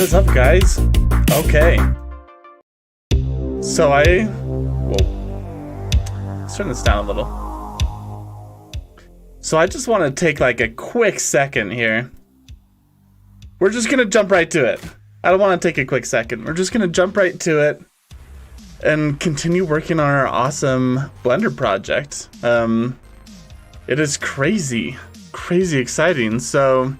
is up, guys? Okay. So let's turn this down a little. So I just want to take like a quick second here. We're just gonna jump right to it. I don't want to take a quick second. We're just gonna jump right to it and continue working on our awesome Blender project. It is crazy exciting. So,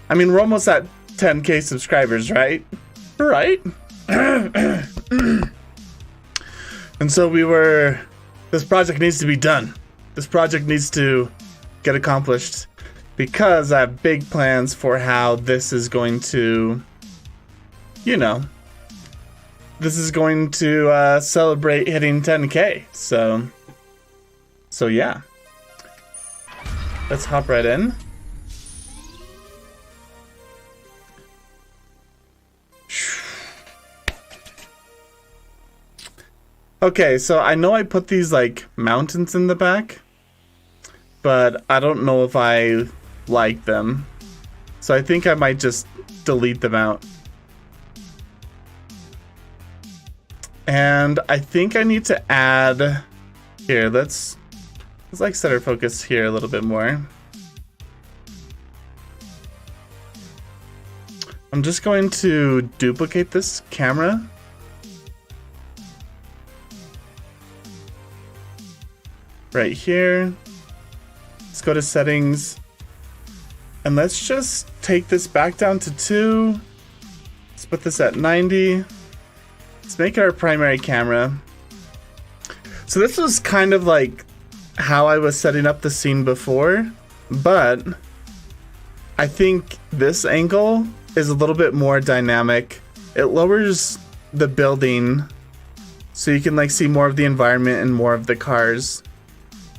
I mean, we're almost at 10K subscribers, right? Right? And so this project needs to be done. This project needs to get accomplished because I have big plans for how this is going to, this is going to celebrate hitting 10K. So yeah. Let's hop right in. Okay, so I know I put these like mountains in the back, but I don't know if I like them. So I think I might just delete them out. And I think I need to add here, let's like set our focus here a little bit more. I'm just going to duplicate this camera. Right here. Let's go to settings. And let's just take this back down to 2. Let's put this at 90. Let's make it our primary camera. So this was kind of like how I was setting up the scene before, but I think this angle is a little bit more dynamic. It lowers the building so you can like see more of the environment and more of the cars.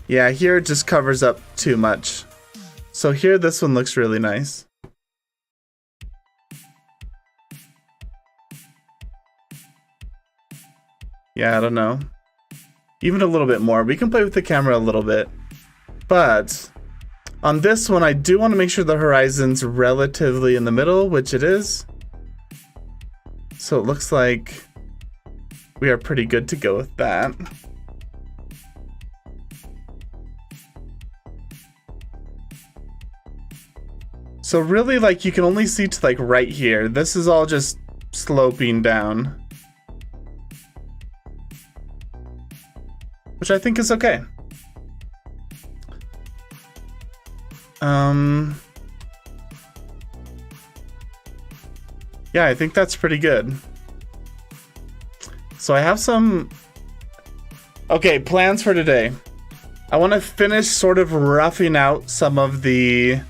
Yeah, here it just covers up too much. So here this one looks really nice. Yeah, I don't know. Even a little bit more. We can play with the camera a little bit. But on this one, I do want to make sure the horizon's relatively in the middle, which it is. So it looks like we are pretty good to go with that. So really, like, you can only see to like right here. This is all just sloping down, which I think is okay. Yeah, I think that's pretty good. So I have some plans for today. I want to finish sort of roughing out some of the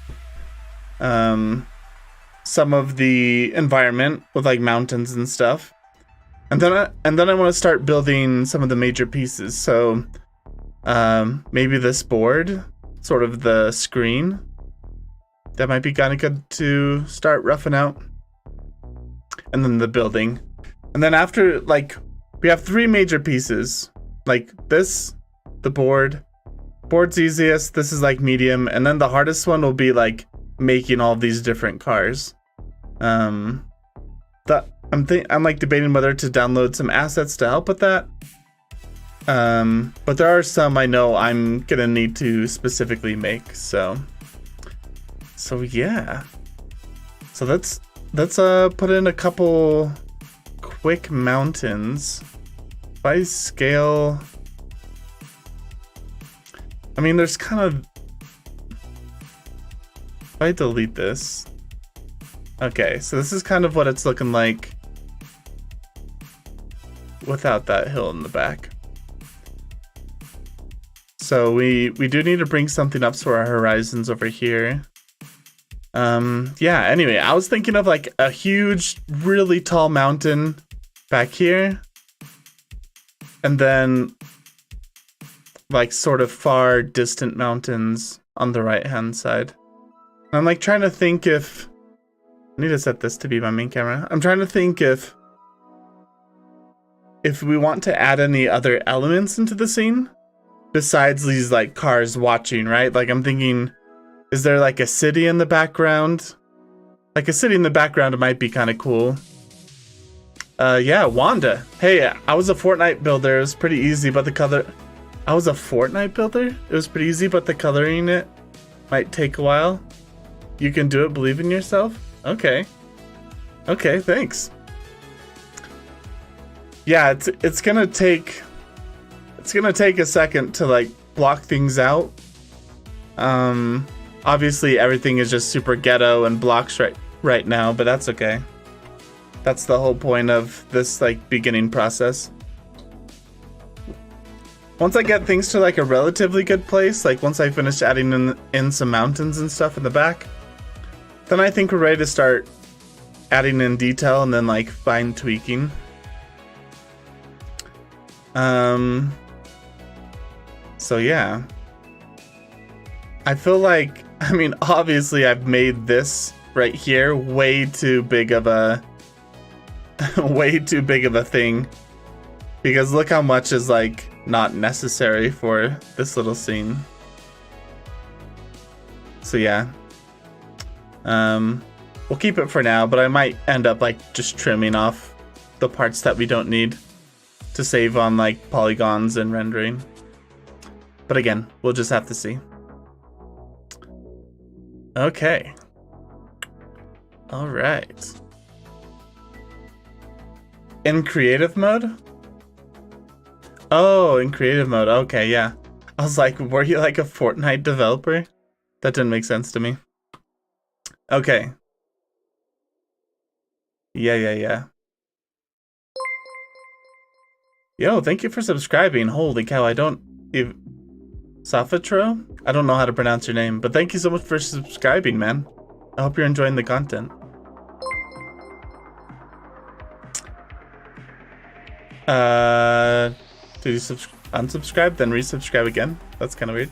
environment with like mountains and stuff. And then I want to start building some of the major pieces. So maybe this board, sort of the screen, that might be kind of good to start roughing out. And then the building. And then after, like, we have 3 major pieces. Like this, the board. Board's easiest, this is like medium, and then the hardest one will be like making all these different cars. I'm like debating whether to download some assets to help with that. But there are some I know I'm gonna need to specifically make. So yeah. So let's put in a couple quick mountains. If I scale, I mean, there's kind of. If I delete this. Okay, so this is kind of what it's looking like without that hill in the back. So we do need to bring something up so our horizon's over here. Yeah, anyway, I was thinking of like a huge, really tall mountain back here. And then like sort of far distant mountains on the right hand side. I'm like trying to think if I need to set this to be my main camera. I'm trying to think if we want to add any other elements into the scene besides these like cars watching, right? Like I'm thinking, is there like a city in the background? Like a city in the background, it might be kind of cool. Yeah, Wanda. Hey, I was a Fortnite builder. It was pretty easy, but the color... I was a Fortnite builder? It was pretty easy, but the coloring it might take a while. You can do it, believe in yourself? Okay. Okay, thanks. Yeah, it's gonna take a second to like block things out. Obviously everything is just super ghetto and blocks right now, but that's okay. That's the whole point of this like beginning process. Once I get things to like a relatively good place, like once I finish adding in some mountains and stuff in the back, then I think we're ready to start adding in detail and then like fine tweaking. So yeah. I feel like, I mean, obviously I've made this right here way too big of a thing, because look how much is like not necessary for this little scene. So yeah. We'll keep it for now, but I might end up like just trimming off the parts that we don't need to save on like polygons and rendering. But again, we'll just have to see. Okay. All right. In creative mode? Oh, in creative mode. Okay, yeah. I was like, were you like a Fortnite developer? That didn't make sense to me. Okay. Yeah. Yo, thank you for subscribing. Holy cow, I don't... Safatro? I don't know how to pronounce your name, but thank you so much for subscribing, man. I hope you're enjoying the content. Did you unsubscribe, then resubscribe again? That's kind of weird.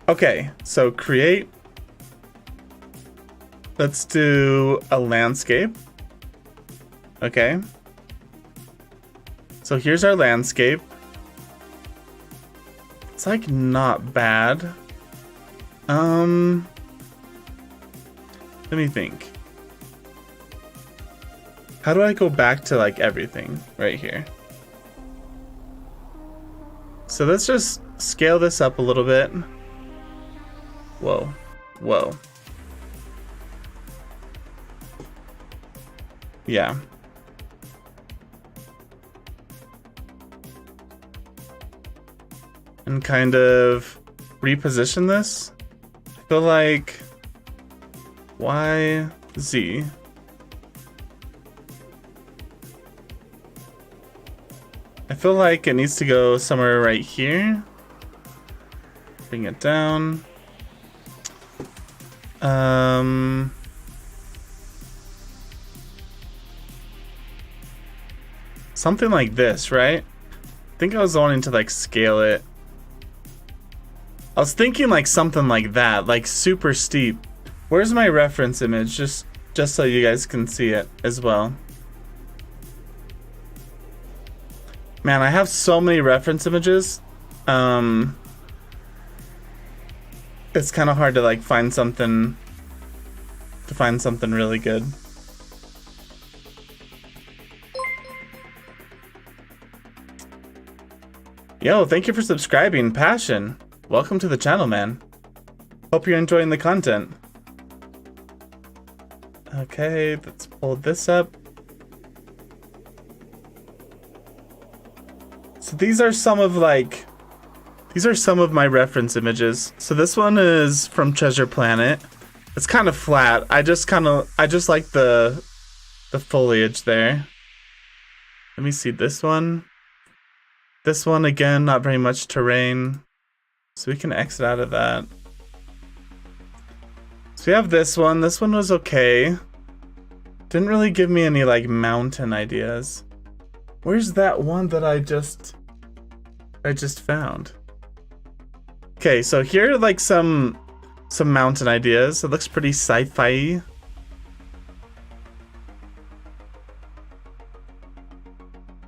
Okay, so create. Let's do a landscape. Okay. So here's our landscape. It's like not bad. Let me think. How do I go back to like everything right here? So let's just scale this up a little bit. Whoa. Yeah. And kind of reposition this. I feel like Y, Z. I feel like it needs to go somewhere right here. Bring it down. Something like this, right? I think I was wanting to like scale it. I was thinking like something like that, like super steep. Where's my reference image? Just so you guys can see it as well. Man, I have so many reference images. It's kind of hard to like find something really good. Yo, thank you for subscribing, Passion. Welcome to the channel, man. Hope you're enjoying the content. Okay, let's pull this up. So these are some of my reference images. So this one is from Treasure Planet. It's kind of flat. I just like the foliage there. Let me see this one. This one again, not very much terrain. So we can exit out of that. So we have this one. This one was okay. Didn't really give me any like mountain ideas. Where's that one that I just found? Okay, so here are like some mountain ideas. It looks pretty sci-fi.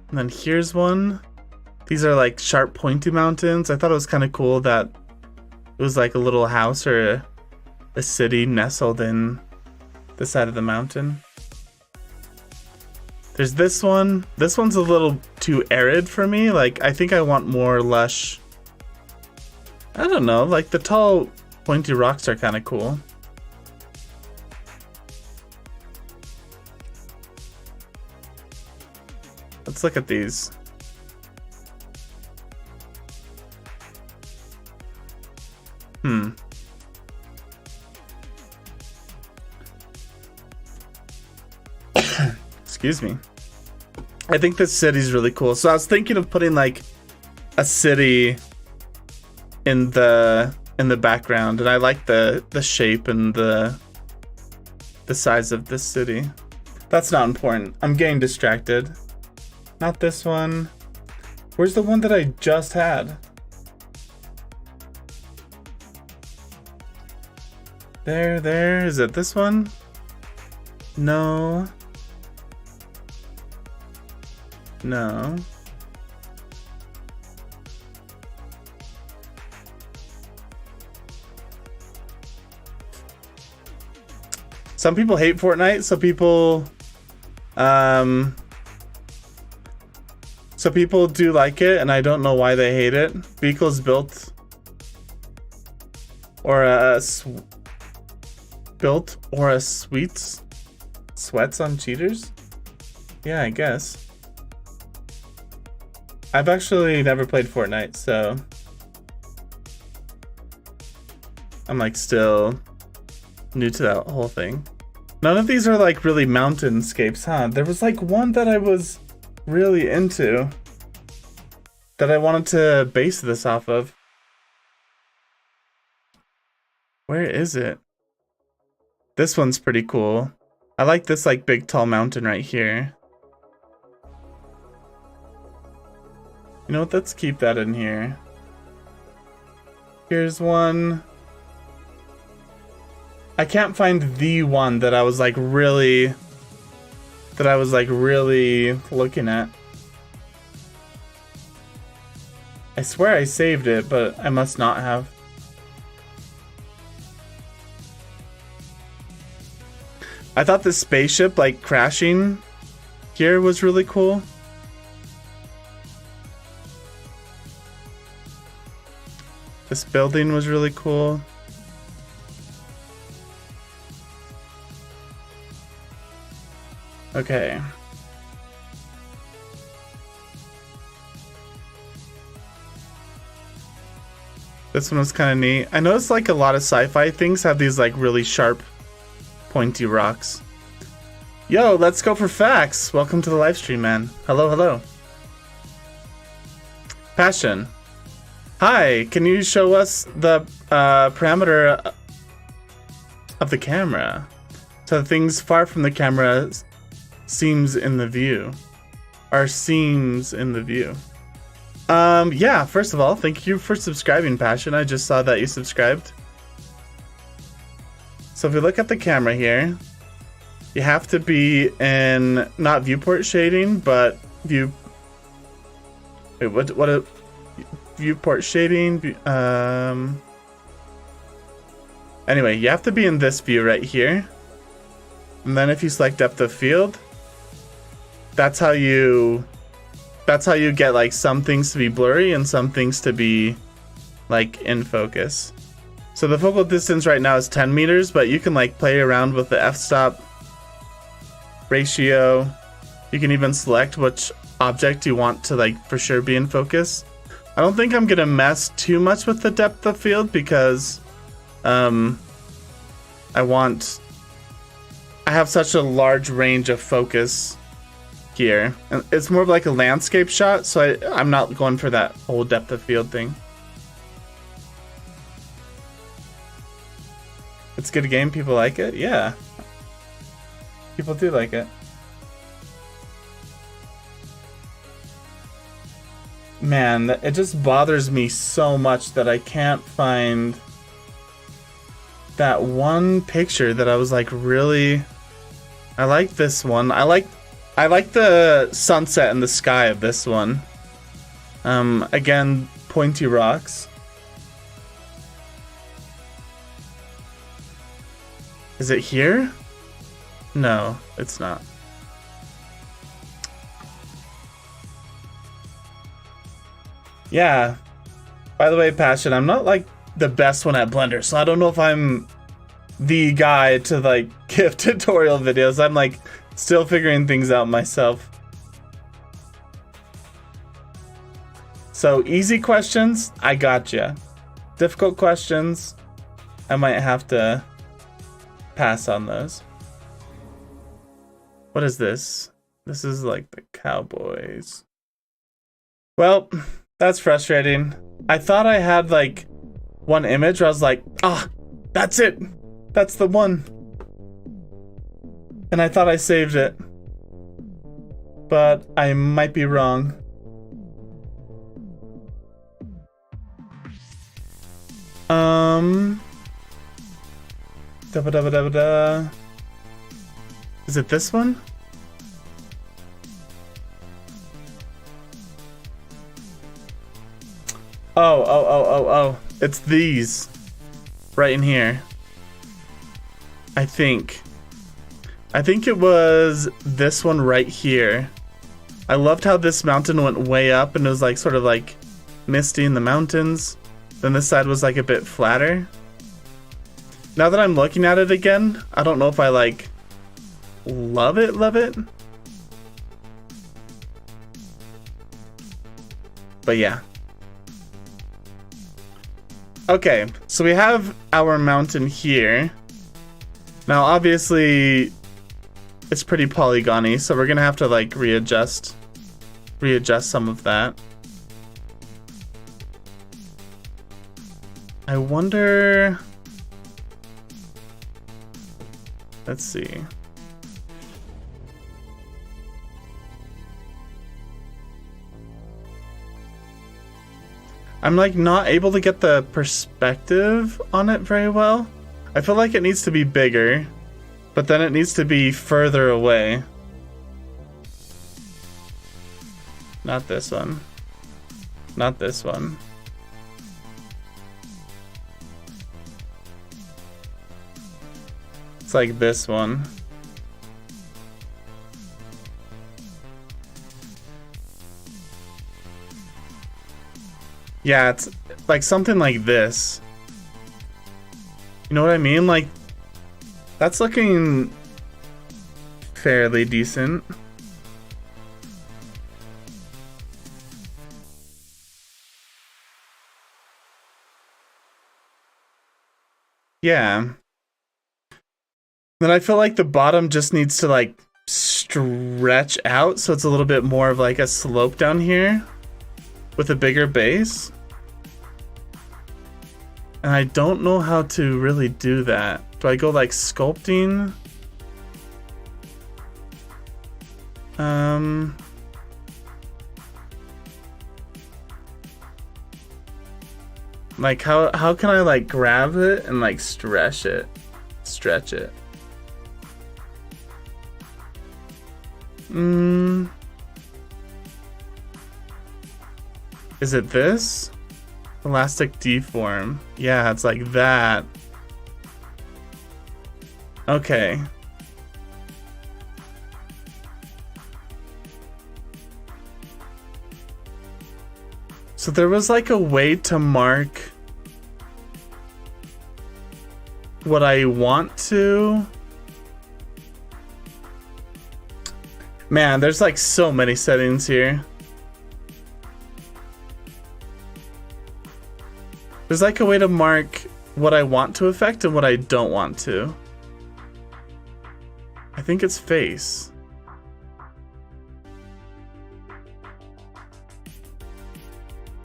And then here's one. These are like sharp pointy mountains. I thought it was kind of cool that it was like a little house or a city nestled in the side of the mountain. There's this one. This one's a little too arid for me. Like, I think I want more lush. I don't know, like the tall pointy rocks are kind of cool. Let's look at these. Excuse me. I think this city's really cool. So I was thinking of putting like a city in the background, and I like the shape and the size of this city. That's not important. I'm getting distracted. Not this one. Where's the one that I just had? There. Is it this one? No. No. Some people hate Fortnite, so people do like it, and I don't know why they hate it. Vehicles built or a sweats on cheaters? Yeah, I guess. I've actually never played Fortnite, so I'm like still new to that whole thing. None of these are like really mountainscapes, huh? There was like one that I was really into that I wanted to base this off of. Where is it? This one's pretty cool. I like this like big tall mountain right here. You know what? Let's keep that in here. Here's one. I can't find the one that I was like really looking at. I swear I saved it, but I must not have. I thought the spaceship like crashing here was really cool. This building was really cool. Okay. This one was kind of neat. I noticed like a lot of sci-fi things have these like really sharp, pointy rocks. Yo, let's go for facts. Welcome to the live stream, man. Hello, hello. Passion. Hi, can you show us the parameter of the camera? So things far from the camera seems in the view. Are seams in the view. Yeah, first of all, thank you for subscribing, Passion. I just saw that you subscribed. So if we look at the camera here, you have to be in not viewport shading, but viewport shading. Anyway, you have to be in this view right here. And then if you select depth of field, that's how you get like some things to be blurry and some things to be like in focus. So the focal distance right now is 10 meters, but you can like play around with the f-stop ratio. You can even select which object you want to like for sure be in focus. I don't think I'm gonna mess too much with the depth of field because I have such a large range of focus here. And it's more of like a landscape shot, so I'm not going for that whole depth of field thing. It's a good game, people like it? Yeah. People do like it. Man, it just bothers me so much that I can't find that one picture that I was like really... I like this one. I like the sunset and the sky of this one. Again, pointy rocks. Is it here? No, it's not. Yeah. By the way, Passion, I'm not like the best one at Blender, so I don't know if I'm the guy to like give tutorial videos. I'm like still figuring things out myself. So easy questions, I gotcha. Difficult questions, I might have to pass on those. What is this? This is like the Cowboys. Well, that's frustrating. I thought I had like one image where I was like, ah, that's it. That's the one. And I thought I saved it. But I might be wrong. Da-ba-da-ba-da-ba-da. Is it this one? Oh. It's these. Right in here. I think it was this one right here. I loved how this mountain went way up and it was like sort of like misty in the mountains. Then this side was like a bit flatter. Now that I'm looking at it again, I don't know if I like love it. But yeah. Okay, so we have our mountain here. Now obviously it's pretty polygony, so we're gonna have to like readjust some of that. I wonder, let's see. I'm like not able to get the perspective on it very well. I feel like it needs to be bigger, but then it needs to be further away. Not this one. Not this one. It's like this one. Yeah, it's like something like this. You know what I mean? Like, that's looking fairly decent. Yeah. Then I feel like the bottom just needs to like stretch out so it's a little bit more of like a slope down here with a bigger base. And I don't know how to really do that. Do I go like sculpting? Like how can I like grab it and like stretch it? Is it this? Elastic deform. Yeah, it's like that. Okay. So there was like a way to mark what I want to. Man, there's like so many settings here. There's like a way to mark what I want to affect and what I don't want to. I think it's face.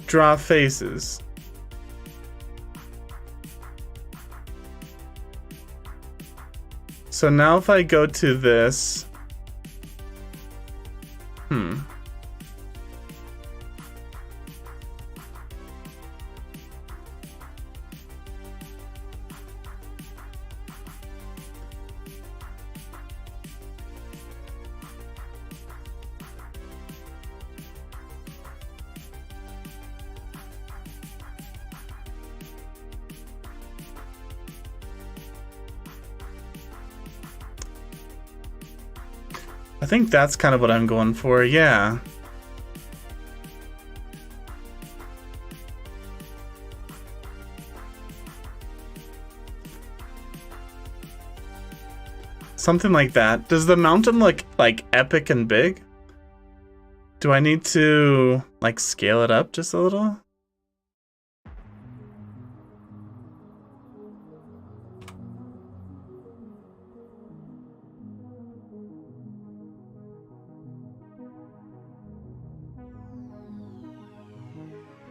Draw faces. So now if I go to this, I think that's kind of what I'm going for, yeah. Something like that. Does the mountain look like epic and big? Do I need to like scale it up just a little?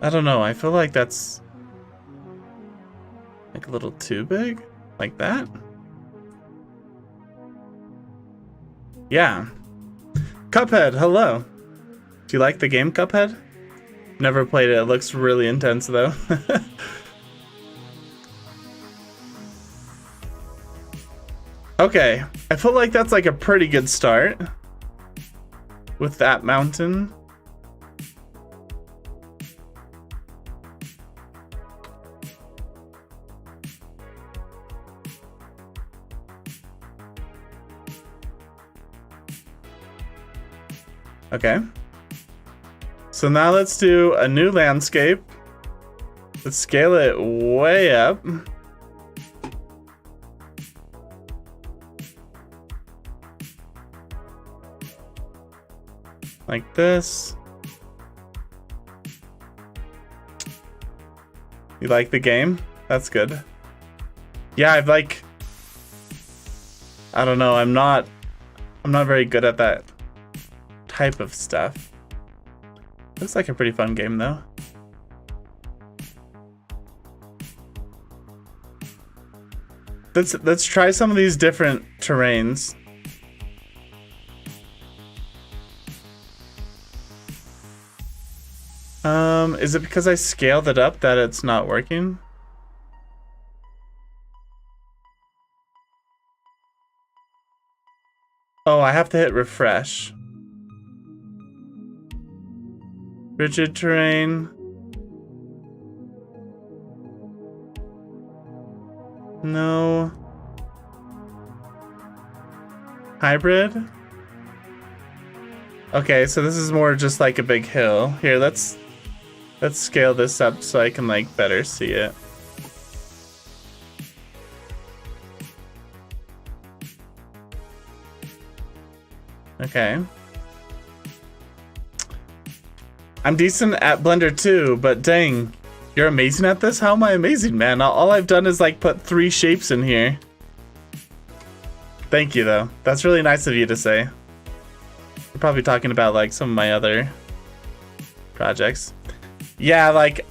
I don't know, I feel like that's like a little too big, like that. Yeah. Cuphead, hello. Do you like the game Cuphead? Never played it. It looks really intense though. Okay, I feel like that's like a pretty good start with that mountain. Okay. So now let's do a new landscape. Let's scale it way up. Like this. You like the game? That's good. Yeah, I've like... I don't know, I'm not very good at that type of stuff. Looks like a pretty fun game though. Let's try some of these different terrains. Is it because I scaled it up that it's not working? Oh, I have to hit refresh. Rigid terrain. No. Hybrid? Okay, so this is more just like a big hill. Here, let's scale this up so I can like better see it. Okay. I'm decent at Blender too, but dang, you're amazing at this? How am I amazing, man? All I've done is like put 3 shapes in here. Thank you though. That's really nice of you to say. You're probably talking about like some of my other projects. Yeah, like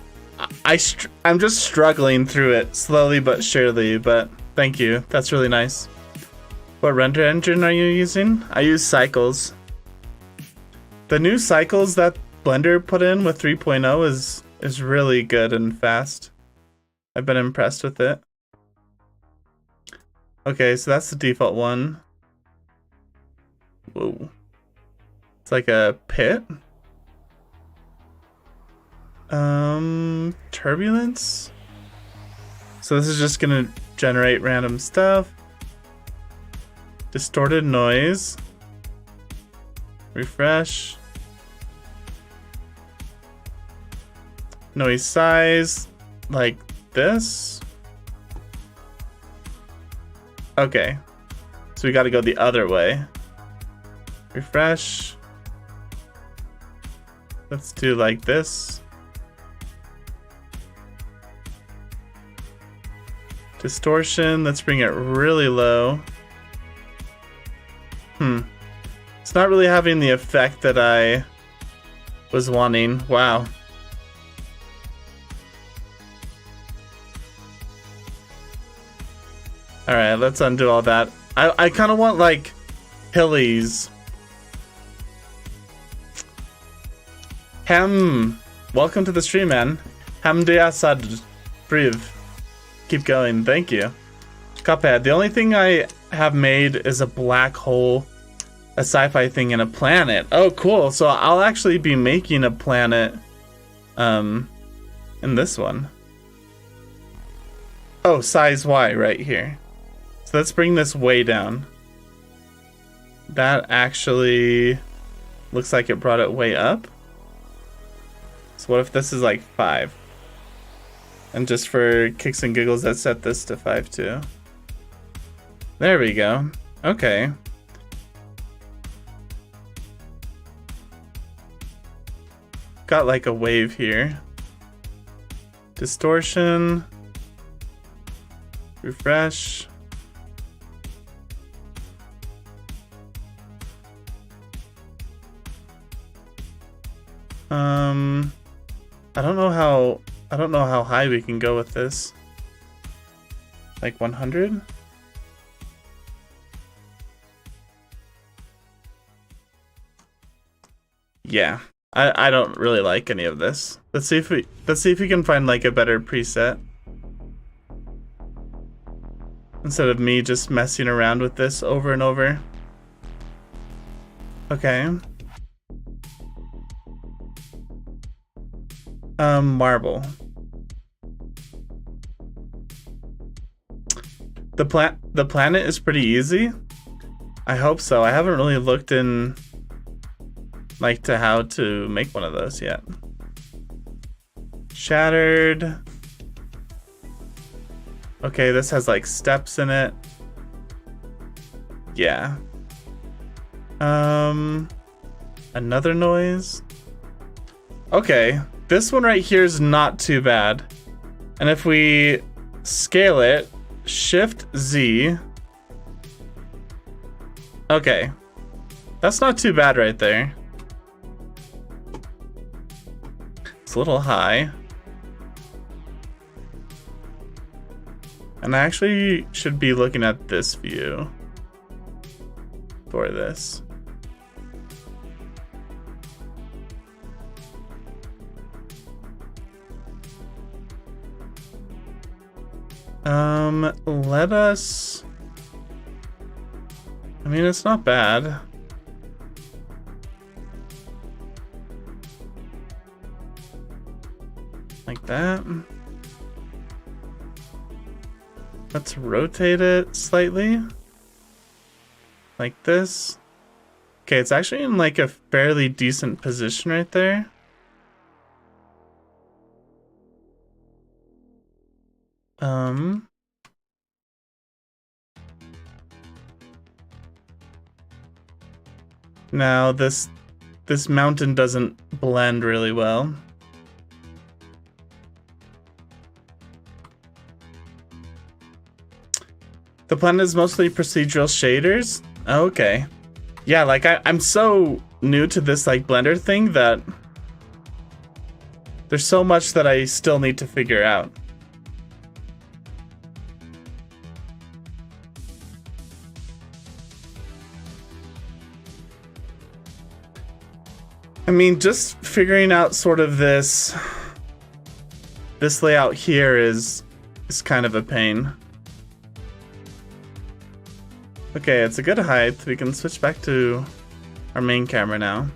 I'm just struggling through it slowly but surely, but thank you. That's really nice. What render engine are you using? I use Cycles. The new Cycles that Blender put in with 3.0 is really good and fast. I've been impressed with it. Okay, so that's the default one. Whoa. It's like a pit. Turbulence. So this is just gonna generate random stuff. Distorted noise. Refresh. Noise size, like this. Okay, so we got to go the other way. Refresh. Let's do like this. Distortion, let's bring it really low. It's not really having the effect that I was wanting. Wow. Alright, let's undo all that. I kind of want like hillies. Welcome to the stream, man. Hamdi Priv. Keep going, thank you. Cuphead, the only thing I have made is a black hole, a sci-fi thing, and a planet. Oh, cool. So I'll actually be making a planet in this one. Oh, size Y right here. So let's bring this way down. that actually looks like it brought it way up. So what if this is like 5? And just for kicks and giggles, let's set this to 5 too. There we go. Okay. Got like a wave here. Distortion. Refresh. I don't know how high we can go with this. Like 100? Yeah. I don't really like any of this. Let's see if we can find like a better preset. Instead of me just messing around with this over and over. Okay. Marble. The planet is pretty easy. I hope so. I haven't really looked in like to how to make one of those yet. Shattered. Okay, this has like steps in it. Yeah. Another noise. Okay, this one right here is not too bad. And if we scale it, Shift Z. Okay. That's not too bad right there. It's a little high. And I actually should be looking at this view for this. Let us... I mean, it's not bad. Like that. Let's rotate it slightly. Like this. Okay, it's actually in like a fairly decent position right there. Now this mountain doesn't blend really well. The planet is mostly procedural shaders. Okay. Yeah, like I'm so new to this like Blender thing that there's so much that I still need to figure out. I mean, just figuring out sort of this layout here is kind of a pain. Okay, it's a good height. We can switch back to our main camera now.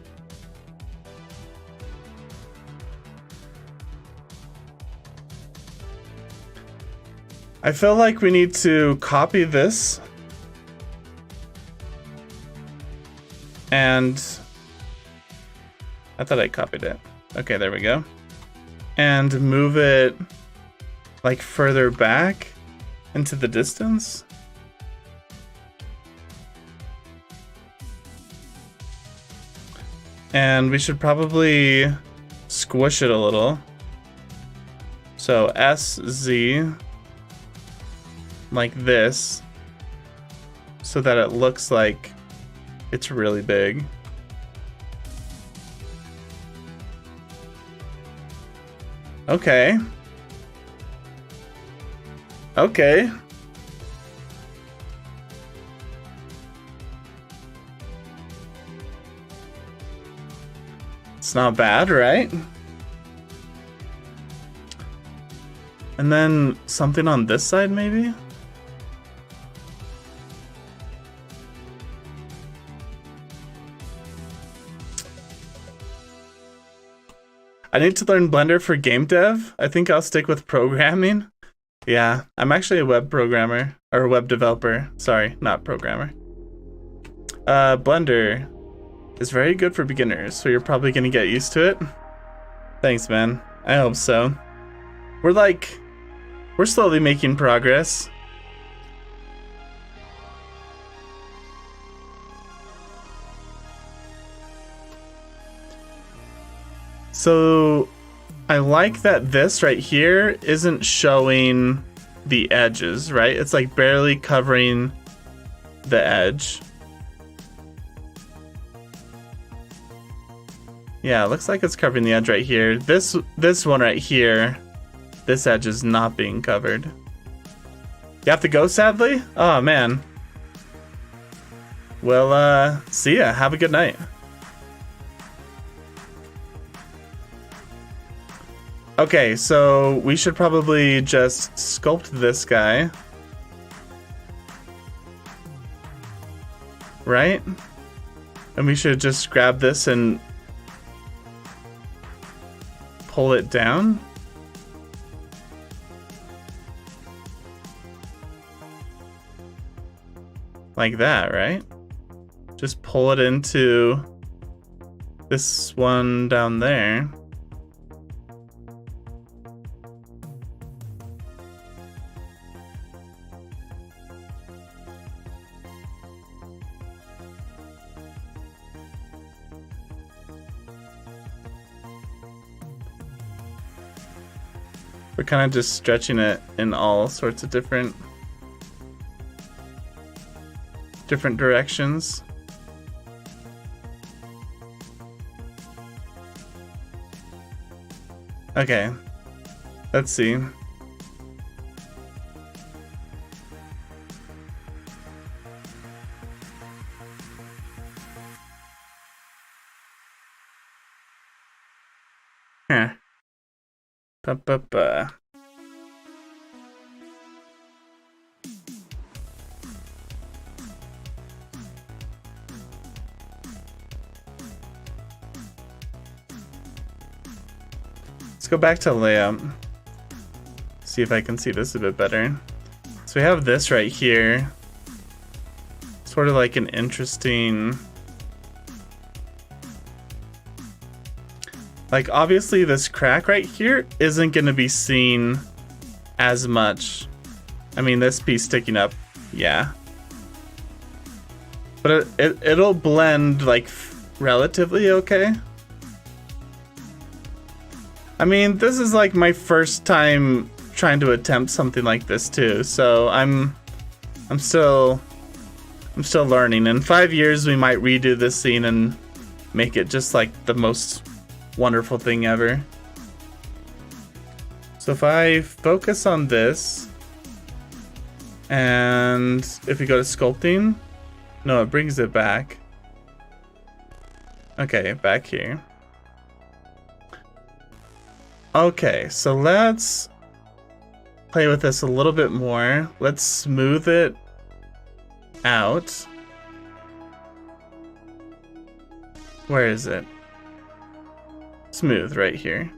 I feel like we need to copy this and I thought I copied it. Okay, there we go. And move it like further back into the distance. And we should probably squish it a little. So SZ like this so that it looks like it's really big. Okay. Okay. It's not bad, right? And then something on this side, maybe? I need to learn Blender for game dev. I think I'll stick with programming. Yeah, I'm actually a web programmer, or a web developer. Sorry, not programmer. Blender is very good for beginners, so you're probably gonna get used to it. Thanks, man. I hope so. We're slowly making progress. So I like that this right here isn't showing the edges, right? It's like barely covering the edge. Yeah, it looks like it's covering the edge right here. This one right here, this edge is not being covered. You have to go, sadly? Oh, man. Well, see ya. Have a good night. Okay, so we should probably just sculpt this guy. Right? And we should just grab this and pull it down. Like that, right? Just pull it into this one down there. We're kind of just stretching it in all sorts of different directions. Okay, let's see. Huh. Ba-ba-ba. Let's go back to layout. See if I can see this a bit better. So we have this right here. Sort of like an interesting... Like, obviously this crack right here isn't going to be seen as much. I mean, this piece sticking up, yeah. But it'll blend, like, relatively okay. I mean, this is, like, my first time trying to attempt something like this, too. So I'm still learning. In 5 years, we might redo this scene and make it just, like, the most... wonderful thing ever. So if I focus on this, and if we go to sculpting, no, it brings it back. Okay, back here. Okay, so let's play with this a little bit more. Let's smooth it out. Where is it? Smooth right here.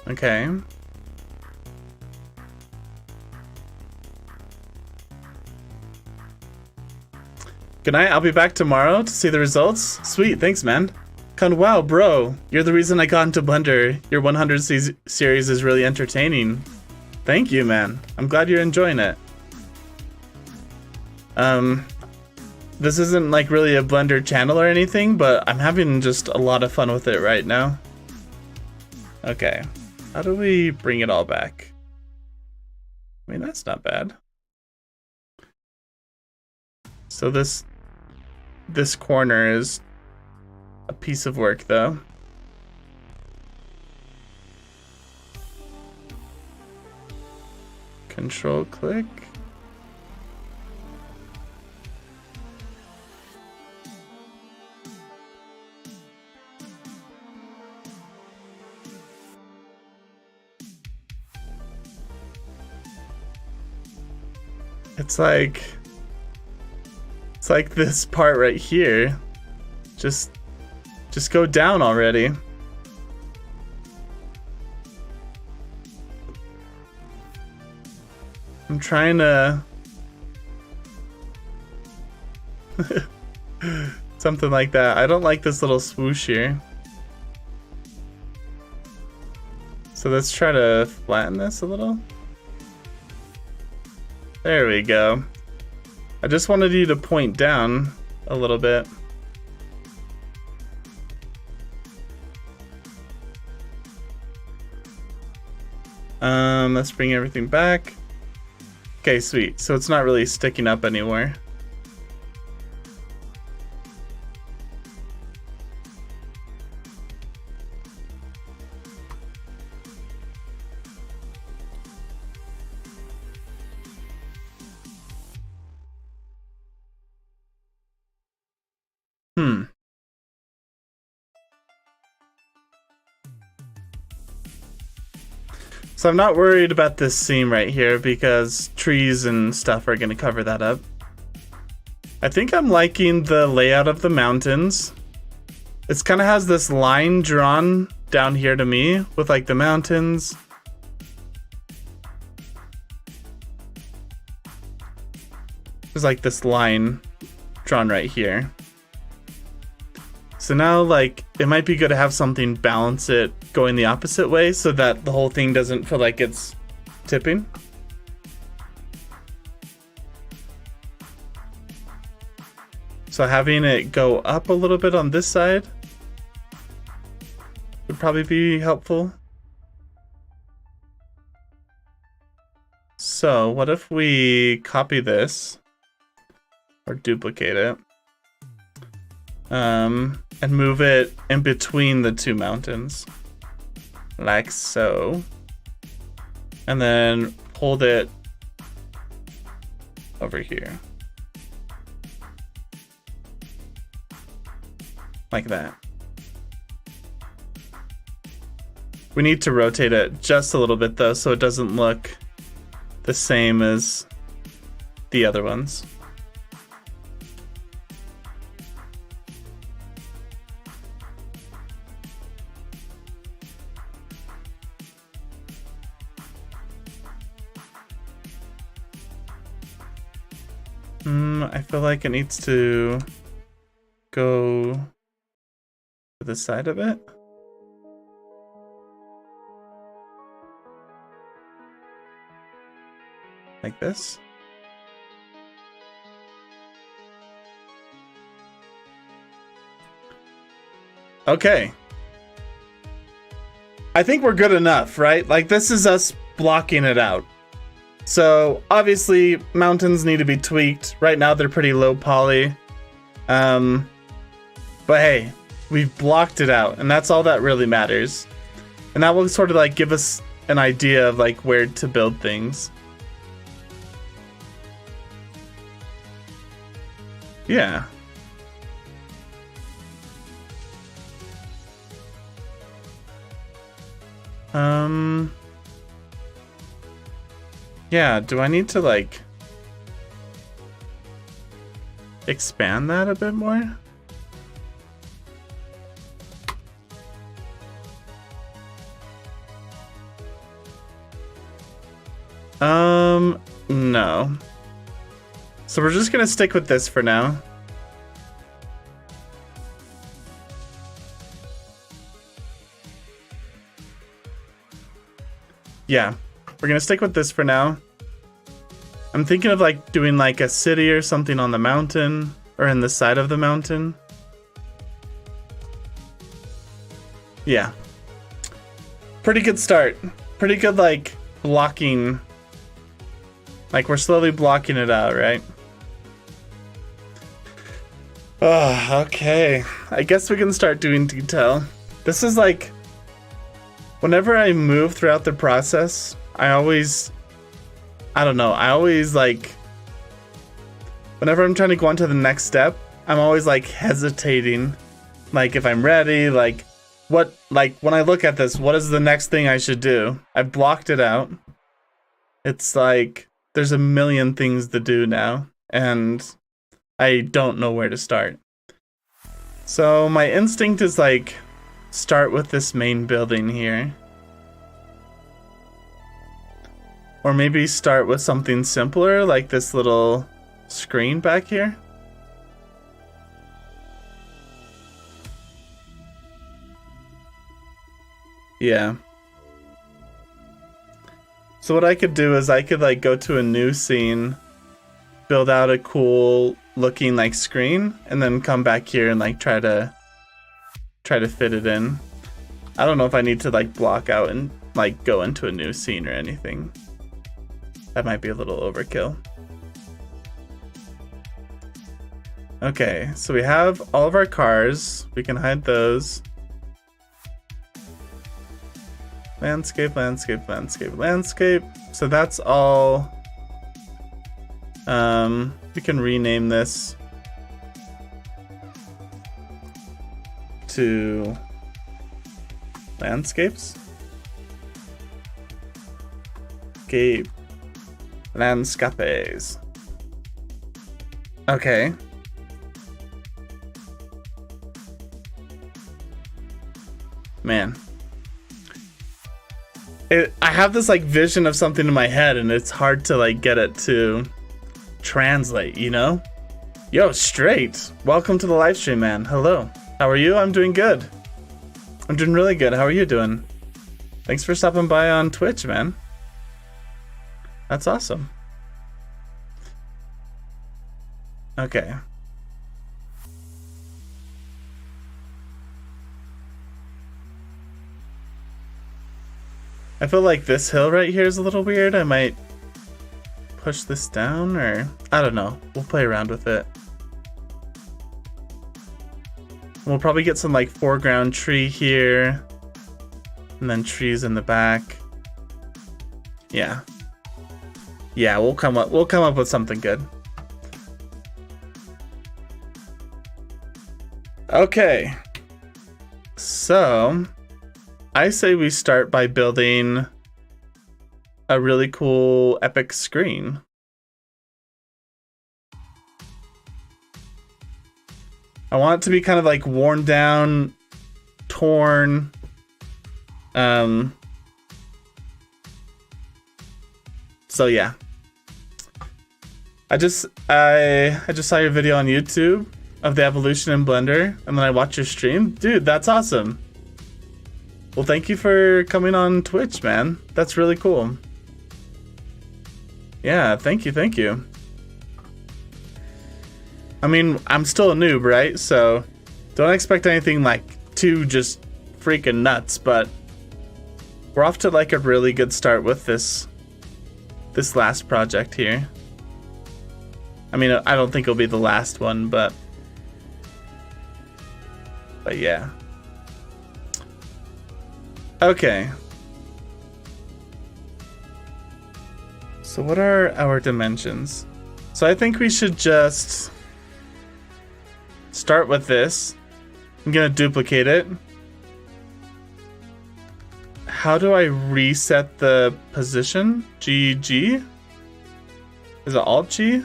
Okay. Good night, I'll be back tomorrow to see the results. Sweet, thanks, man. Wow, bro, you're the reason I got into Blender. Your 100 series is really entertaining. Thank you, man. I'm glad you're enjoying it. This isn't like really a Blender channel or anything, but I'm having just a lot of fun with it right now. Okay, how do we bring it all back? I mean, that's not bad. So this corner is a piece of work though. Control click. It's like this part right here. Just go down already. I'm trying to... something like that. I don't like this little swoosh here. So let's try to flatten this a little. There we go. I just wanted you to point down a little bit. Let's bring everything back. Okay, sweet. So it's not really sticking up anymore. So I'm not worried about this seam right here because trees and stuff are going to cover that up. I think I'm liking the layout of the mountains. It kind of has this line drawn down here to me with like the mountains. There's like this line drawn right here. So now, like, it might be good to have something balance it going the opposite way so that the whole thing doesn't feel like it's tipping. So having it go up a little bit on this side would probably be helpful. So what if we copy this or duplicate it? And move it in between the two mountains, like so. And then hold it over here. Like that. We need to rotate it just a little bit though, so it doesn't look the same as the other ones. I feel like it needs to go to the side of it. Like this. Okay. I think we're good enough, right? Like, this is us blocking it out. So obviously mountains need to be tweaked. Right now they're pretty low poly. But hey, we've blocked it out and that's all that really matters. And that will sort of like give us an idea of like where to build things. Yeah. Yeah, do I need to like expand that a bit more? No. So we're just gonna stick with this for now. Yeah, we're gonna stick with this for now. I'm thinking of like doing like a city or something on the mountain or in the side of the mountain. Yeah. Pretty good start. Pretty good like blocking. Like we're slowly blocking it out, right? Oh, okay. I guess we can start doing detail. This is like, whenever I move throughout the process, I always like, whenever I'm trying to go on to the next step, I'm always like hesitating. Like if I'm ready, like when I look at this, what is the next thing I should do? I've blocked it out. It's like, there's a million things to do now, and I don't know where to start. So my instinct is like, start with this main building here. Or maybe start with something simpler, like this little screen back here. Yeah. So what I could do is I could like go to a new scene, build out a cool looking like screen, and then come back here and like try to fit it in. I don't know if I need to like block out and like go into a new scene or anything. That might be a little overkill. Okay, so we have all of our cars. We can hide those. Landscape, landscape, landscape, landscape. So that's all. We can rename this to landscapes. Landscapes. Okay. Man. I have this like vision of something in my head and it's hard to like get it to translate, you know? Yo, straight. Welcome to the live stream, man. Hello. How are you? I'm doing good. I'm doing really good. How are you doing? Thanks for stopping by on Twitch, man. That's awesome. Okay. I feel like this hill right here is a little weird. I might push this down, or I don't know. We'll play around with it. We'll probably get some like foreground tree here, and then trees in the back. Yeah. Yeah, we'll come up with something good. Okay. So, I say we start by building a really cool epic screen. I want it to be kind of like worn down, torn. So yeah. I just saw your video on YouTube of the evolution in Blender, and then I watched your stream. Dude, that's awesome. Well, thank you for coming on Twitch, man. That's really cool. Yeah, thank you. I mean, I'm still a noob, right? So don't expect anything like too just freaking nuts, but we're off to like a really good start with this last project here. I mean, I don't think it'll be the last one, but yeah. Okay. So what are our dimensions? So I think we should just start with this. I'm gonna duplicate it. How do I reset the position? G? Is it Alt G?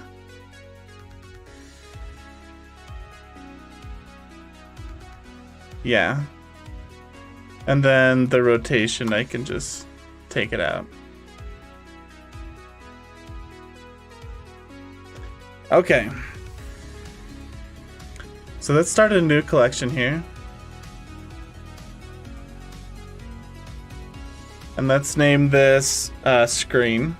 Yeah. And then the rotation, I can just take it out. Okay. So let's start a new collection here. And let's name this screen.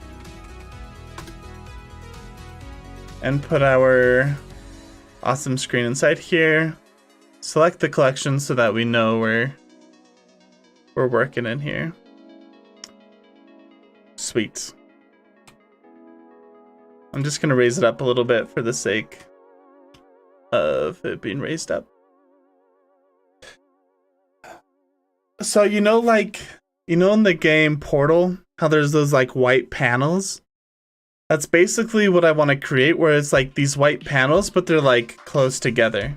And put our awesome screen inside here. Select the collection so that we know we're working in here. Sweet. I'm just gonna raise it up a little bit for the sake of it being raised up. So you know in the game Portal, how there's those like white panels? That's basically what I want to create, where it's like these white panels, but they're like close together.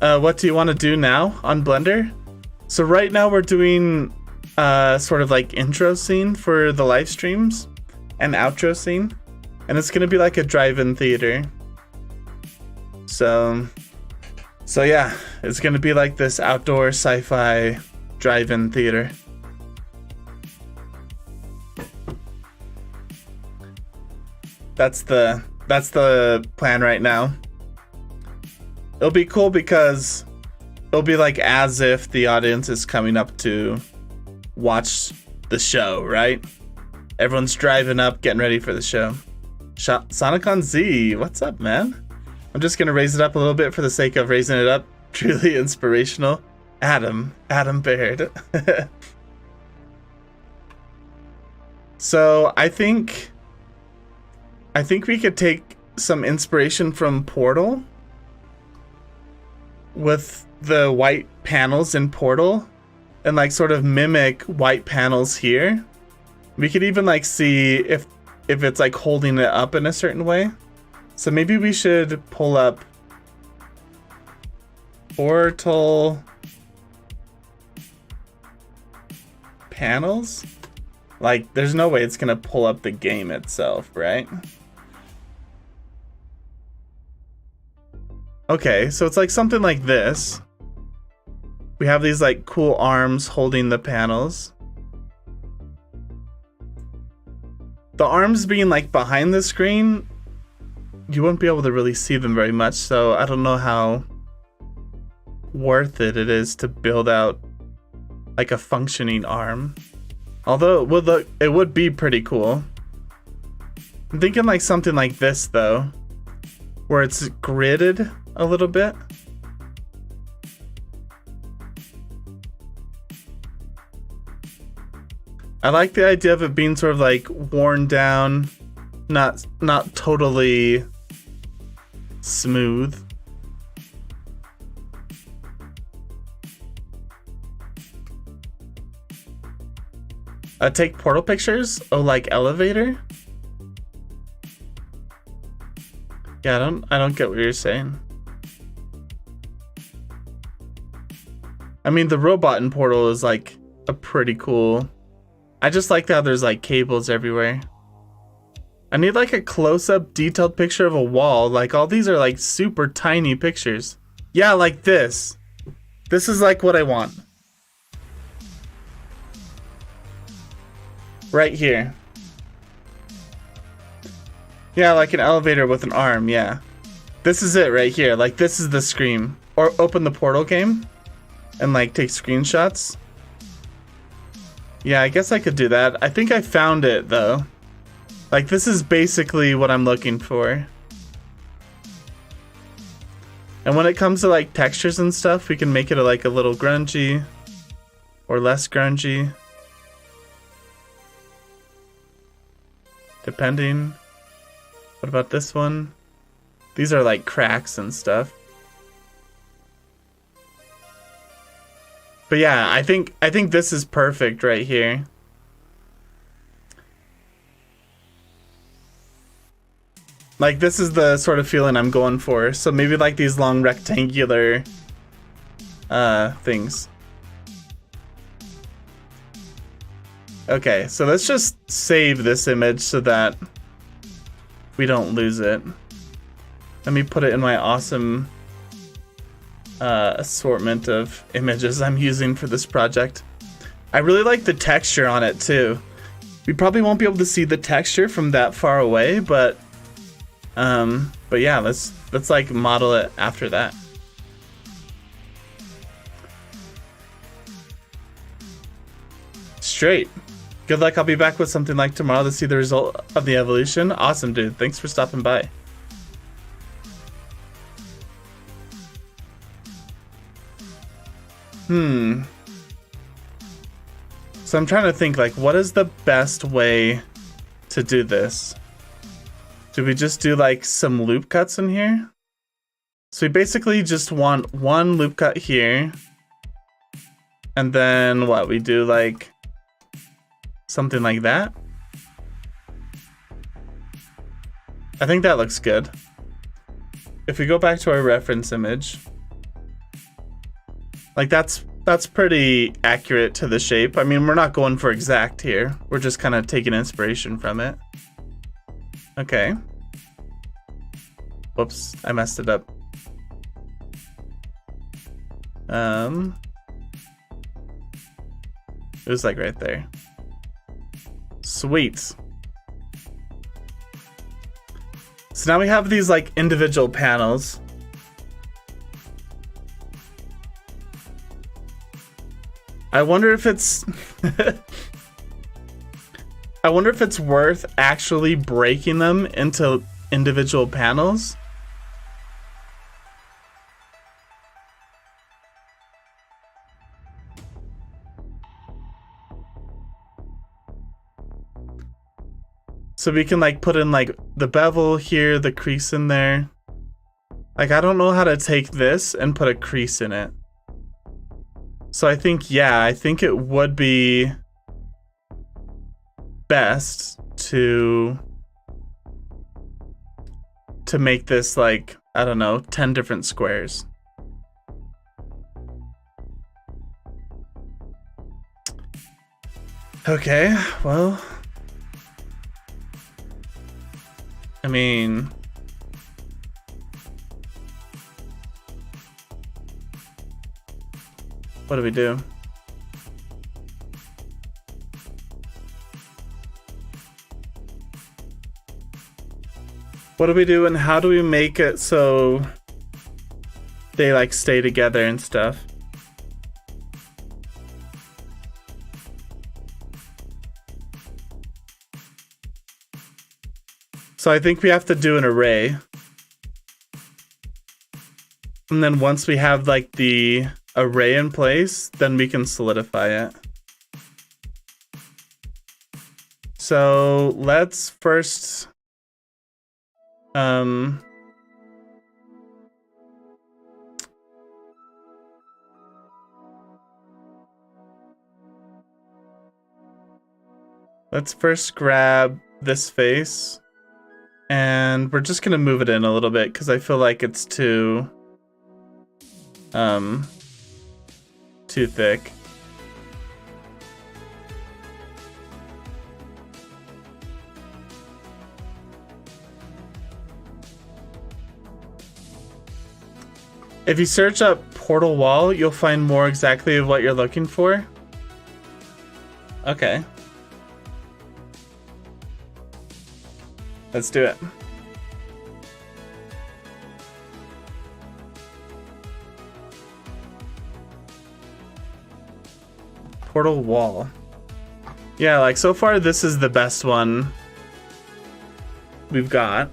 What do you want to do now on Blender? So right now we're doing sort of like intro scene for the live streams and outro scene, and it's gonna be like a drive-in theater. So yeah, it's gonna be like this outdoor sci-fi drive-in theater. That's the plan right now. It'll be cool because it'll be like as if the audience is coming up to watch the show, right? Everyone's driving up, getting ready for the show. Sonic on Z, what's up, man? I'm just gonna raise it up a little bit for the sake of raising it up. Truly inspirational. Adam Baird. So I think we could take some inspiration from Portal with the white panels in Portal and like sort of mimic white panels here. We could even like see if it's like holding it up in a certain way. So maybe we should pull up Portal panels. Like, there's no way it's gonna pull up the game itself, right? Okay, so it's like something like this. We have these like cool arms holding the panels. The arms being like behind the screen, you won't be able to really see them very much, so I don't know how worth it is to build out like a functioning arm. Although it would be pretty cool. I'm thinking like something like this though, where it's gridded a little bit. I like the idea of it being sort of like worn down, not totally smooth. Take portal pictures? Oh, like elevator? Yeah, I don't get what you're saying. I mean, the robot in Portal is like a pretty cool. I just like how there's like cables everywhere. I need like a close-up detailed picture of a wall. Like all these are like super tiny pictures. Yeah, like this. This is like what I want. Right here. Yeah, like an elevator with an arm, yeah. This is it right here. Like this is the screen. Or open the Portal game and like take screenshots. Yeah, I guess I could do that. I think I found it though. Like this is basically what I'm looking for. And when it comes to like textures and stuff, we can make it like a little grungy or less grungy. Depending. What about this one? These are like cracks and stuff. But yeah, I think this is perfect right here. Like this is the sort of feeling I'm going for. So maybe like these long rectangular things. Okay, so let's just save this image so that we don't lose it. Let me put it in my awesome assortment of images I'm using for this project. I really like the texture on it too. We probably won't be able to see the texture from that far away, but yeah, let's like model it after that. Straight. Good luck. I'll be back with something like tomorrow to see the result of the evolution. Awesome, dude. Thanks for stopping by. So I'm trying to think, like, what is the best way to do this? Do we just do, like, some loop cuts in here? So we basically just want one loop cut here. And then, what, we do, like, something like that? I think that looks good. If we go back to our reference image, like that's pretty accurate to the shape. I mean, we're not going for exact here. We're just kind of taking inspiration from it. Okay. Whoops, I messed it up. It was like right there. Sweet. So now we have these like individual panels. I wonder if it's I wonder if it's worth actually breaking them into individual panels. So we can like put in like the bevel here, the crease in there. Like I don't know how to take this and put a crease in it. So I think, yeah, I think it would be best to make this like, I don't know, 10 different squares. Okay, well, I mean, what do we do? What do we do and how do we make it so they like stay together and stuff? So I think we have to do an array. And then once we have like the array in place, then we can solidify it. So let's first let's first grab this face and we're just gonna move it in a little bit because I feel like it's too thick. If you search up portal wall, you'll find more exactly of what you're looking for. Okay. Let's do it. Portal wall. Yeah, like so far this is the best one we've got.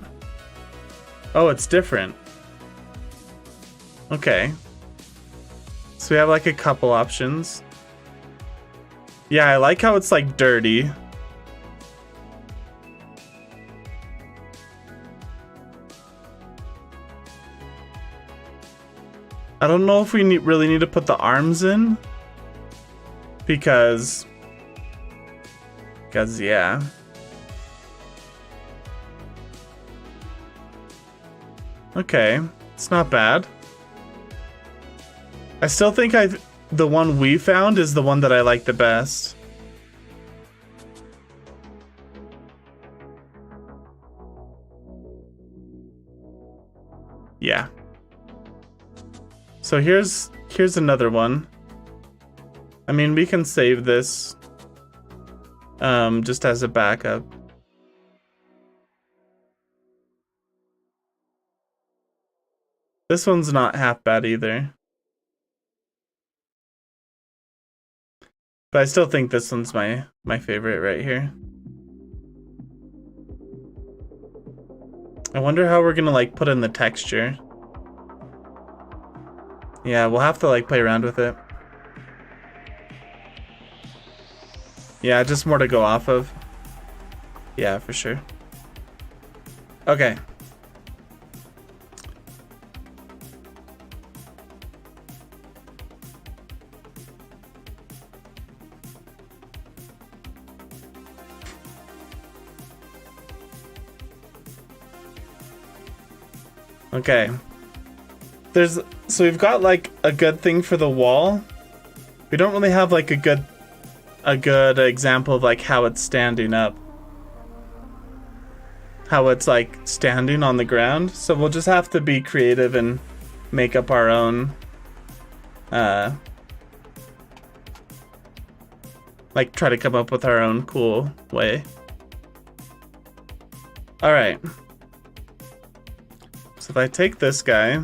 Oh, it's different. Okay. So we have like a couple options. Yeah, I like how it's like dirty. I don't know if we really need to put the arms in. Because yeah. Okay, it's not bad. I still think the one we found is the one that I like the best. Yeah. So here's another one. I mean, we can save this just as a backup. This one's not half bad either. But I still think this one's my favorite right here. I wonder how we're gonna like put in the texture. Yeah, we'll have to like play around with it. Yeah, just more to go off of. Yeah, for sure. Okay. Okay. So we've got like a good thing for the wall. We don't really have like a good example of like how it's standing up. How it's like standing on the ground. So we'll just have to be creative and make up our own like try to come up with our own cool way. All right. So if I take this guy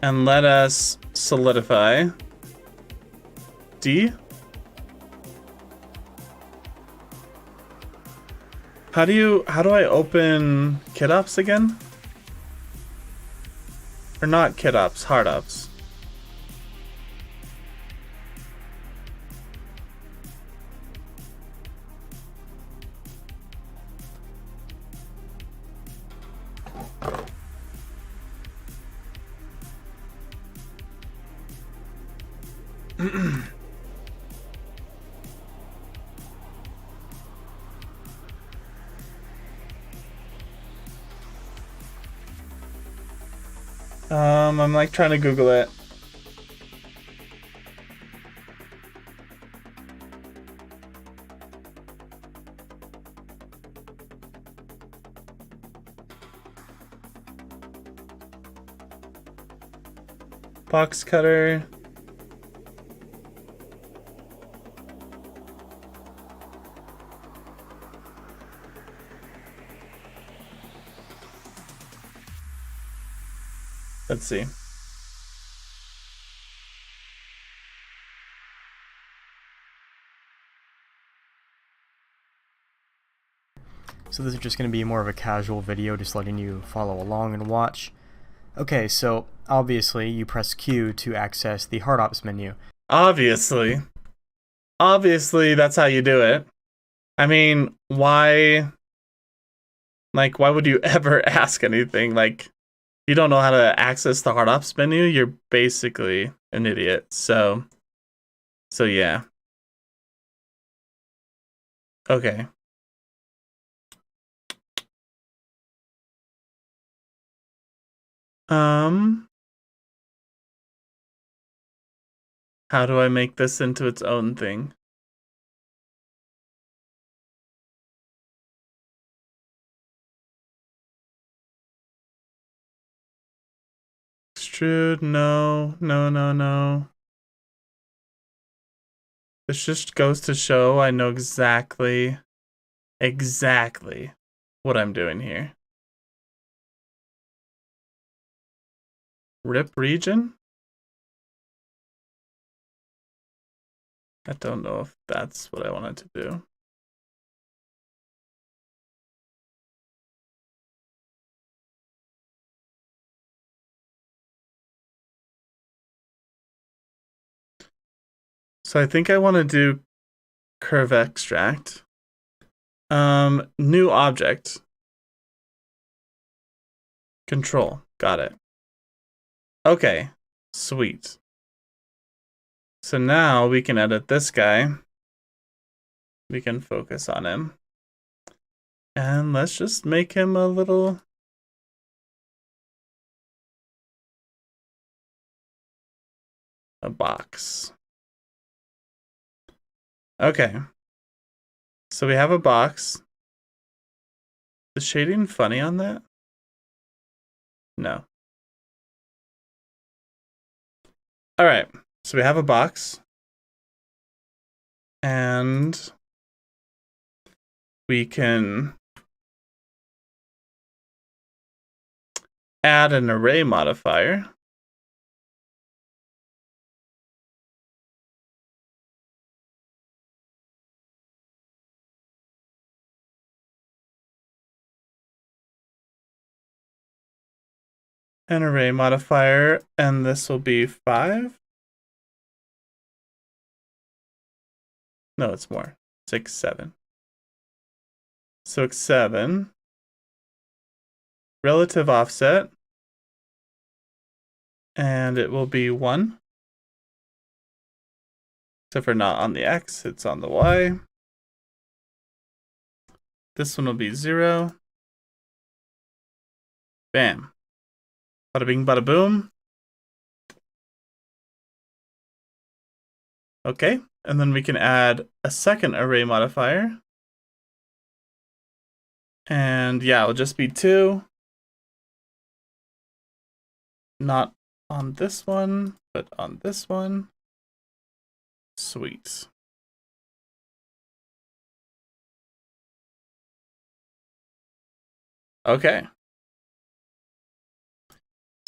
and let us solidify D. How do I open kit-ups again? Or not kit-ups, hard-ups. I'm like trying to Google it. Box cutter. Let's see. So this is just going to be more of a casual video, just letting you follow along and watch. Okay, so obviously you press Q to access the hard ops menu. Obviously. Obviously, that's how you do it. I mean, why would you ever ask anything? Like, you don't know how to access the hard ops menu, you're basically an idiot. So yeah. Okay. How do I make this into its own thing? Extrude, no. This just goes to show I know exactly what I'm doing here. Rip region? I don't know if that's what I wanted to do. So I think I want to do curve extract. New object. Control. Got it. Okay. Sweet. So now we can edit this guy. We can focus on him. And let's just make him a little... a box. Okay. So we have a box. Is shading funny on that? No. All right. So we have a box. And we can add an array modifier. An array modifier, and this will be 5. No, it's more. 6, 7. So it's 7. Relative offset. And it will be 1. Except for not on the X, it's on the Y. This one will be 0. Bam. Bada bing, bada boom. Okay, and then we can add a second array modifier. And yeah, it'll just be 2. Not on this one, but on this one. Sweet. Okay,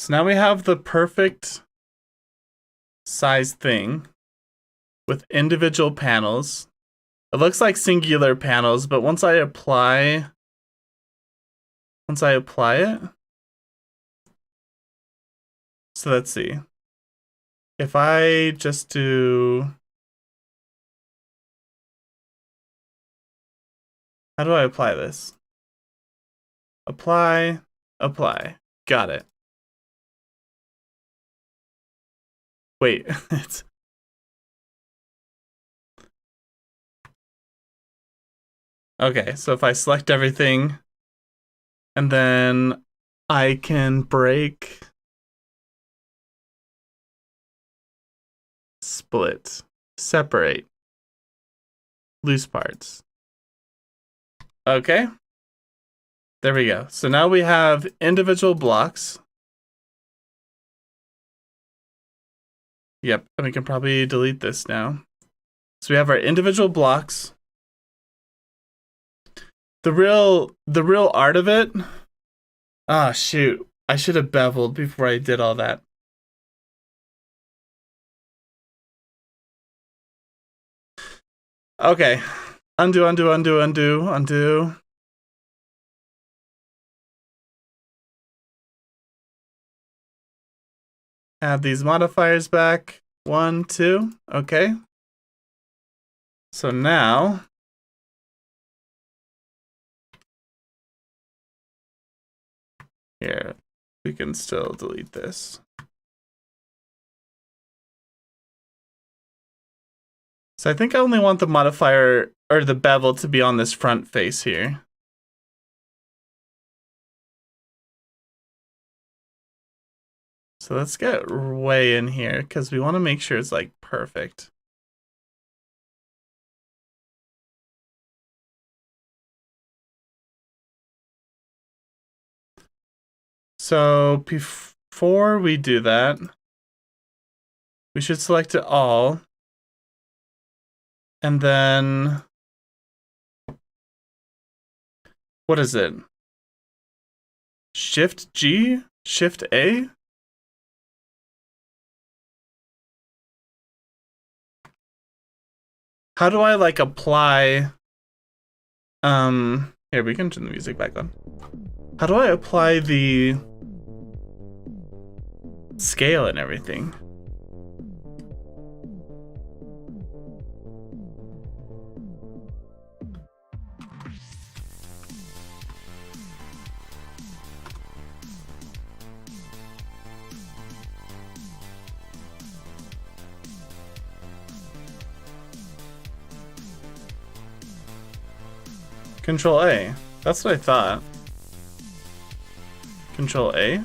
So now we have the perfect size thing with individual panels. It looks like singular panels, but once I apply it, so let's see. If I just do, how do I apply this? Apply. Got it. Wait, it's okay. So if I select everything and then I can break, split, separate, loose parts. Okay. There we go. So now we have individual blocks. Yep, and we can probably delete this now. So we have our individual blocks. The real art of it. Ah, shoot. I should have beveled before I did all that. Okay. Undo. Add these modifiers back. 1, 2. Okay. So now here, we can still delete this. So I think I only want the modifier or the bevel to be on this front face here. So let's get way in here because we want to make sure it's like perfect. So before we do that, we should select it all. And then, what is it? Shift G? Shift A? How do I like apply, here, we can turn the music back on. How do I apply the scale and everything? Control A. That's what I thought. Control A.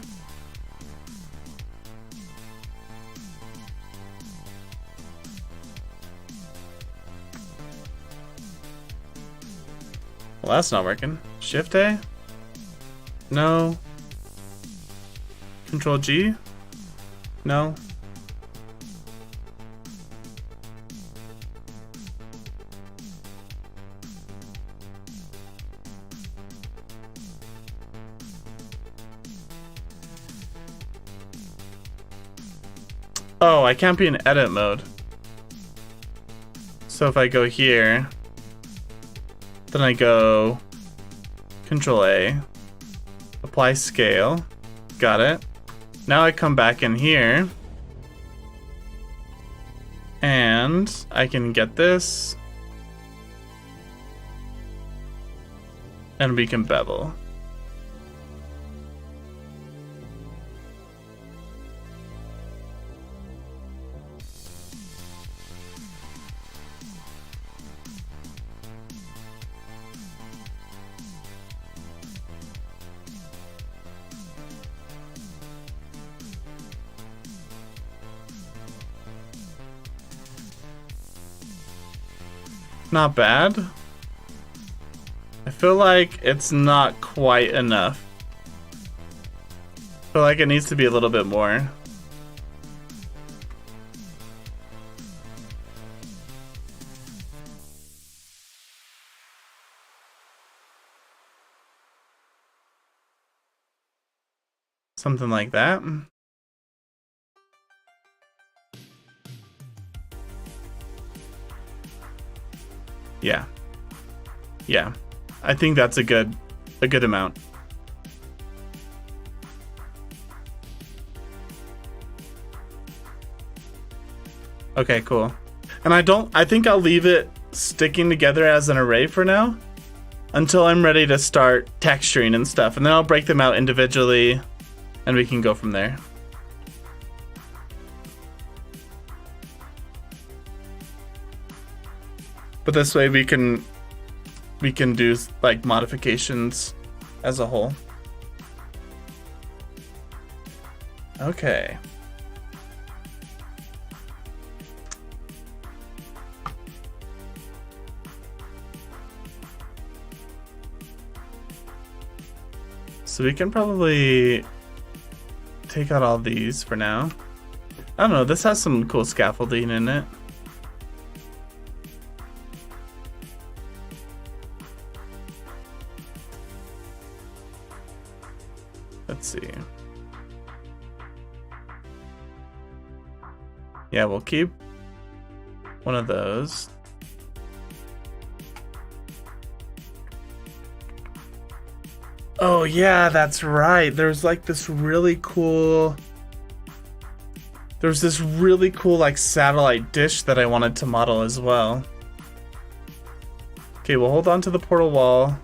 Well, that's not working. Shift A? No. Control G? No. Oh, I can't be in edit mode. So if I go here, then I go Control A, apply scale, got it. Now I come back in here, and I can get this, and we can bevel. Not bad. I feel like it's not quite enough. I feel like it needs to be a little bit more. Something like that. Yeah. Yeah. I think that's a good amount. Okay, cool. And I think I'll leave it sticking together as an array for now until I'm ready to start texturing and stuff, and then I'll break them out individually and we can go from there. But this way we can do like modifications as a whole. Okay. So we can probably take out all these for now. I don't know, this has some cool scaffolding in it. Let's see. Yeah, we'll keep one of those. Oh yeah, that's right. There's like this really cool... There's this really cool like satellite dish that I wanted to model as well. Okay, we'll hold on to the portal wall.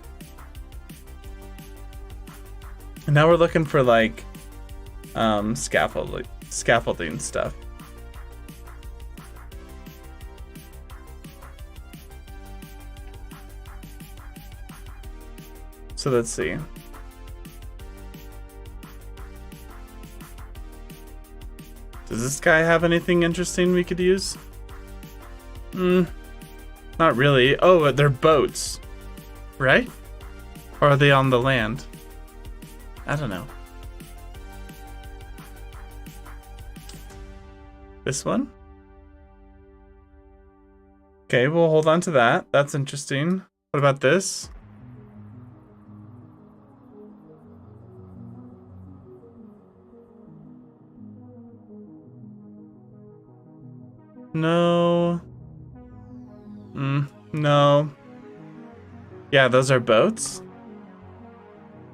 And now we're looking for like scaffolding stuff. So let's see. Does this guy have anything interesting we could use? Not really. Oh, they're boats, right? Or are they on the land? I don't know. This one? Okay, we'll hold on to that. That's interesting. What about this? No. No. Yeah, those are boats?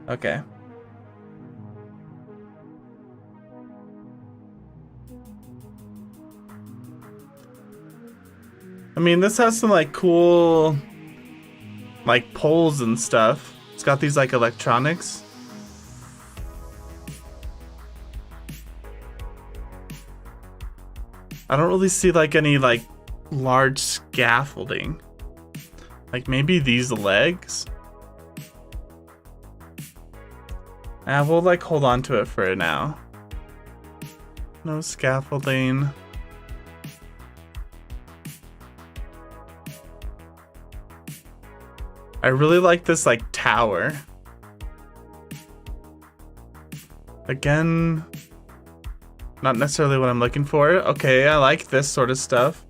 Okay. I mean, this has some like cool like poles and stuff. It's got these like electronics. I don't really see like any like large scaffolding. Like maybe these legs. We'll like hold on to it for now. No scaffolding. I really like this like tower. Again, not necessarily what I'm looking for. Okay, I like this sort of stuff.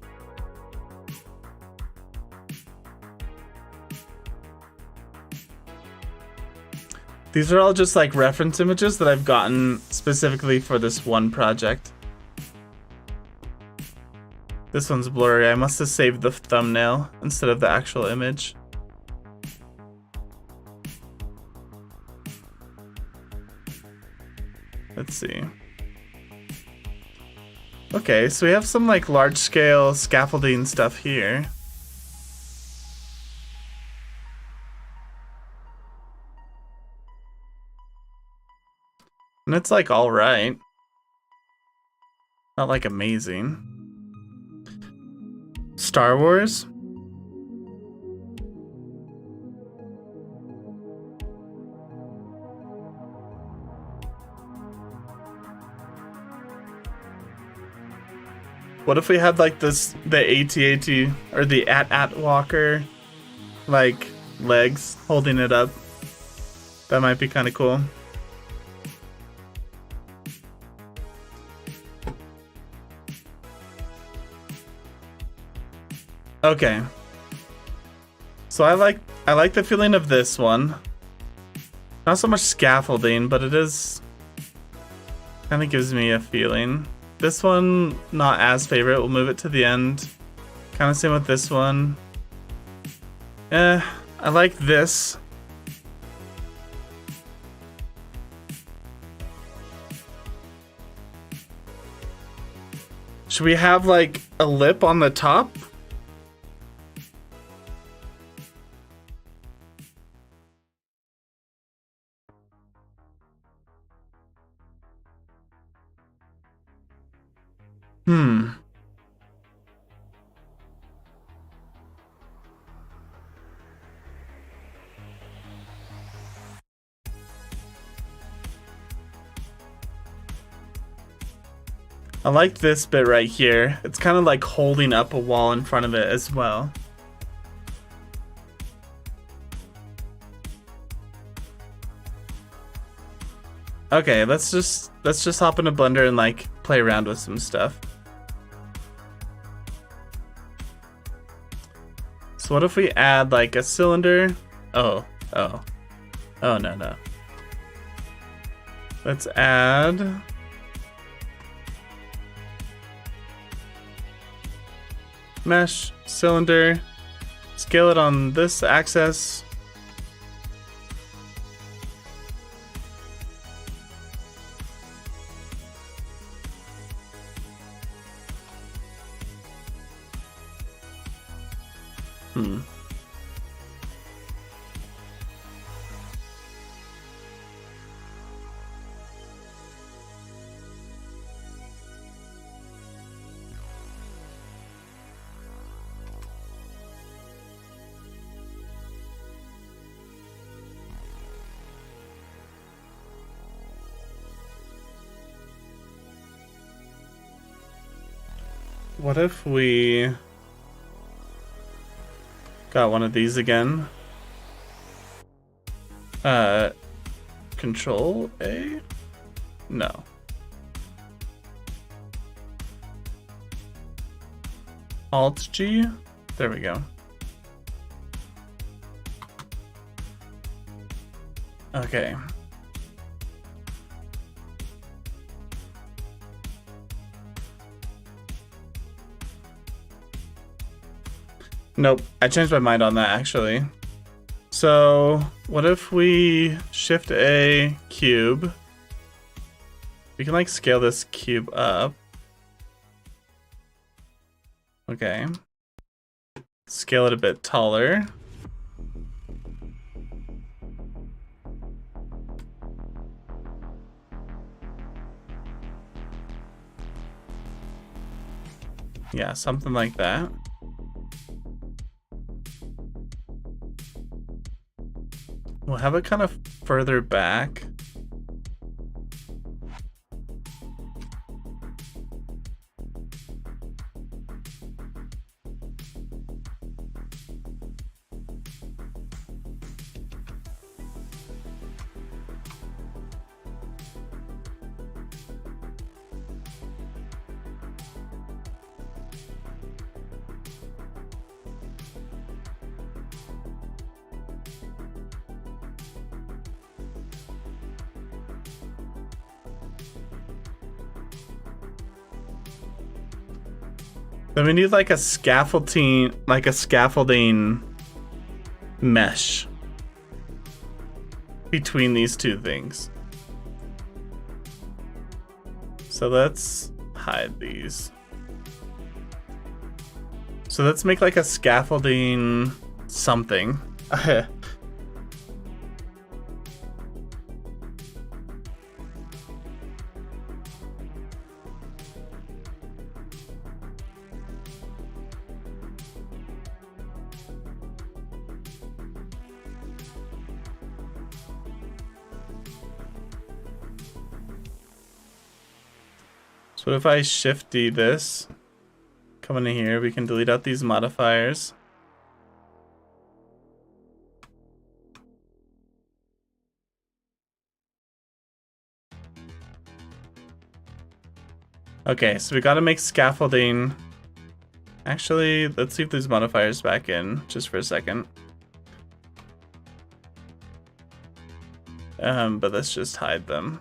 These are all just like reference images that I've gotten specifically for this one project. This one's blurry. I must have saved the thumbnail instead of the actual image. Let's see. Okay, so we have some like large scale scaffolding stuff here. And it's like all right. Not like amazing. Star Wars? What if we had like this, the AT-AT or the AT-AT walker, like legs holding it up? That might be kind of cool. Okay. So I like the feeling of this one. Not so much scaffolding, but it is Kind of gives me a feeling. This one, not as favorite. We'll move it to the end. Kind of same with this one. I like this. Should we have like a lip on the top? I like this bit right here. It's kind of like holding up a wall in front of it as well. Okay, let's just hop into Blender and like play around with some stuff. So what if we add like a cylinder? Oh no. Let's add mesh, cylinder, scale it on this axis. What if we got one of these again? Control A? No. Alt G? There we go. Okay. Nope, I changed my mind on that actually. So, what if we shift A cube? We can like scale this cube up. Okay. Scale it a bit taller. Yeah, something like that. We'll have it kind of further back. Then we need like a scaffolding mesh between these two things. So let's hide these. So let's make like a scaffolding something. So if I shift D this, come into here, we can delete out these modifiers. Okay, so we gotta make scaffolding. Actually, let's leave these modifiers back in just for a second. But let's just hide them.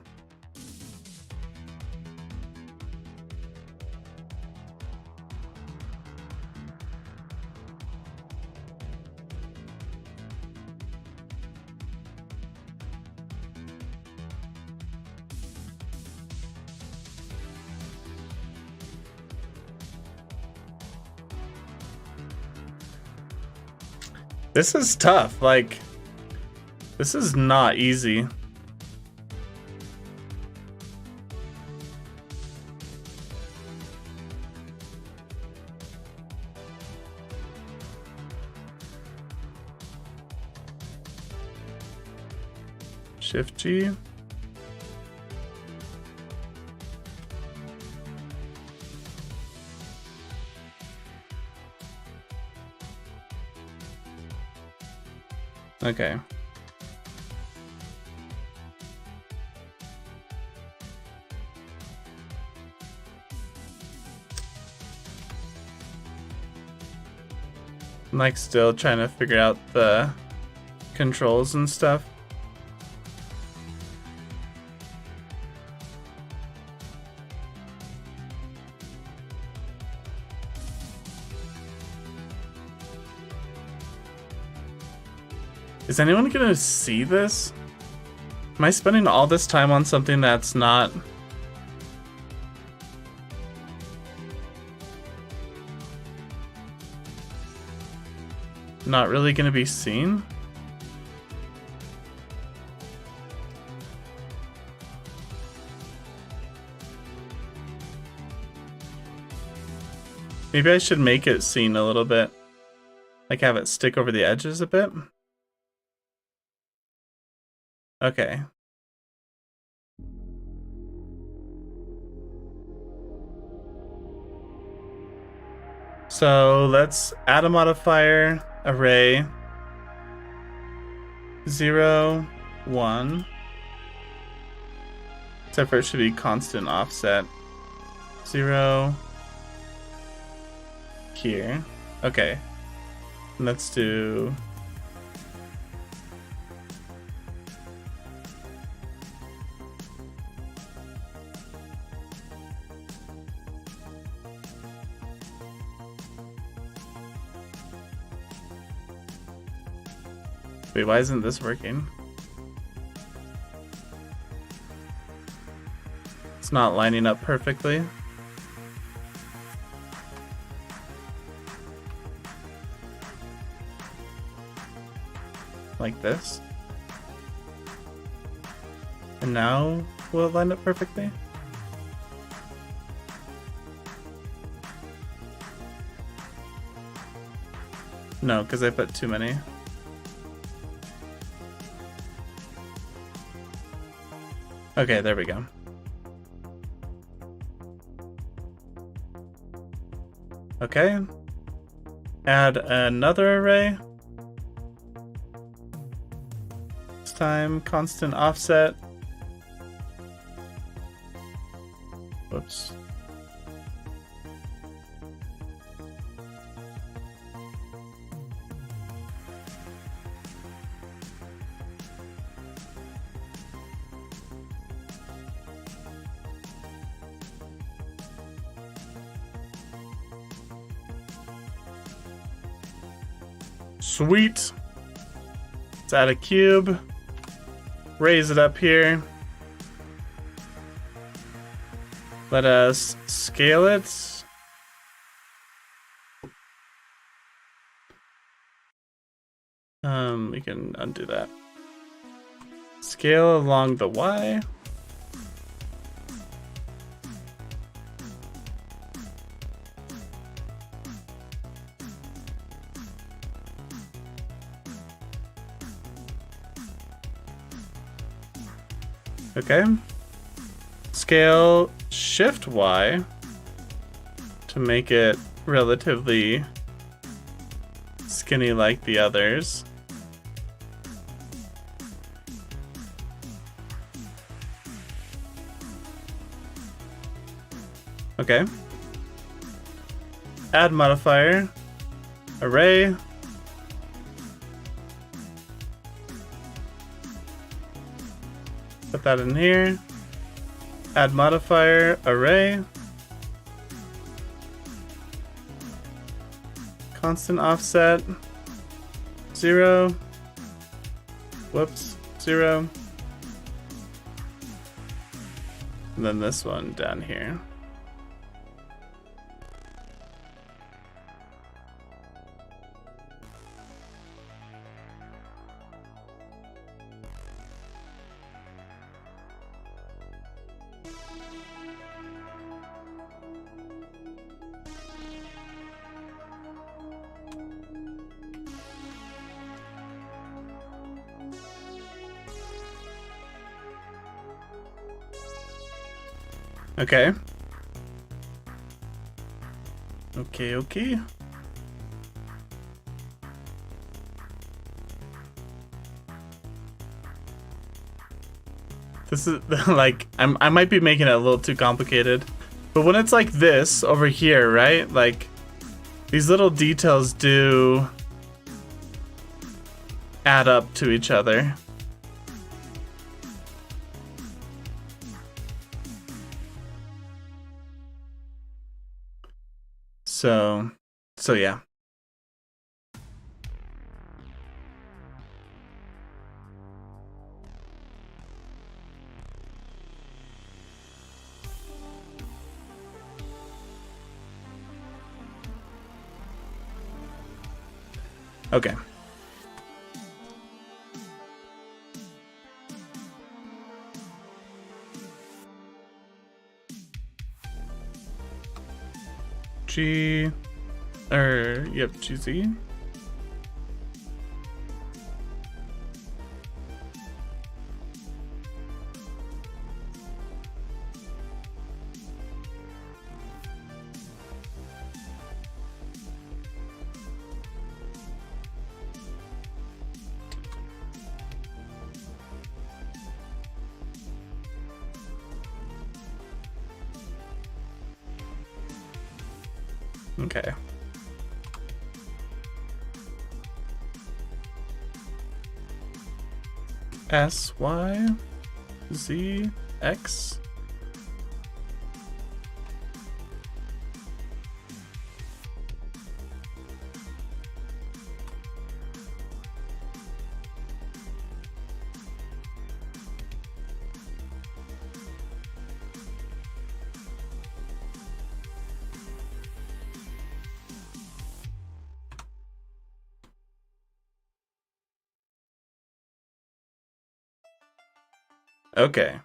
This is tough. Like, this is not easy. Shift G. Okay. I'm like still trying to figure out the controls and stuff. Is anyone gonna see this? Am I spending all this time on something that's not... not really gonna be seen? Maybe I should make it seen a little bit. Like have it stick over the edges a bit. Okay. So let's add a modifier, array, 0, 1. Except for it should be constant offset. 0 here. Okay. Let's do... Wait, why isn't this working? It's not lining up perfectly. Like this. And now will it line up perfectly? No, because I put too many. Okay, there we go. Okay. Add another array. This time, constant offset. Whoops. Sweet. Let's add a cube. Raise it up here. Let us scale it. We can undo that. Scale along the Y. Okay. Scale Shift Y to make it relatively skinny like the others. Okay. Add modifier, array. Put that in here. Add modifier, array. Constant offset. 0. Whoops. 0. And then this one down here. Okay. Okay. This is like I might be making it a little too complicated, but when it's like this over here, right? Like these little details do add up to each other. So yeah. Okay. GZ. Okay. S, Y, Z, X. Okay.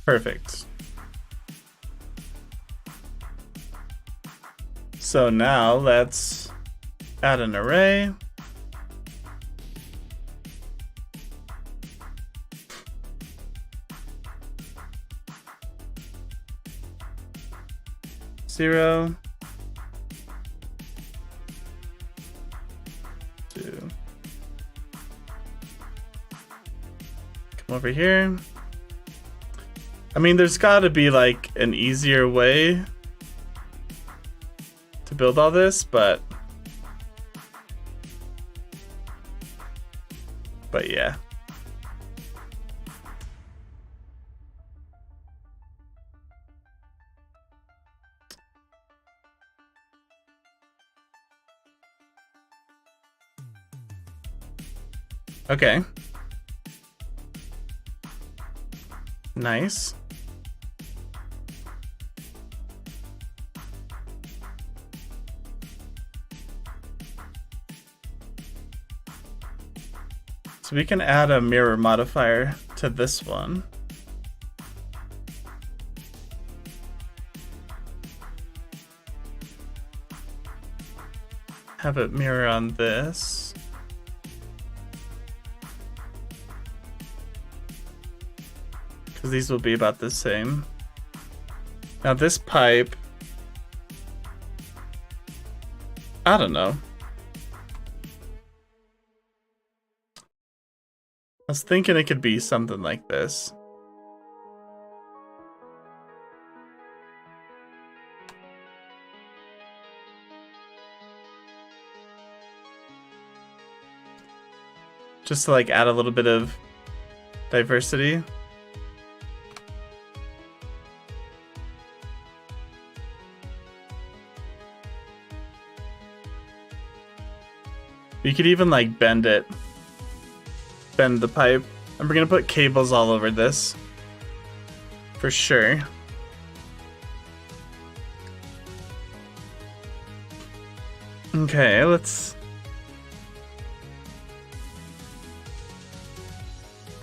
Perfect. So now let's add an array. Zero. 2. Come over here. I mean, there's gotta be like an easier way to build all this, but yeah. Okay. Nice. So we can add a mirror modifier to this one. Have it mirror on this. Because these will be about the same. Now this pipe, I don't know. I was thinking it could be something like this. Just to like add a little bit of diversity. You could even like bend it. Bend the pipe. And we're gonna put cables all over this. For sure. Okay, let's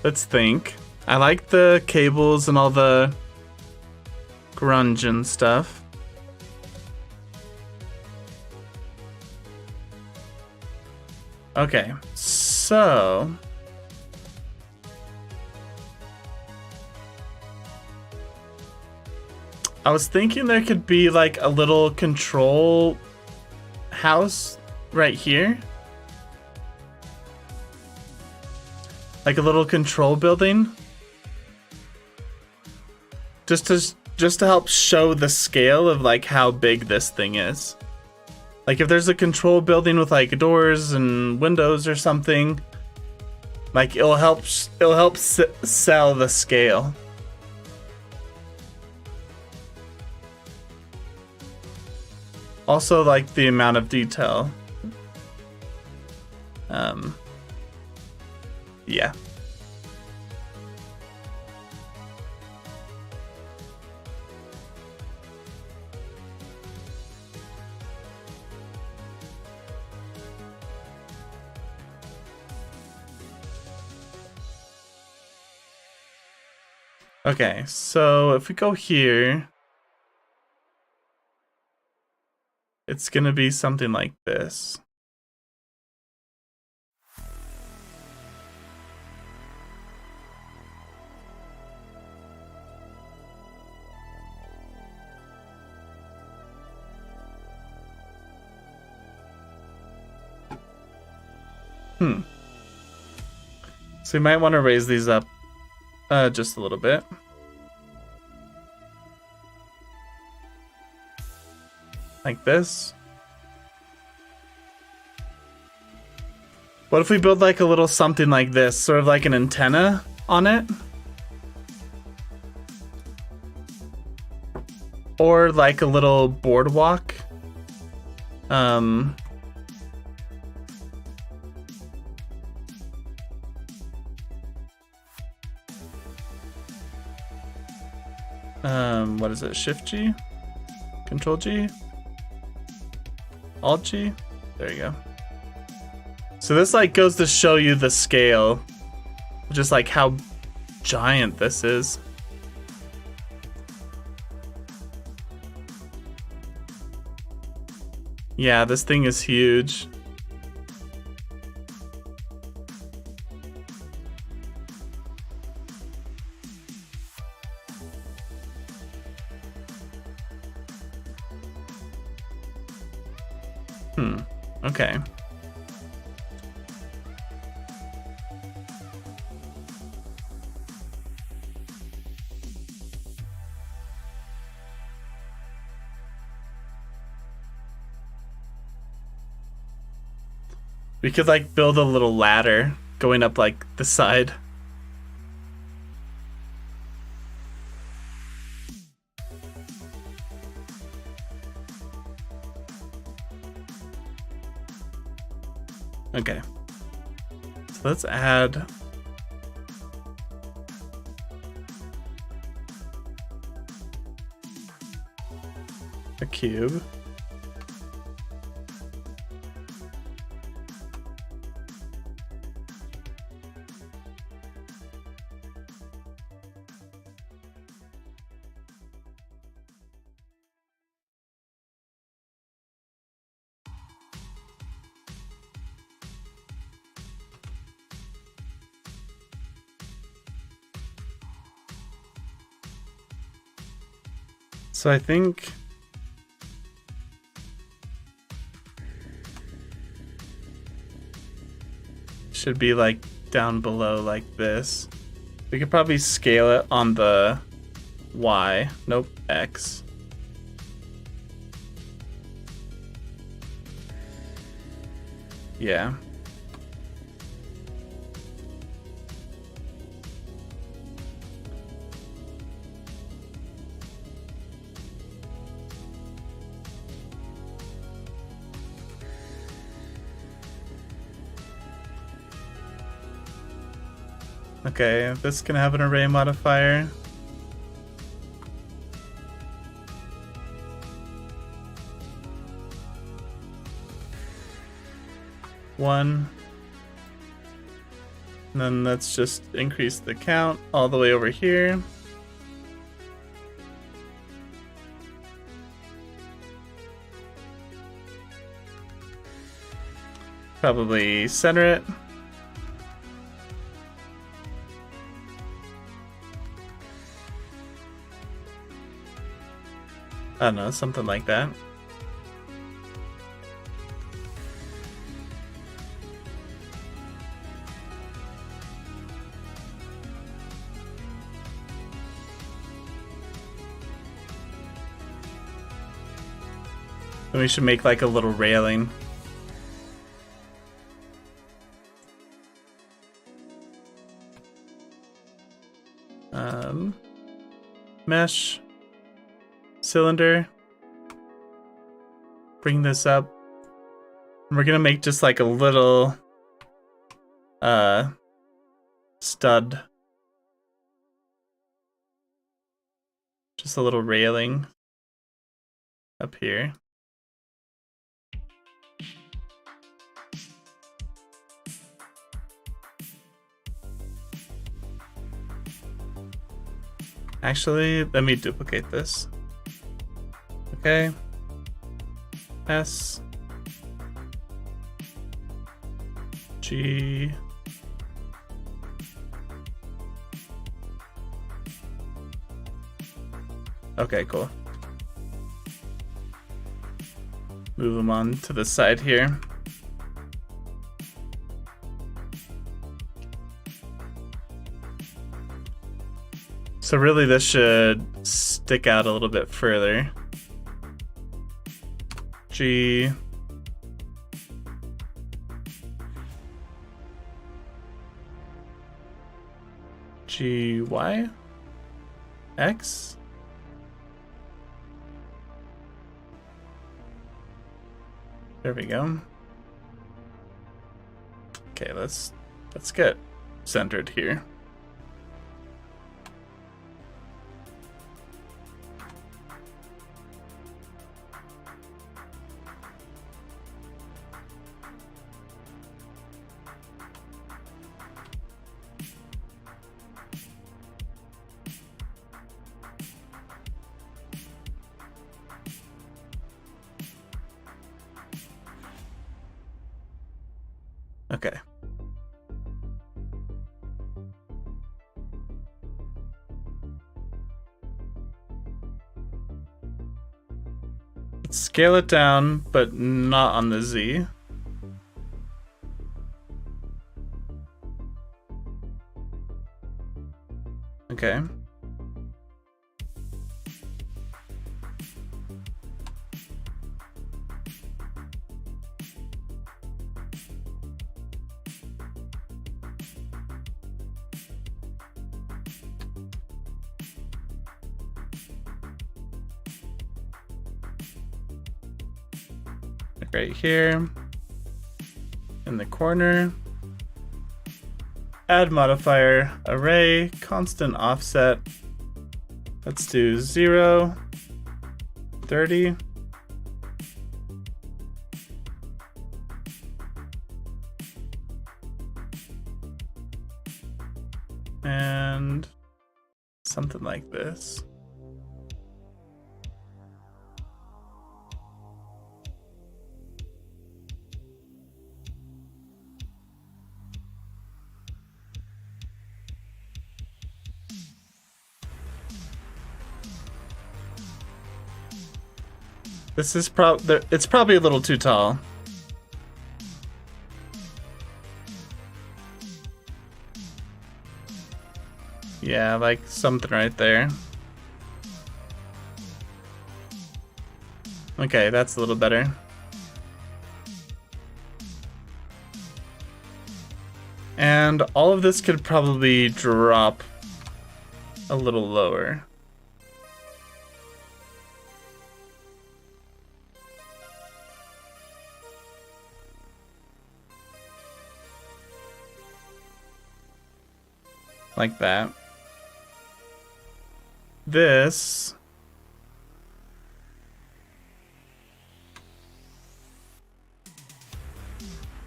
think. I like the cables and all the grunge and stuff. Okay, so I was thinking there could be like a little control house right here. Like a little control building. Just to help show the scale of like how big this thing is. Like if there's a control building with like doors and windows or something, like it'll help sell the scale. Also like the amount of detail. Yeah. Okay, so if we go here, it's gonna be something like this. So you might want to raise these up just a little bit. Like this. What if we build like a little something like this, sort of like an antenna on it? Or like a little boardwalk. What is it? Shift G? Control G? Alt G? There you go. So this like goes to show you the scale, just like how giant this is. Yeah, this thing is huge. Okay. We could like build a little ladder going up like the side. Okay, so let's add a cube. So I think should be like down below like this. We could probably scale it on the Y. Nope, X. Yeah. Okay, this can have an array modifier. One. And then let's just increase the count all the way over here. Probably center it. I don't know, something like that. Then we should make like a little railing. Mesh, cylinder, bring this up. And we're gonna make just like a little stud. Just a little railing up here. Actually, let me duplicate this. Okay. S G Okay, cool. Move them on to the side here. So really this should stick out a little bit further. G. G, Y? X? There we go. Okay, let's get centered here. Okay. Let's scale it down, but not on the Z. Okay. Right here in the corner, add modifier array constant offset. Let's do 0, 30. And something like this. This is it's probably a little too tall. Yeah, like something right there. Okay, that's a little better. And all of this could probably drop a little lower. Like that. This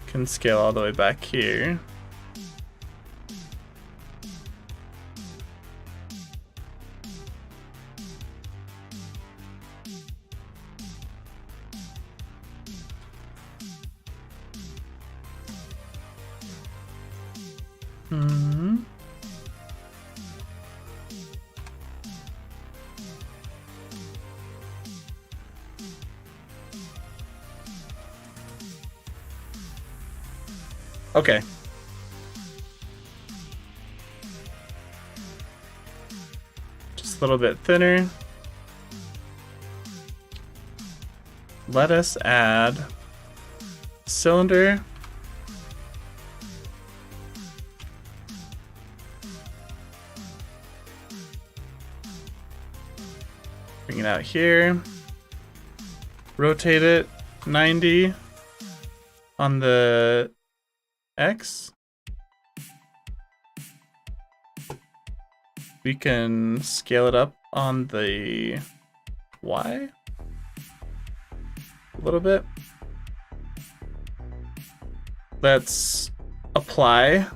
can scale all the way back here. Okay. Just a little bit thinner. Let us add cylinder. Bring it out here. Rotate it 90 on the X. We can scale it up on the Y a little bit. Let's apply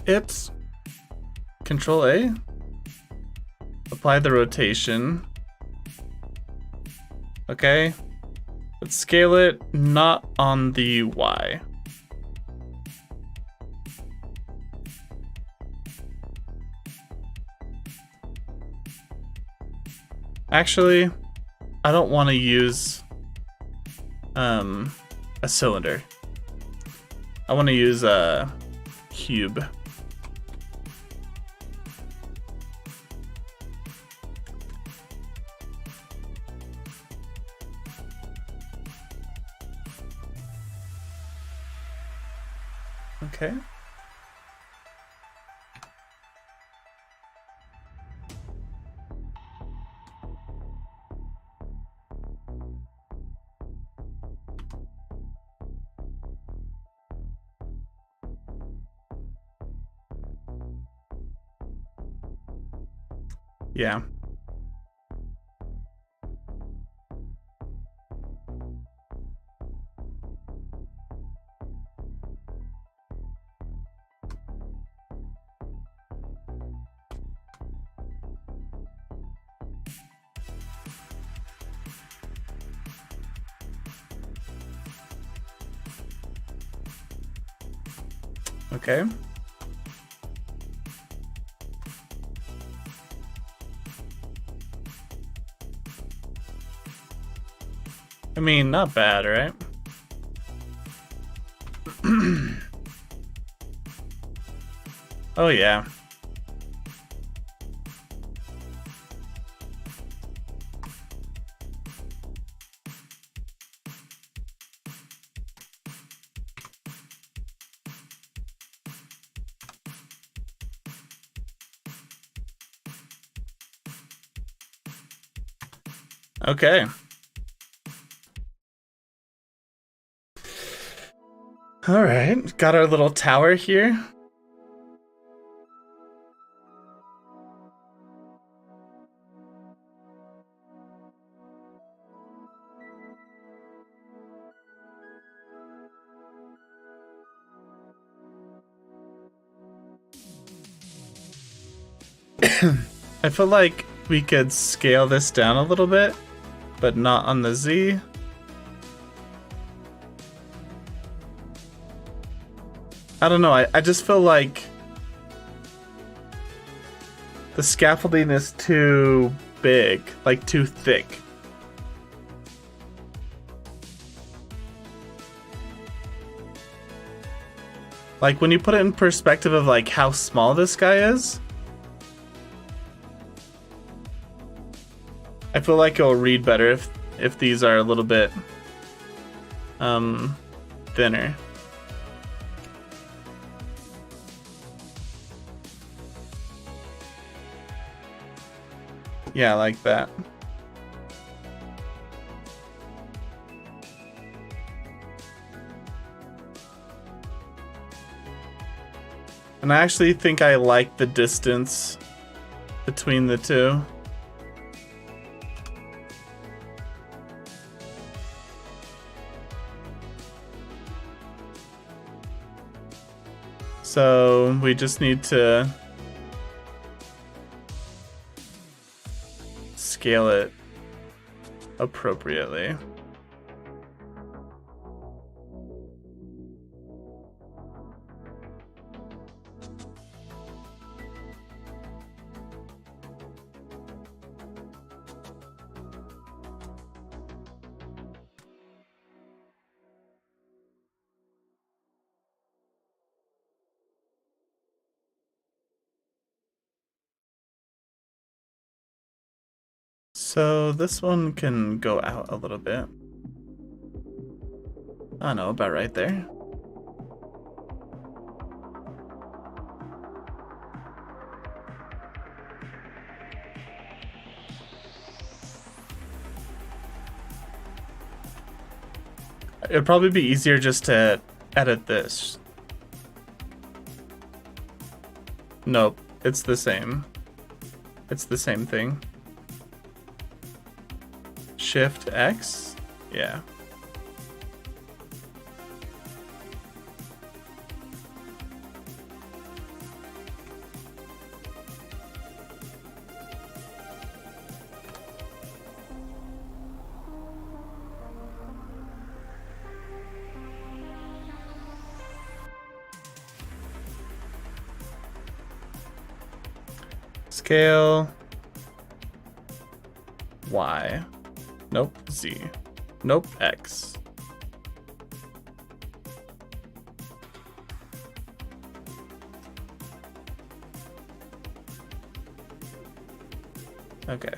it. Control A. Apply the rotation. Okay. Let's scale it not on the Y. Actually, I don't want to use a cylinder. I want to use a cube. Okay. Yeah. Okay. I mean, not bad, right? Oh, yeah. Okay. All right, got our little tower here. I feel like we could scale this down a little bit, but not on the Z. I don't know, I just feel like the scaffolding is too big, like too thick. Like when you put it in perspective of like how small this guy is, I feel like it'll read better if these are a little bit thinner. Yeah, like that. And I actually think I like the distance between the two. So we just need to scale it appropriately. So this one can go out a little bit. I don't know, about right there. It'd probably be easier just to edit this. Nope, it's the same. It's the same thing. Shift X? Yeah. Scale Y. Nope, Z. Nope, X. Okay.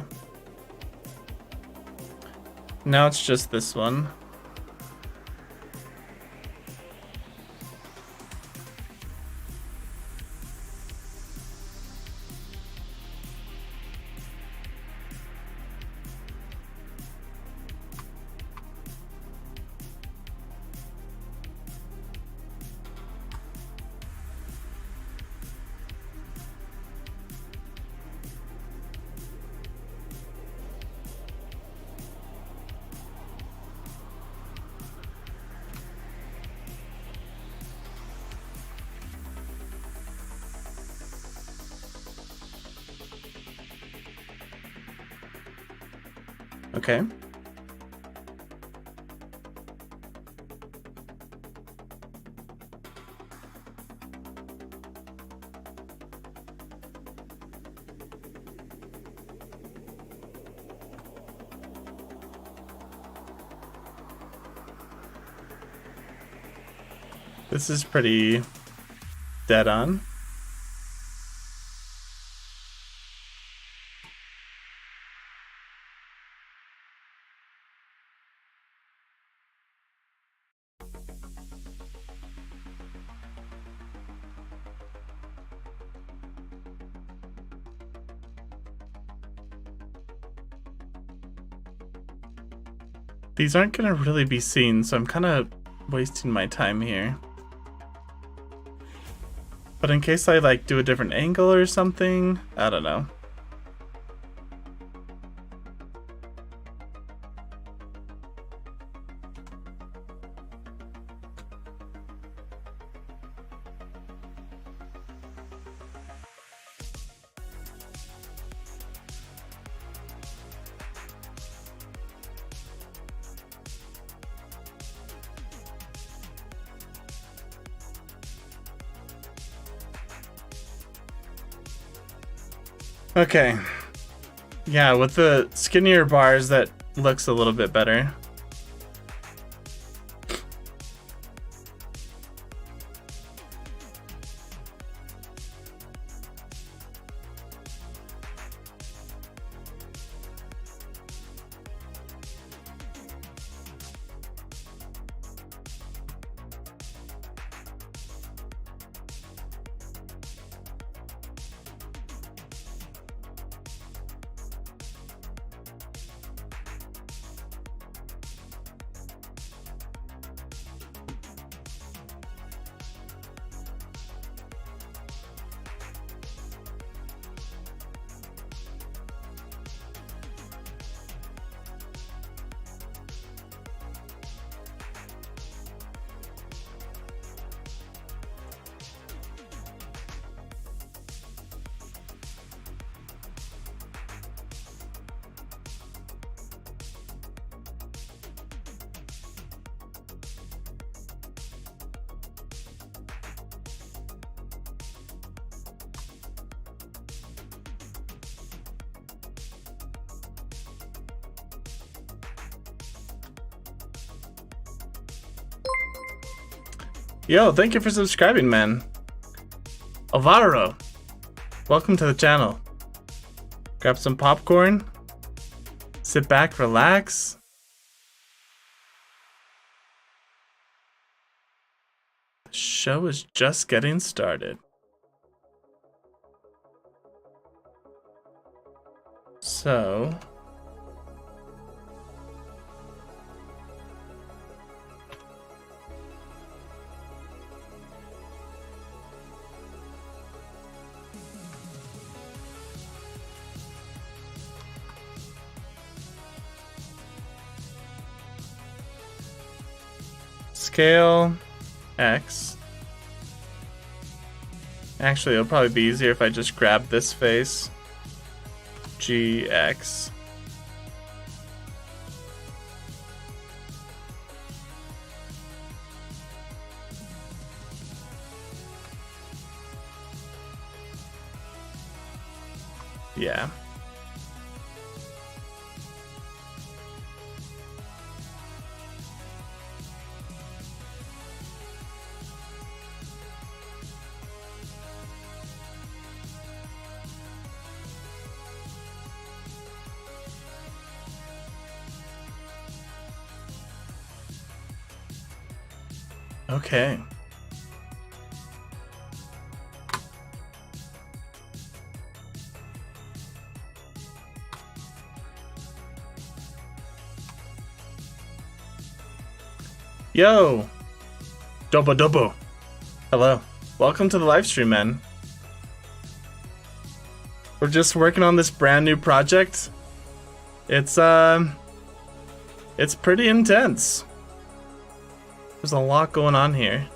Now it's just this one. Okay. This is pretty dead on. These aren't gonna really be seen, so I'm kind of wasting my time here. But in case I like do a different angle or something, I don't know. Okay. Yeah, with the skinnier bars, that looks a little bit better. Yo, thank you for subscribing, man. Alvaro, welcome to the channel. Grab some popcorn. Sit back, relax. The show is just getting started. So... Scale X. Actually, it'll probably be easier if I just grab this face. GX. Yeah. Okay. Yo! Dobo Dobo. Hello. Welcome to the live stream, man. We're just working on this brand new project. It's pretty intense. There's a lot going on here.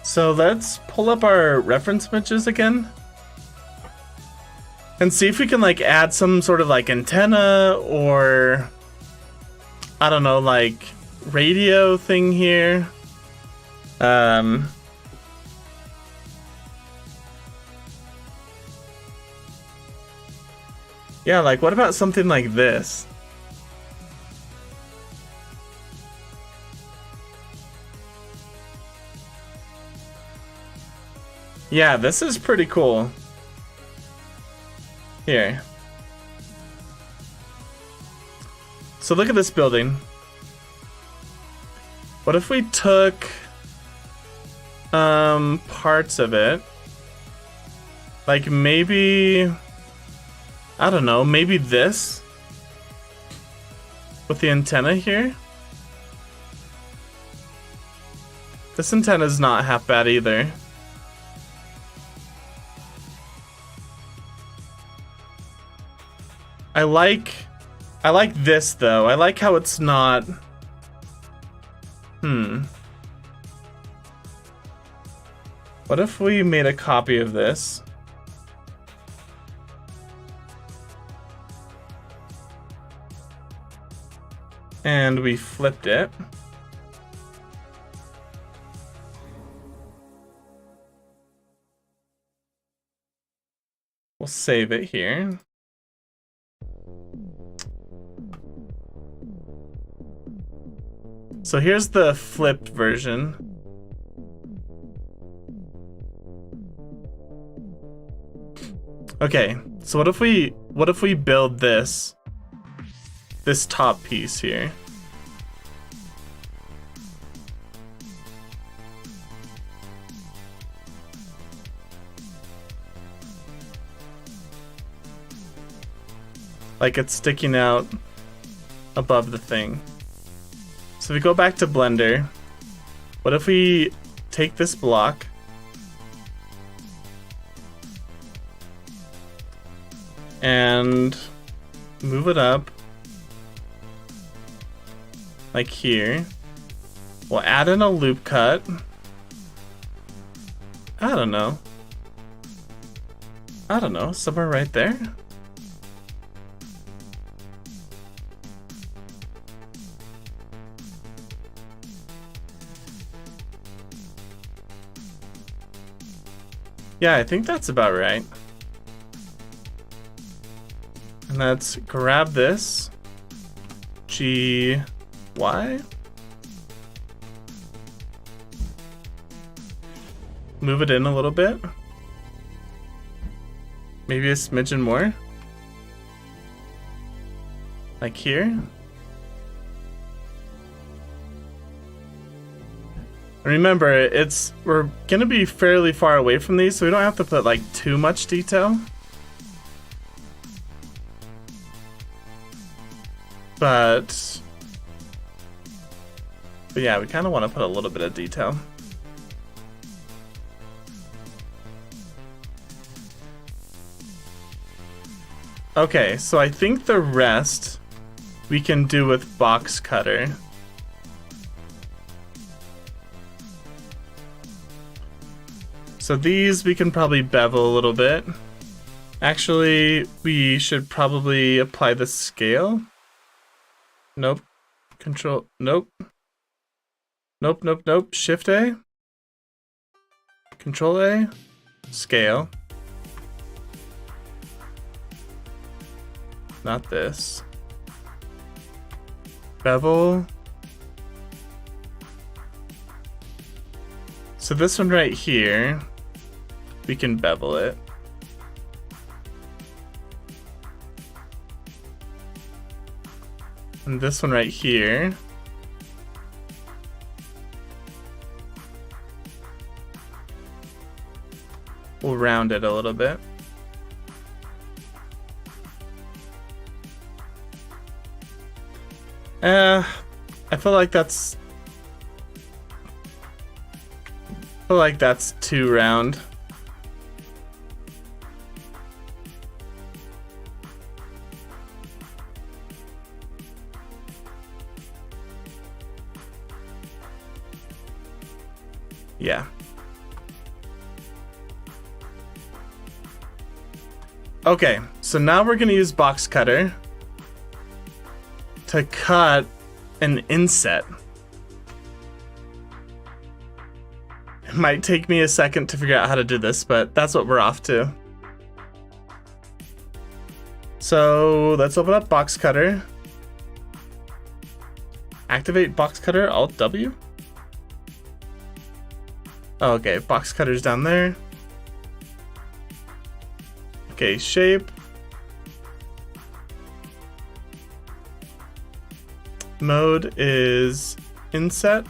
So let's pull up our reference images again and see if we can like add some sort of like antenna or I don't know, like radio thing here. Yeah, like what about something like this? Yeah, this is pretty cool. Here. So look at this building. What if we took parts of it? Like maybe, I don't know, maybe this with the antenna here? This antenna is not half bad either. I like this though. I like how it's not. What if we made a copy of this? And we flipped it. We'll save it here. So here's the flipped version. Okay, so what if we build this top piece here? Like it's sticking out above the thing. So if we go back to Blender, what if we take this block and move it up like here. We'll add in a loop cut. I don't know, somewhere right there. Yeah, I think that's about right. Let's grab this. G, Y. Move it in a little bit. Maybe a smidgen more. Like here. Remember, we're gonna be fairly far away from these, so we don't have to put like too much detail. But yeah, we kind of want to put a little bit of detail. Okay, so I think the rest we can do with box cutter. So these we can probably bevel a little bit. Actually, we should probably apply the scale. Nope. Control, nope. Nope, nope, nope. Shift A. Control A. Scale. Not this. Bevel. So this one right here, we can bevel it. And this one right here, we'll round it a little bit. I feel like that's too round. Yeah. Okay, so now we're gonna use box cutter to cut an inset. It might take me a second to figure out how to do this, but that's what we're off to. So let's open up box cutter. Activate box cutter, Alt W. Oh, okay, box cutter's down there. Okay, shape. Mode is inset.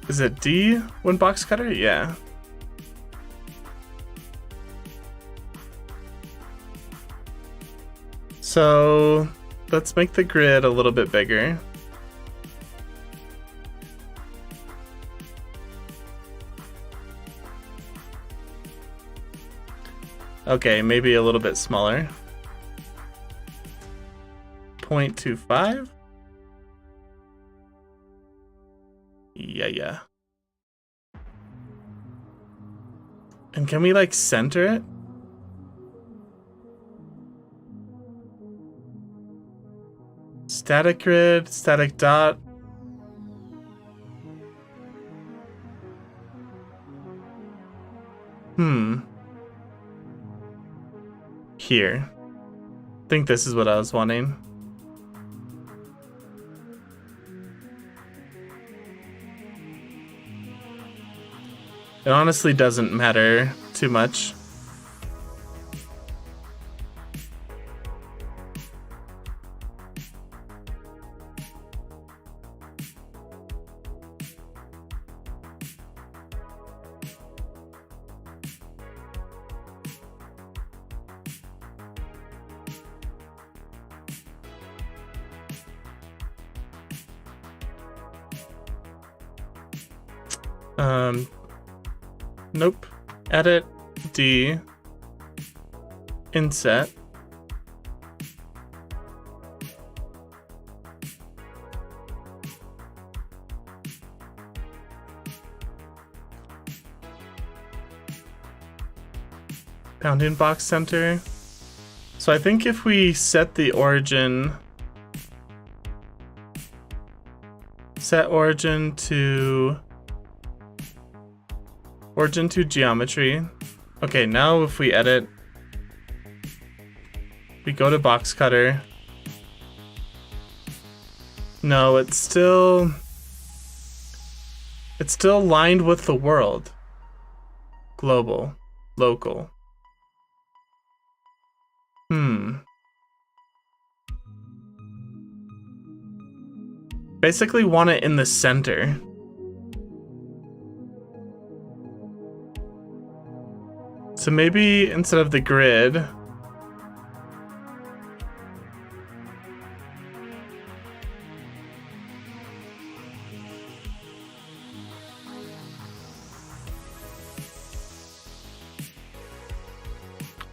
Is it D when box cutter? Yeah. So let's make the grid a little bit bigger. Okay, maybe a little bit smaller. 0.25. Yeah. And can we like center it? Static grid, static dot. Here. I think this is what I was wanting. It honestly doesn't matter too much. Nope. Edit, D, inset. Bounding box center. So I think if we set the origin, set origin to Origin to geometry. Okay, now if we edit, we go to box cutter. No, it's still lined with the world. Global, local. Basically want it in the center. So maybe instead of the grid,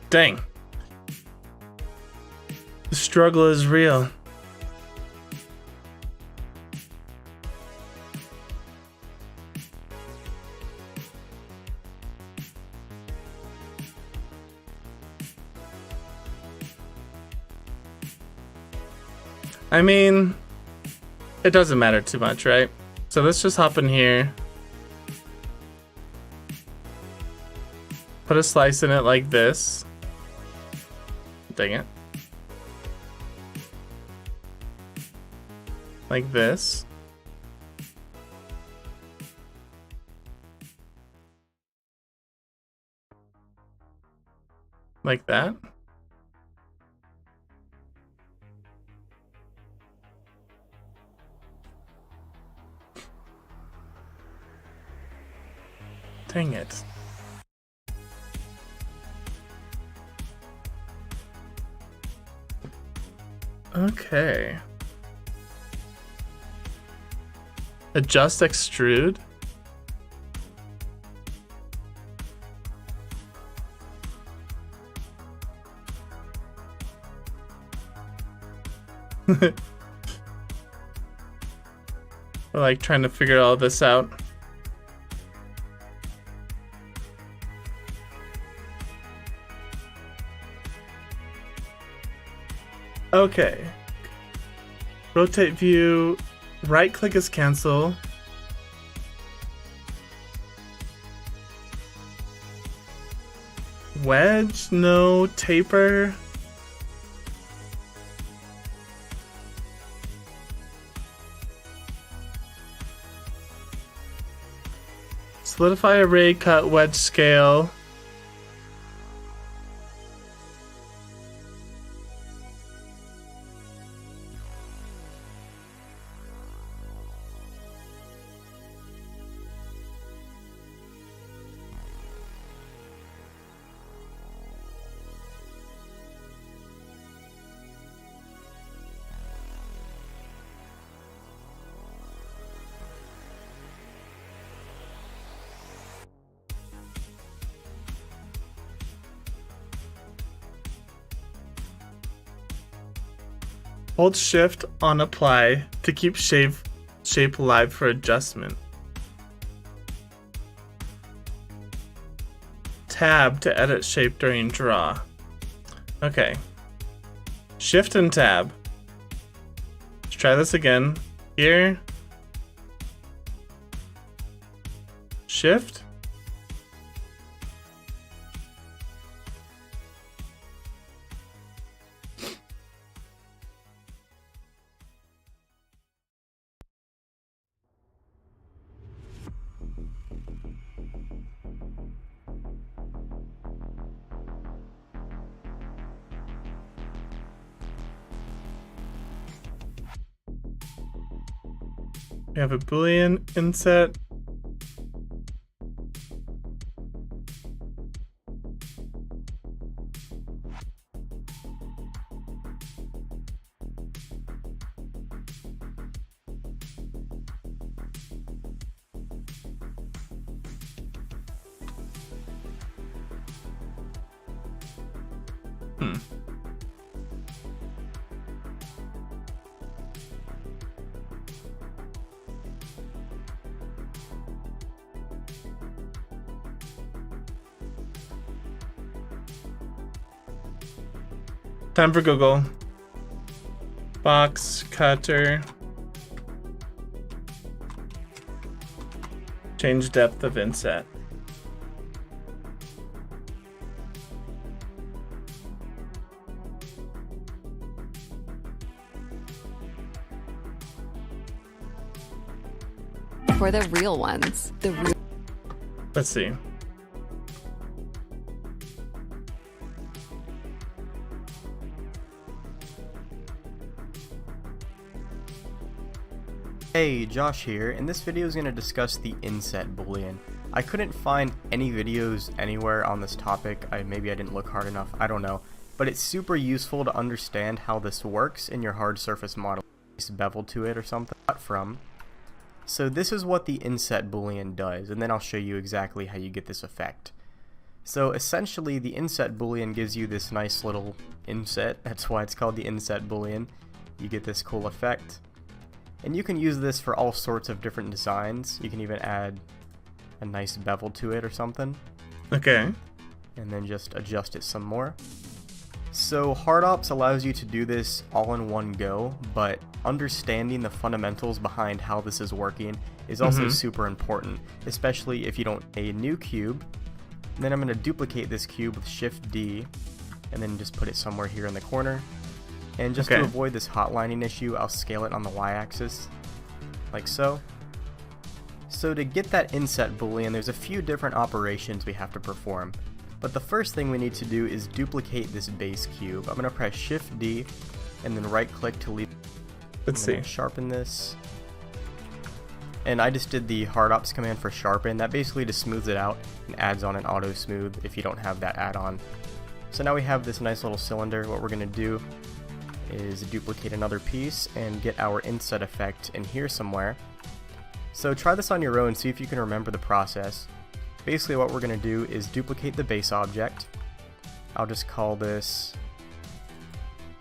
dang. The struggle is real. I mean, it doesn't matter too much, right? So let's just hop in here. Put a slice in it like this. Dang it. Like this. Like that. Dang it. Okay. Adjust extrude. We're like trying to figure all this out. Okay. Rotate view, right click is cancel. Wedge, no. Taper. Solidify array, cut, wedge, scale. Hold shift on apply to keep shape alive for adjustment. Tab to edit shape during draw. Okay. Shift and tab. Let's try this again. Here. Shift. We have a Boolean inset. Time for Google. Box cutter. Change depth of inset. for the real ones. Let's see. Hey, Josh here, and this video is going to discuss the inset boolean. I couldn't find any videos anywhere on this topic. Maybe I didn't look hard enough, I don't know. But it's super useful to understand how this works in your hard surface model. Bevel to it or something. So this is what the inset boolean does, and then I'll show you exactly how you get this effect. So essentially the inset boolean gives you this nice little inset. That's why it's called the inset boolean. You get this cool effect. And you can use this for all sorts of different designs. You can even add a nice bevel to it or something. Okay. And then just adjust it some more. So HardOps allows you to do this all in one go, but understanding the fundamentals behind how this is working is also super important, especially if you don't a new cube. And then I'm going to duplicate this cube with Shift D and then just put it somewhere here in the corner. And just to avoid this hotlining issue, I'll scale it on the y-axis, like so. So to get that inset boolean, there's a few different operations we have to perform. But the first thing we need to do is duplicate this base cube. I'm going to press Shift D and then right click to leave. Let's see. Sharpen this. And I just did the HardOps command for sharpen. That basically just smooths it out and adds on an auto smooth if you don't have that add-on. So now we have this nice little cylinder. What we're going to do is duplicate another piece and get our inset effect in here somewhere. So try this on your own, see if you can remember the process. Basically what we're going to do is duplicate the base object. I'll just call this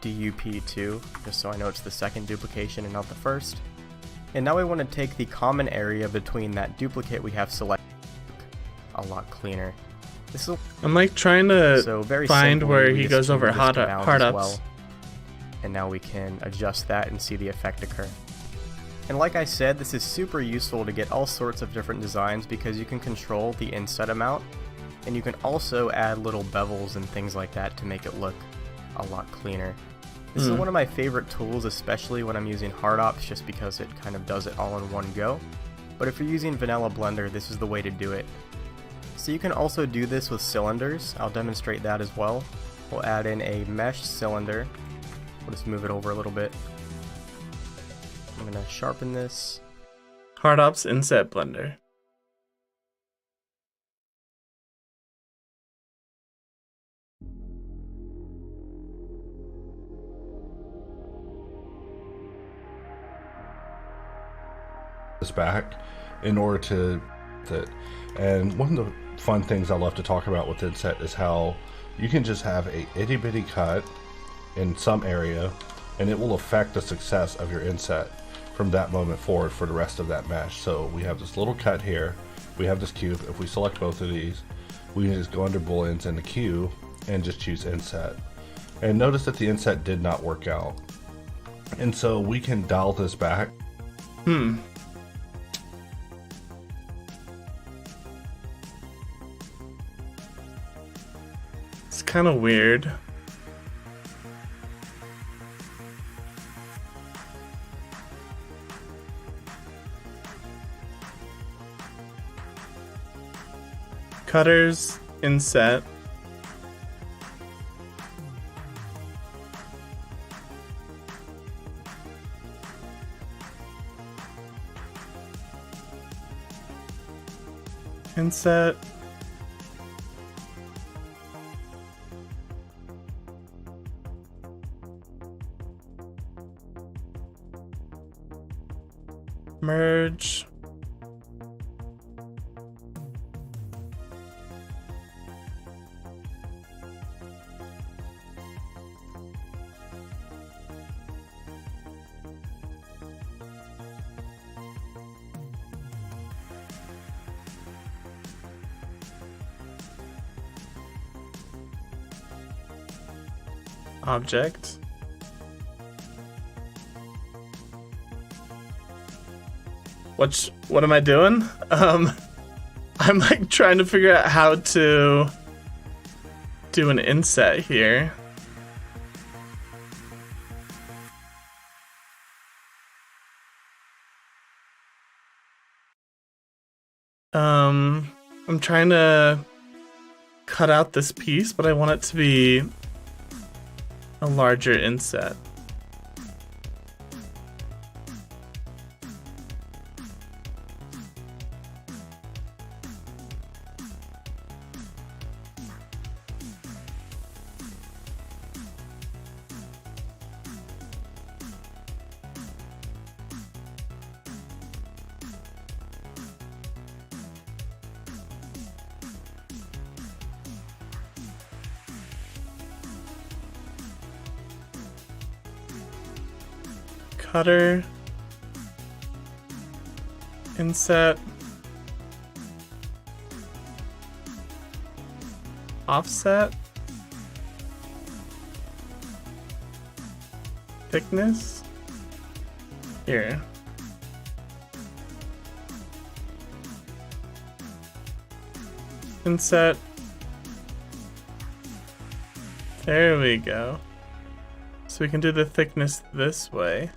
DUP2, just so I know it's the second duplication and not the first. And now we want to take the common area between that duplicate we have selected a lot cleaner. This is I'm like trying to find where he goes over hard ups. Well. And now we can adjust that and see the effect occur. And like I said, this is super useful to get all sorts of different designs because you can control the inset amount, and you can also add little bevels and things like that to make it look a lot cleaner. This is one of my favorite tools, especially when I'm using HardOps, just because it kind of does it all in one go. But if you're using vanilla Blender, this is the way to do it. So you can also do this with cylinders. I'll demonstrate that as well. We'll add in a mesh cylinder. We'll just move it over a little bit. I'm going to sharpen this. HardOps Inset Blender. This back in order to and one of the fun things I love to talk about with inset is how you can just have a itty bitty cut in some area and it will affect the success of your inset from that moment forward for the rest of that mesh. So we have this little cut here, we have this cube. If we select both of these, we can just go under booleans in the queue and just choose inset, and notice that the inset did not work out, and so we can dial this back. It's kind of weird. Cutters, inset. Inset. Merge. Object. What am I doing? I'm like trying to figure out how to do an inset here. I'm trying to cut out this piece, but I want it to be a larger inset. Cutter, inset, offset, thickness, here. Inset, there we go. So we can do the thickness this way.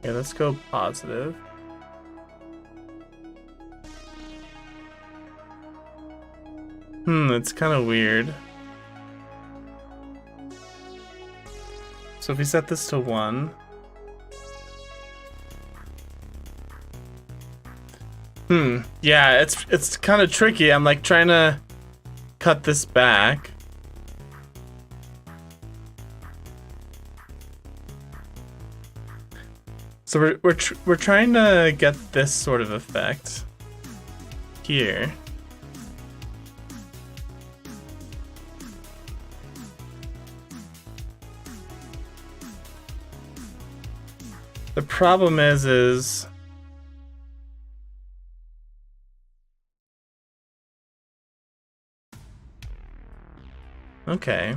Okay, let's go positive. It's kind of weird. So if we set this to 1. Yeah, it's kind of tricky. I'm like trying to cut this back. So we're trying to get this sort of effect here. The problem is okay.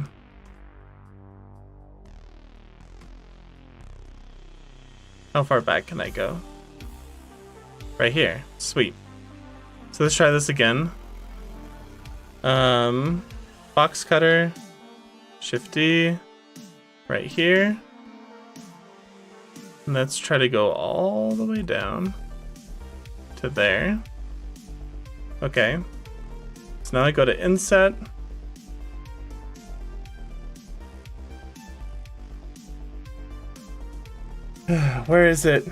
How far back can I go? Right here. Sweet. So let's try this again. Box cutter. Shift D. Right here. And let's try to go all the way down to there. Okay. So now I go to inset. Where is it?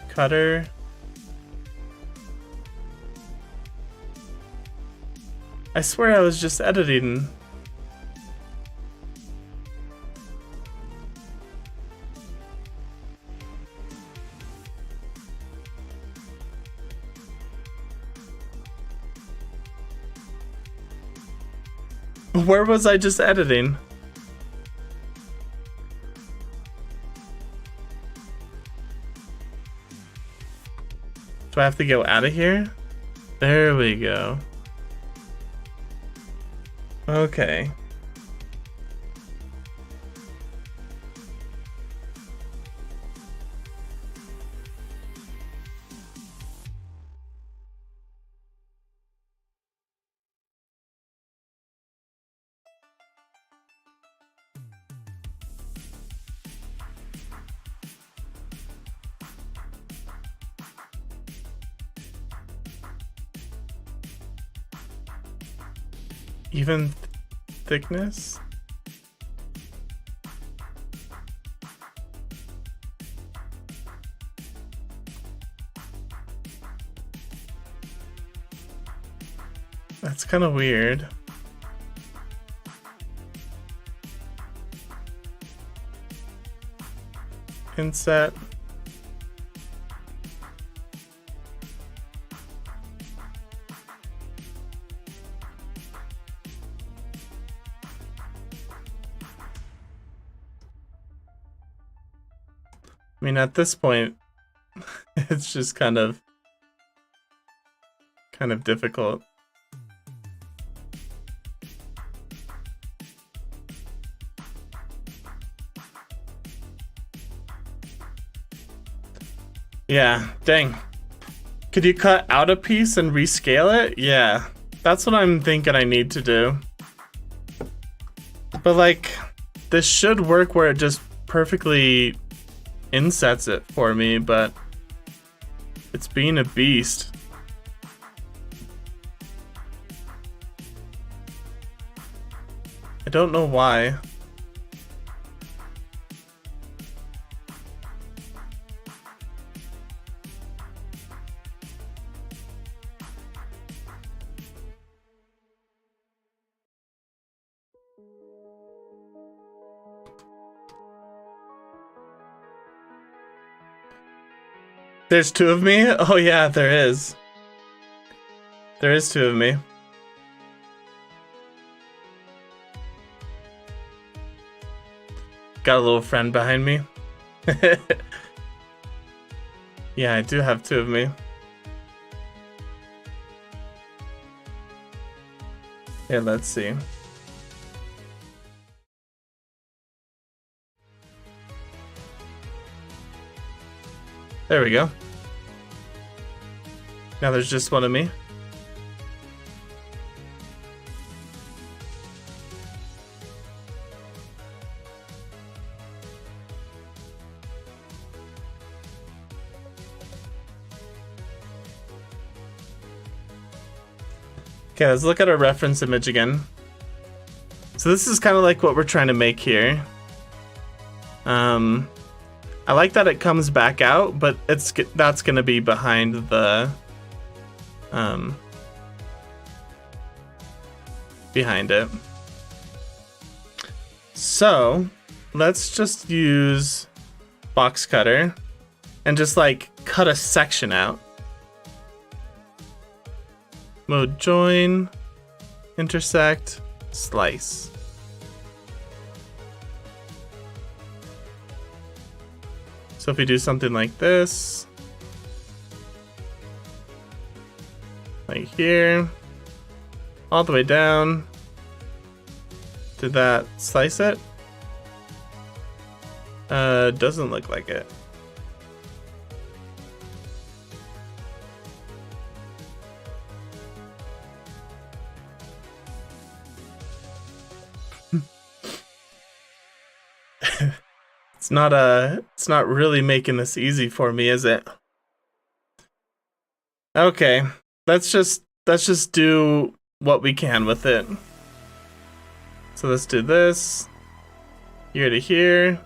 Cutter. I swear I was just editing. Where was I just editing? Do I have to go out of here? There we go. Okay. Even thickness? That's kind of weird. Inset. I mean, at this point, it's just kind of difficult. Yeah, dang. Could you cut out a piece and rescale it? Yeah, That's what I'm thinking I need to do. But like, this should work where it just perfectly insets it for me, but it's being a beast. I don't know why. There's two of me? Oh yeah, there is. There is two of me. Got a little friend behind me. Yeah, I do have two of me. Here, let's see. There we go. Now there's just one of me. Okay, let's look at our reference image again. So this is kind of like what we're trying to make here. I like that it comes back out, but that's gonna be behind the behind it. So let's just use box cutter and just like cut a section out. Mode join, intersect, slice. So if we do something like this, like here, all the way down, did that slice it? Doesn't look like it. It's not really making this easy for me, is it? Okay, let's just do what we can with it. So let's do this. Here to here.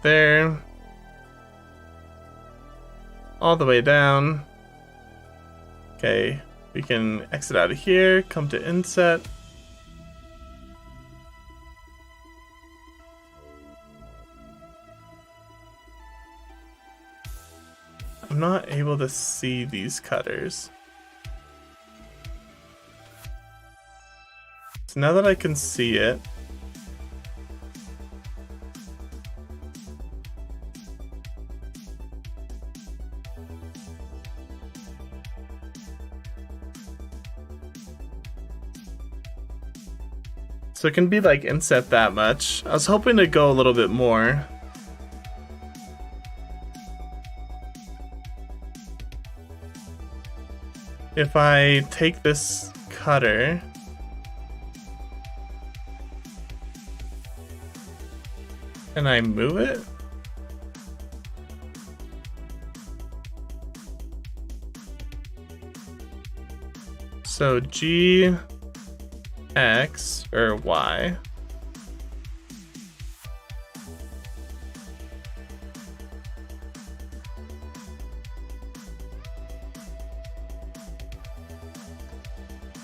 There. All the way down. Okay, we can exit out of here, come to inset. I'm not able to see these cutters. So now that I can see it, so it can be like inset that much. I was hoping to go a little bit more. If I take this cutter and I move it, so G, X, or Y,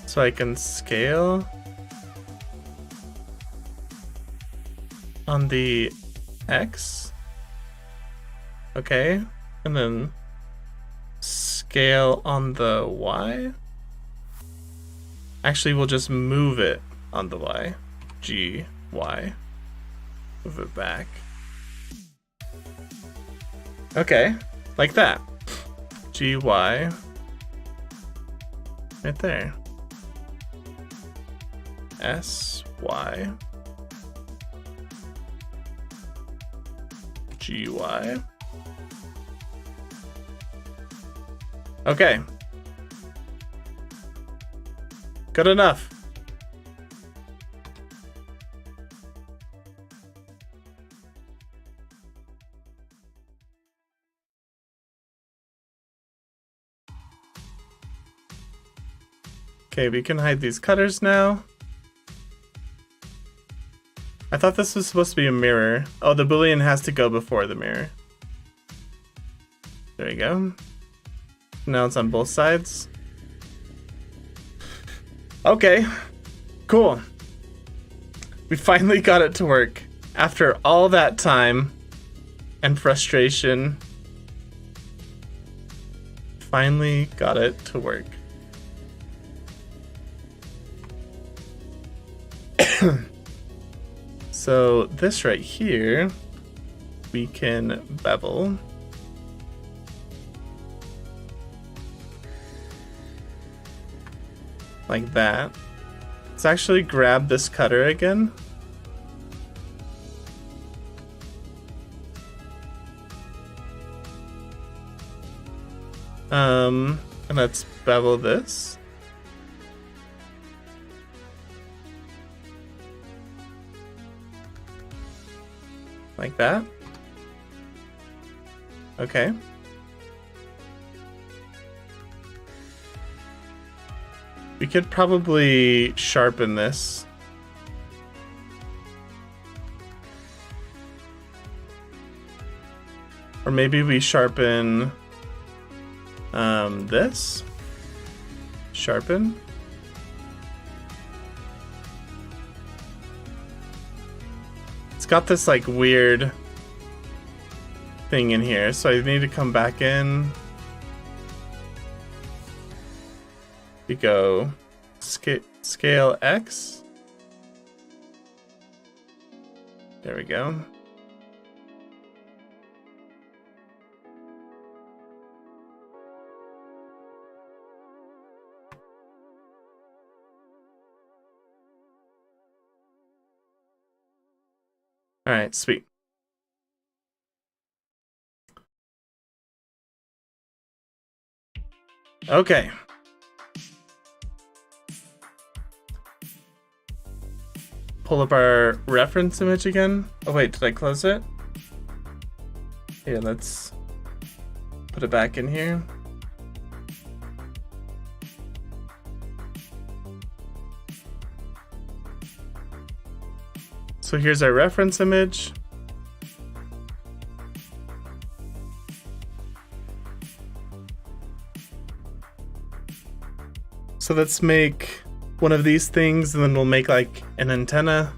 so I can scale on the X, okay, and then scale on the Y. Actually, we'll just move it on the Y. G, Y. Move it back. Okay, like that. G, Y. Right there. S, Y. G, Y. Okay. Good enough. Okay, we can hide these cutters now. I thought this was supposed to be a mirror. Oh, the Boolean has to go before the mirror. There you go. Now it's on both sides. Okay, cool. We finally got it to work. After all that time and frustration, finally got it to work. So this right here, we can bevel. Like that. Let's actually grab this cutter again. And let's bevel this. Like that. Okay. We could probably sharpen this. Or maybe we sharpen this. Sharpen. It's got this like weird thing in here, so I need to come back in. We go scale X. There we go. All right, sweet. Okay. Pull up our reference image again. Oh wait, did I close it? Here, let's put it back in here. So here's our reference image. So let's make one of these things, and then we'll make like an antenna.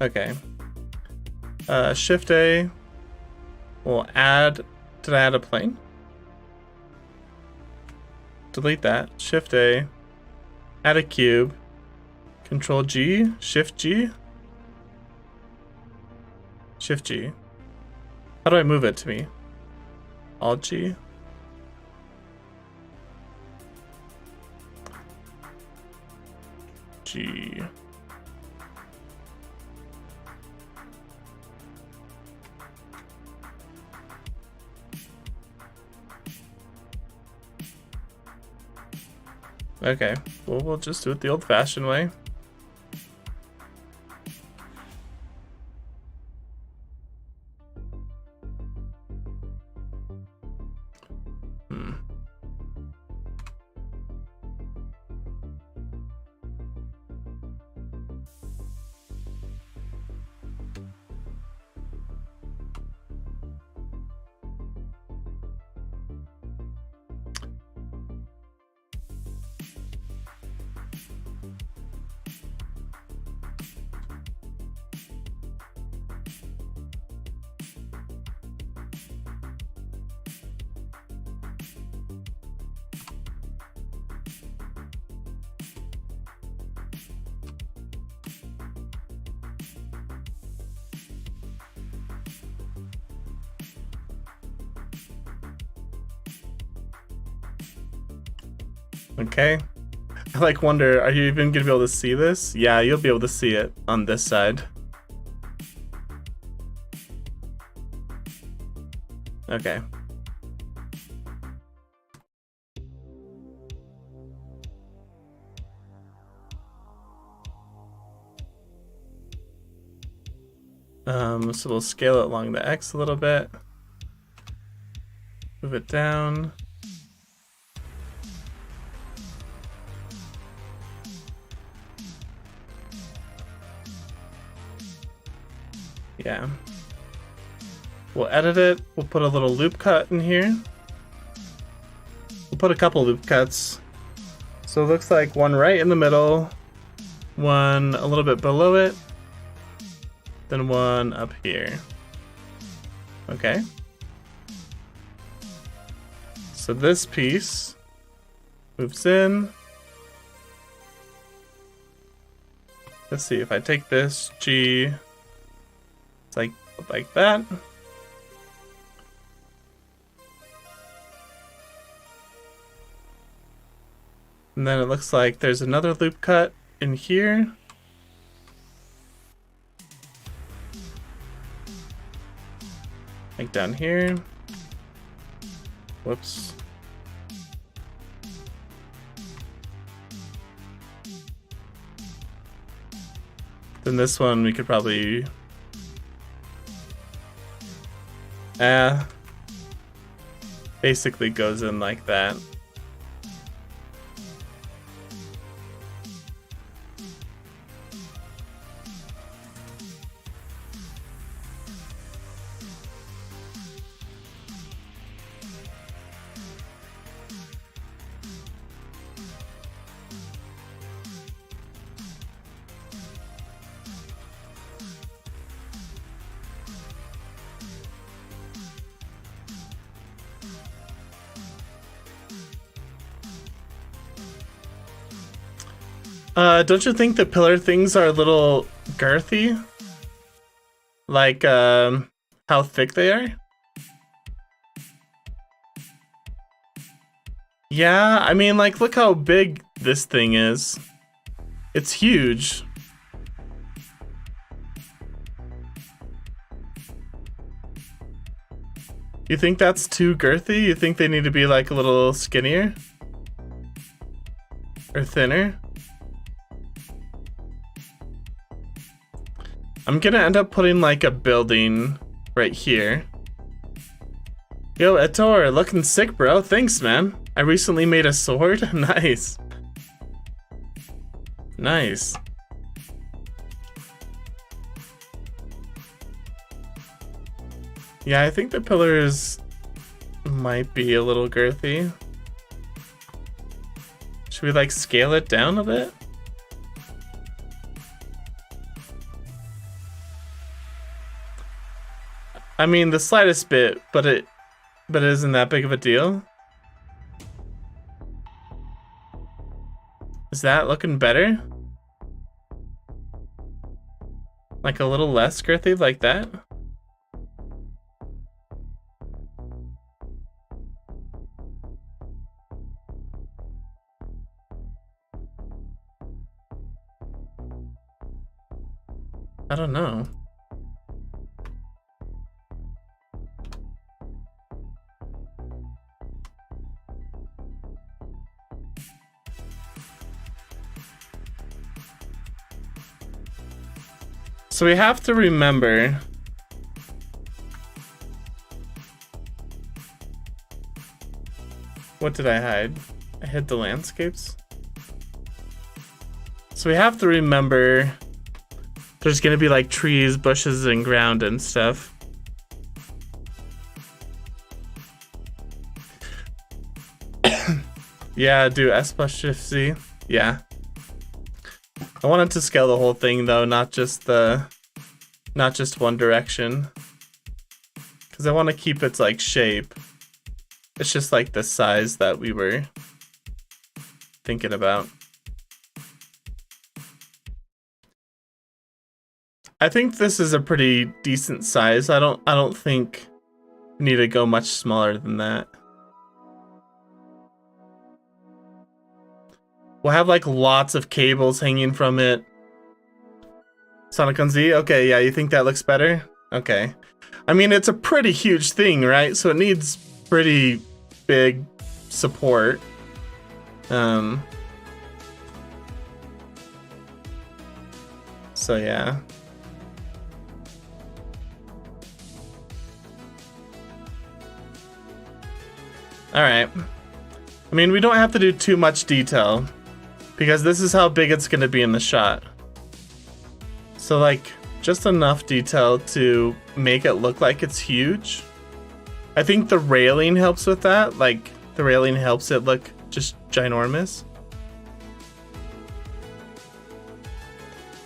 Okay. Shift A. We'll add. Did I add a plane? Delete that. Shift A. Add a cube. Control G. Shift G. Shift G. How do I move it to me? Alt G. G. Okay, well, we'll just do it the old-fashioned way. Okay. I like wonder, are you even gonna be able to see this? Yeah, you'll be able to see it on this side. Okay. So we'll scale it along the X a little bit. Move it down. Yeah. We'll edit it. We'll put a little loop cut in here. We'll put a couple loop cuts. So it looks like one right in the middle, one a little bit below it, then one up here. Okay. So this piece moves in. Let's see, if I take this G, it's like that. And then it looks like there's another loop cut in here. Like down here. Whoops. Then this one we could probably basically goes in like that. Don't you think the pillar things are a little girthy? Like, how thick they are? Yeah, I mean, like, look how big this thing is. It's huge. You think that's too girthy? You think they need to be, like, a little skinnier? Or thinner? I'm gonna end up putting like a building right here. Yo, Etor, looking sick, bro. Thanks, man. I recently made a sword. Nice. Nice. Yeah, I think the pillars might be a little girthy. Should we like scale it down a bit? I mean, the slightest bit, but it isn't that big of a deal. Is that looking better? Like a little less girthy like that? I don't know. So we have to remember what did I hide? I hid the landscapes. So we have to remember there's gonna be like trees, bushes, and ground and stuff. Yeah, do S plus Shift C. Yeah. I wanted to scale the whole thing though, not just one direction. Cause I want to keep its like shape. It's just like the size that we were thinking about. I think this is a pretty decent size. I don't think we need to go much smaller than that. We'll have like lots of cables hanging from it. Sonic on Z? Okay, yeah, you think that looks better? Okay. I mean, it's a pretty huge thing, right? So it needs pretty big support. So yeah. All right. I mean, we don't have to do too much detail because this is how big it's going to be in the shot. So like just enough detail to make it look like it's huge. I think the railing helps with that. Like the railing helps it look just ginormous.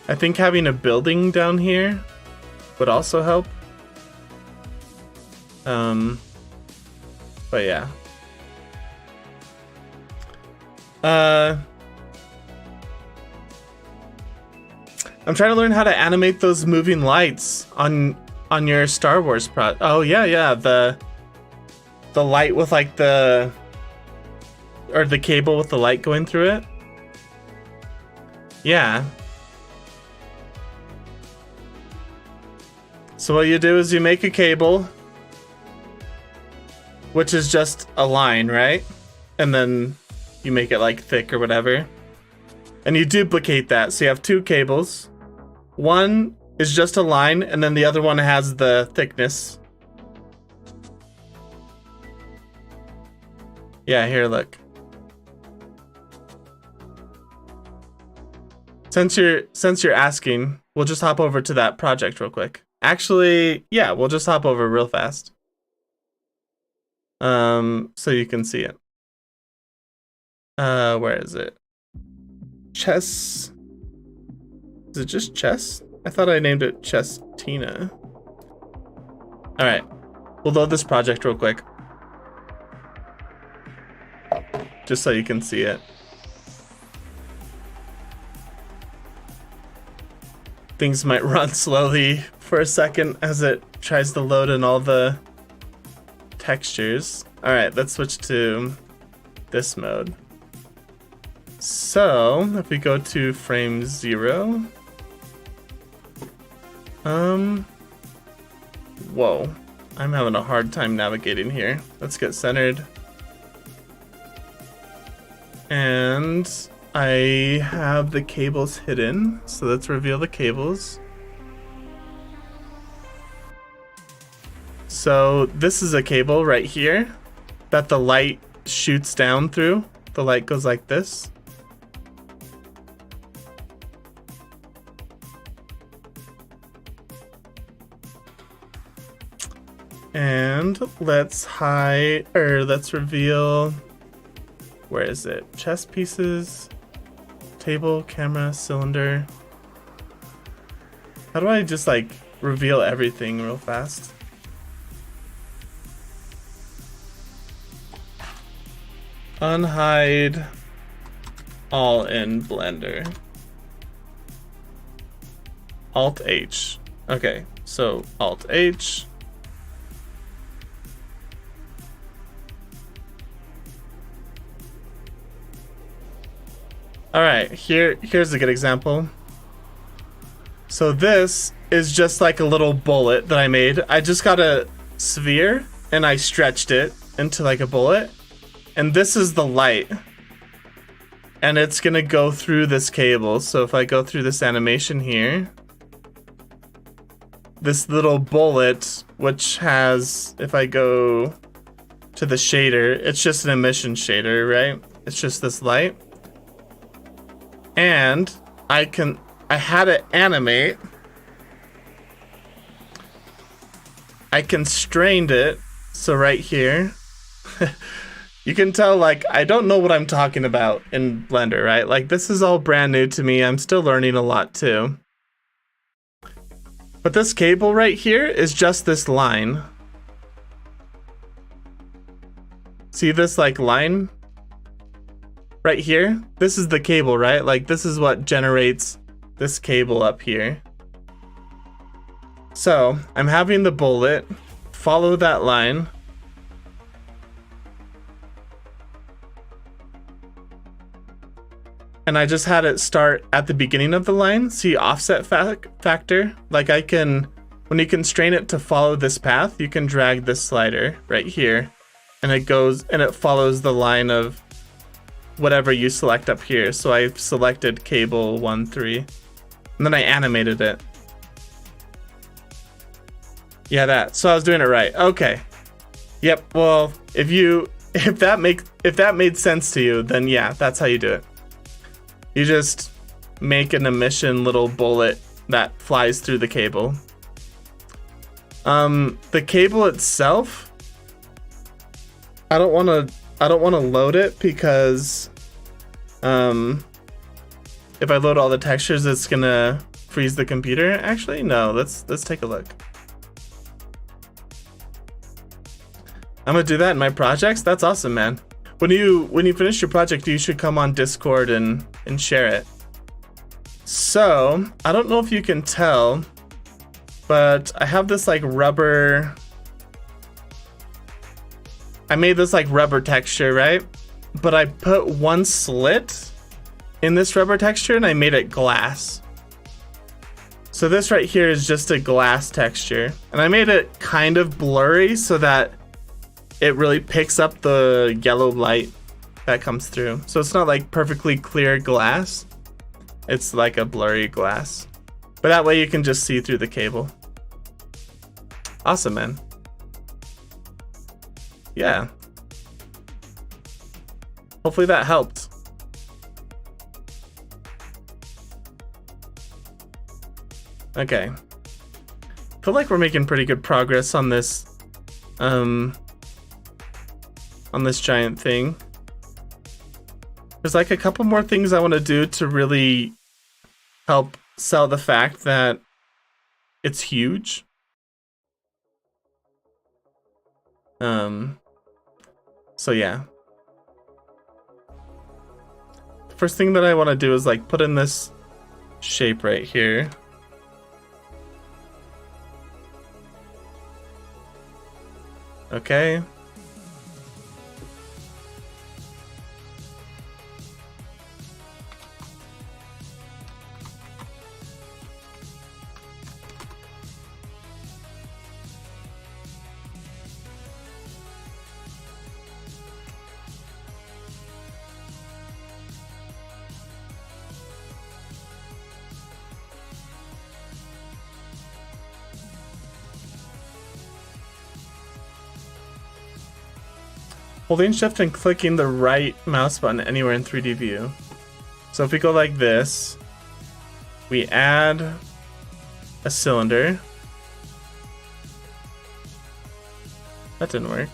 I think having a building down here would also help. But yeah. I'm trying to learn how to animate those moving lights on your Star Wars pro. Oh yeah, the light with like the cable with the light going through it. Yeah. So what you do is you make a cable, which is just a line, right? And then you make it like thick or whatever. And you duplicate that. So you have two cables. One is just a line, and then the other one has the thickness. Yeah, here, look. Since you're asking, we'll just hop over to that project real quick. Actually, yeah, we'll just hop over real fast. So you can see it. Where is it? Chess. Is it just chess? I thought I named it Chestina. All right, we'll load this project real quick. Just so you can see it. Things might run slowly for a second as it tries to load in all the textures. All right, let's switch to this mode. So if we go to frame 0, whoa, I'm having a hard time navigating here. Let's get centered. And I have the cables hidden, so let's reveal the cables. So this is a cable right here that the light shoots down through. The light goes like this. And let's reveal, where is it? Chess pieces, table, camera, cylinder. How do I just like reveal everything real fast? Unhide all in Blender. Alt H. Okay, so Alt H. All right, here's a good example. So this is just like a little bullet that I made. I just got a sphere and I stretched it into like a bullet. And this is the light. And it's gonna go through this cable. So if I go through this animation here, this little bullet, which has, if I go to the shader, it's just an emission shader, right? It's just this light. And I had it animate. I constrained it. So right here, you can tell, like, I don't know what I'm talking about in Blender, right? Like, this is all brand new to me. I'm still learning a lot too. But this cable right here is just this line. See this, like, line? Right here? This is the cable, right? Like, this is what generates this cable up here. So, I'm having the bullet follow that line. And I just had it start at the beginning of the line. See offset factor? Like, I can, when you constrain it to follow this path, you can drag this slider right here, and it goes and it follows the line of whatever you select up here. So I selected cable 1, 3, and then I animated it. Yeah, that. So I was doing it right. Okay. Yep. Well, if that made sense to you, then yeah, that's how you do it. You just make an emission little bullet that flies through the cable. The cable itself, I don't want to load it because if I load all the textures, it's gonna freeze the computer. Actually, no. Let's take a look. I'm gonna do that in my projects. That's awesome, man. When you finish your project, you should come on Discord and share it. So I don't know if you can tell, but I have this like rubber. I made this like rubber texture, right? But I put one slit in this rubber texture and I made it glass. So this right here is just a glass texture, and I made it kind of blurry so that it really picks up the yellow light that comes through. So it's not like perfectly clear glass. It's like a blurry glass. But that way you can just see through the cable. Awesome, man. Yeah. Hopefully that helped. Okay. Feel like we're making pretty good progress on this giant thing. There's like a couple more things I want to do to really help sell the fact that it's huge. So yeah. The first thing that I want to do is like put in this shape right here. Okay. Holding shift and clicking the right mouse button anywhere in 3D view. So if we go like this, we add a cylinder. That didn't work.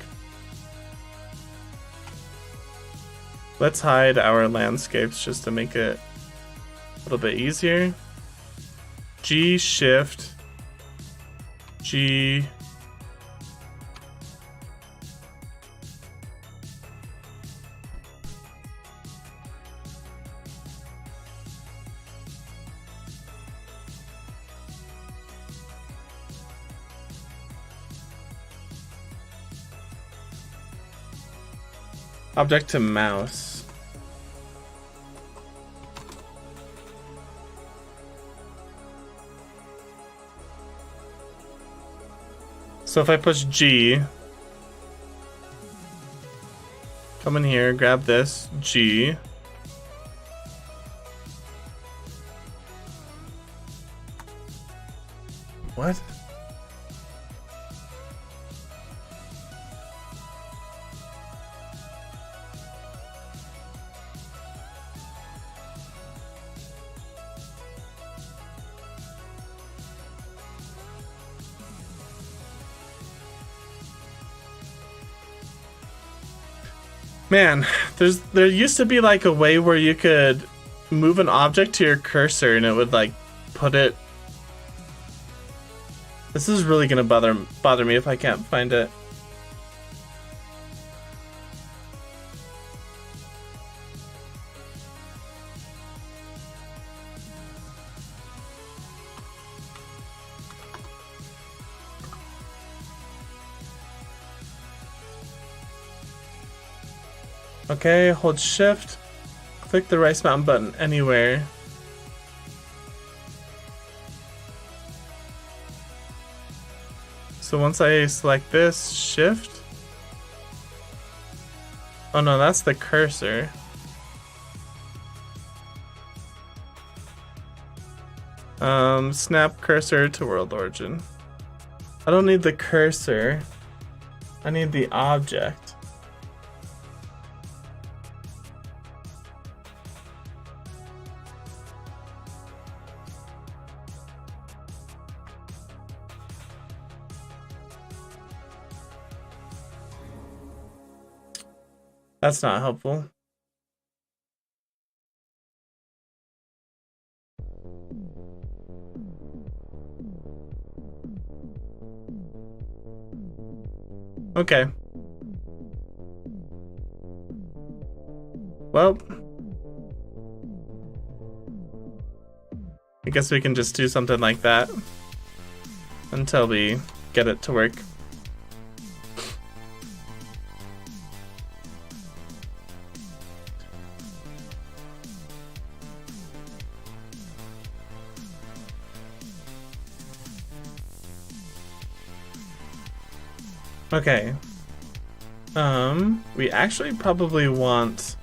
Let's hide our landscapes just to make it a little bit easier. G, shift, G, object to mouse. So if I push G, come in here, grab this, G. What? Man, there used to be like a way where you could move an object to your cursor and it would like put it. This is really gonna bother me if I can't find it. Okay, hold shift, click the right mouse button anywhere. So once I select this, shift. Oh no, that's the cursor. Snap cursor to world origin. I don't need the cursor. I need the object. That's not helpful. Okay. Well, I guess we can just do something like that until we get it to work. Okay. We actually probably want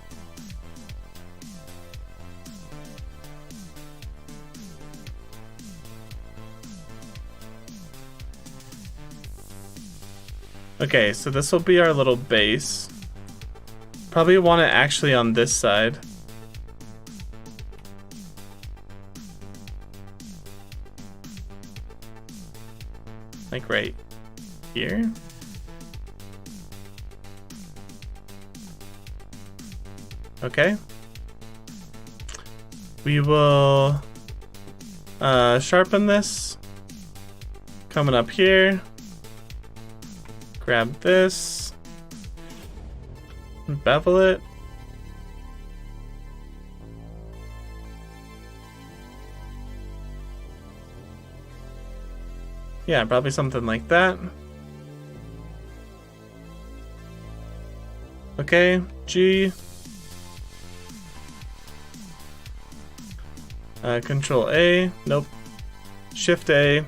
okay, so this will be our little base. Probably want it actually on this side. Like right here. Okay. We will sharpen this. Coming up here. Grab this. Bevel it. Yeah, probably something like that. Okay, G. Control A. Nope. Shift A.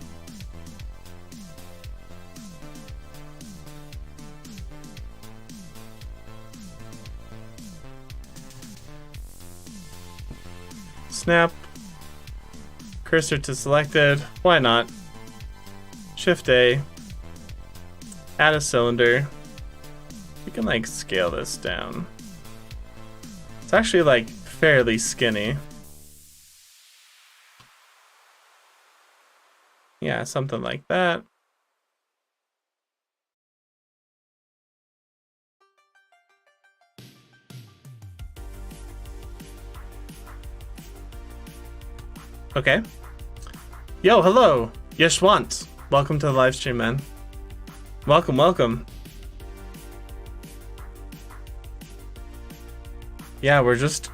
Snap. Cursor to selected. Why not? Shift A. Add a cylinder. We can like scale this down. It's actually like fairly skinny. Yeah, something like that. Okay. Yo, hello. Yeshwant. Welcome to the live stream, man. Welcome, welcome. Yeah, we're just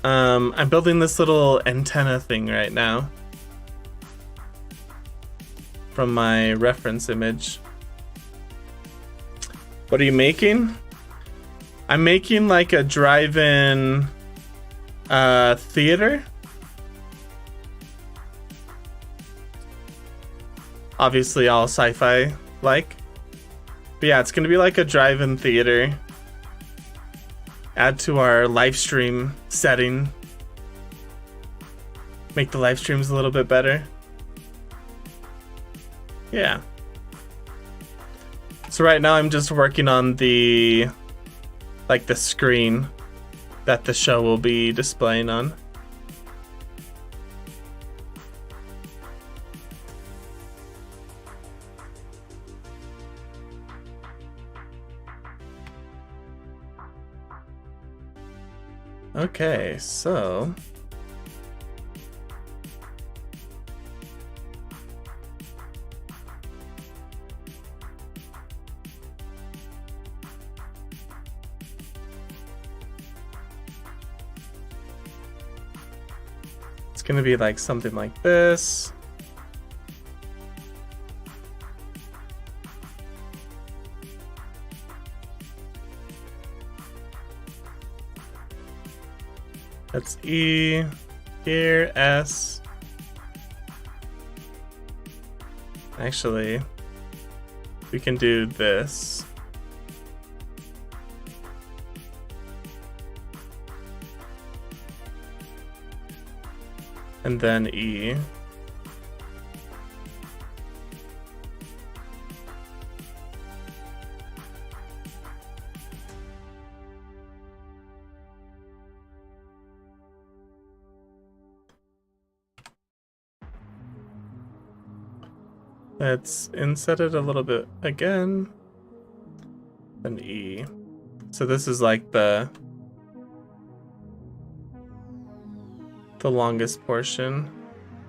I'm building this little antenna thing right now from my reference image. What are you making? I'm making like a drive-in theater. Obviously all sci-fi like. But yeah, it's gonna be like a drive-in theater. Add to our live stream setting. Make the live streams a little bit better. Yeah. So right now I'm just working on the screen that the show will be displaying on. Okay, so it's gonna be like something like this. That's E, here, S. Actually, we can do this. And then E. Let's inset it a little bit again. Then E. So this is like the longest portion.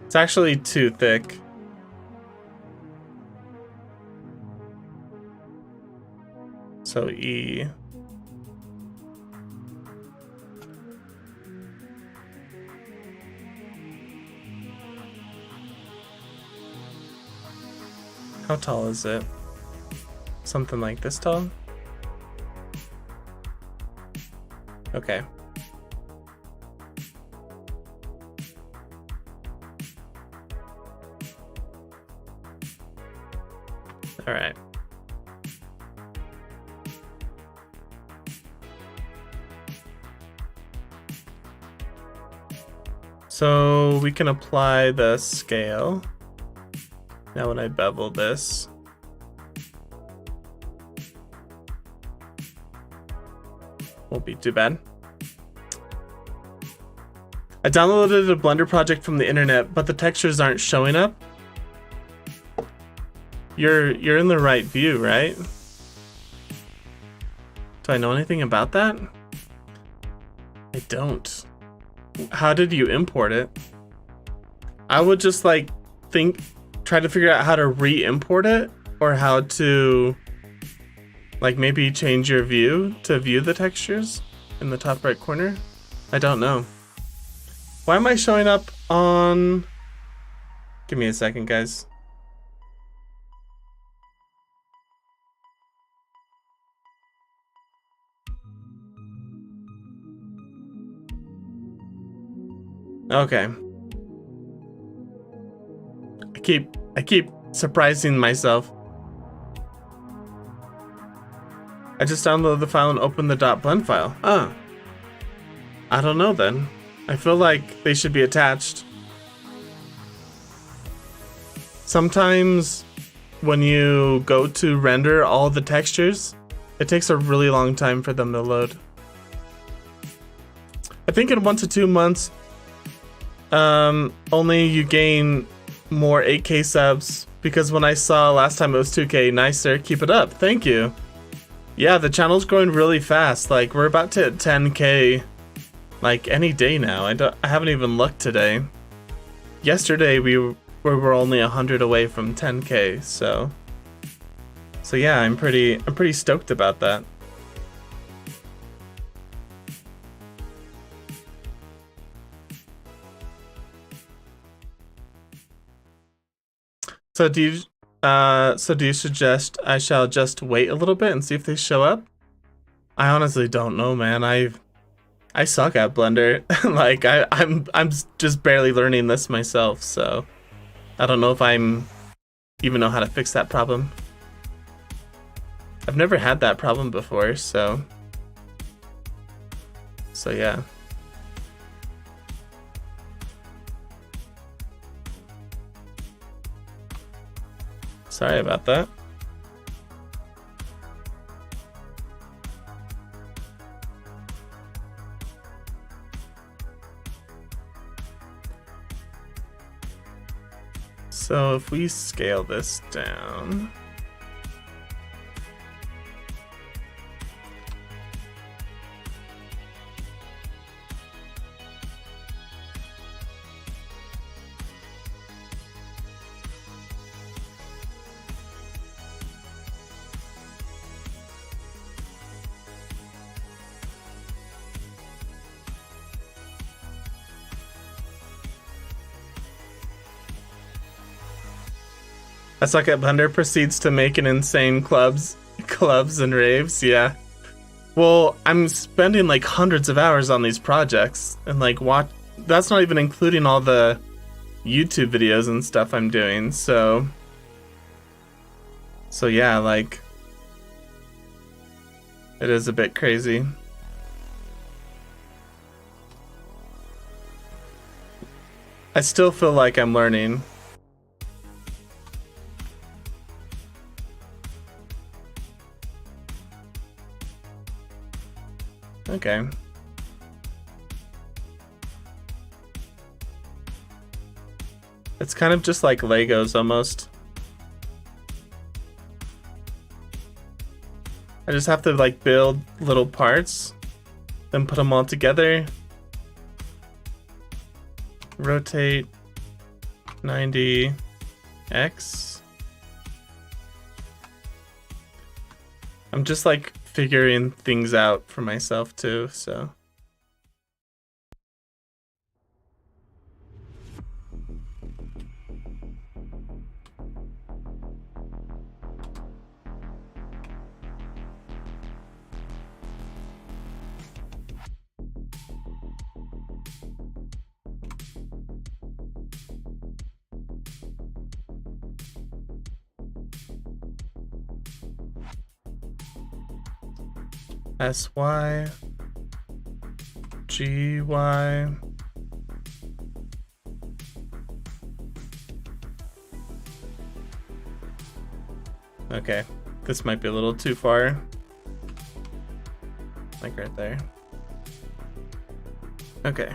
It's actually too thick. So E. How tall is it? Something like this tall? Okay. All right. So we can apply the scale. Now when I bevel this, won't be too bad. I downloaded a Blender project from the internet, but the textures aren't showing up. You're in the right view, right? Do I know anything about that? I don't. How did you import it? I would just like try to figure out how to re-import it, or how to like maybe change your view to view the textures in the top right corner. I don't know. Why am I showing up on... Give me a second, guys. Okay. I keep surprising myself. I just downloaded the file and opened the .blend file. I don't know then. I feel like they should be attached. Sometimes when you go to render all the textures, it takes a really long time for them to load. I think in 1 to 2 months, only you gain more 8K subs, because when I saw last time it was 2K. Nice, sir. Keep it up. Thank you. Yeah, the channel's growing really fast. Like, we're about to hit 10K like any day now. I haven't even looked today. Yesterday we were only 100 away from 10K, so yeah, I'm pretty stoked about that. So do you suggest I shall just wait a little bit and see if they show up? I honestly don't know, man. I suck at Blender. Like I'm just barely learning this myself, so I don't know if I'm even know how to fix that problem. I've never had that problem before, so yeah. Sorry about that. So if we scale this down, I suck at Blender proceeds to make an insane clubs and raves. Yeah. Well, I'm spending like hundreds of hours on these projects, and like that's not even including all the YouTube videos and stuff I'm doing. So So yeah, like, it is a bit crazy. I still feel like I'm learning. Okay. It's kind of just like Legos almost. I just have to like build little parts, then put them all together. Rotate 90 X. I'm just like figuring things out for myself too, so. SY, GY. Okay, this might be a little too far. Like right there. Okay.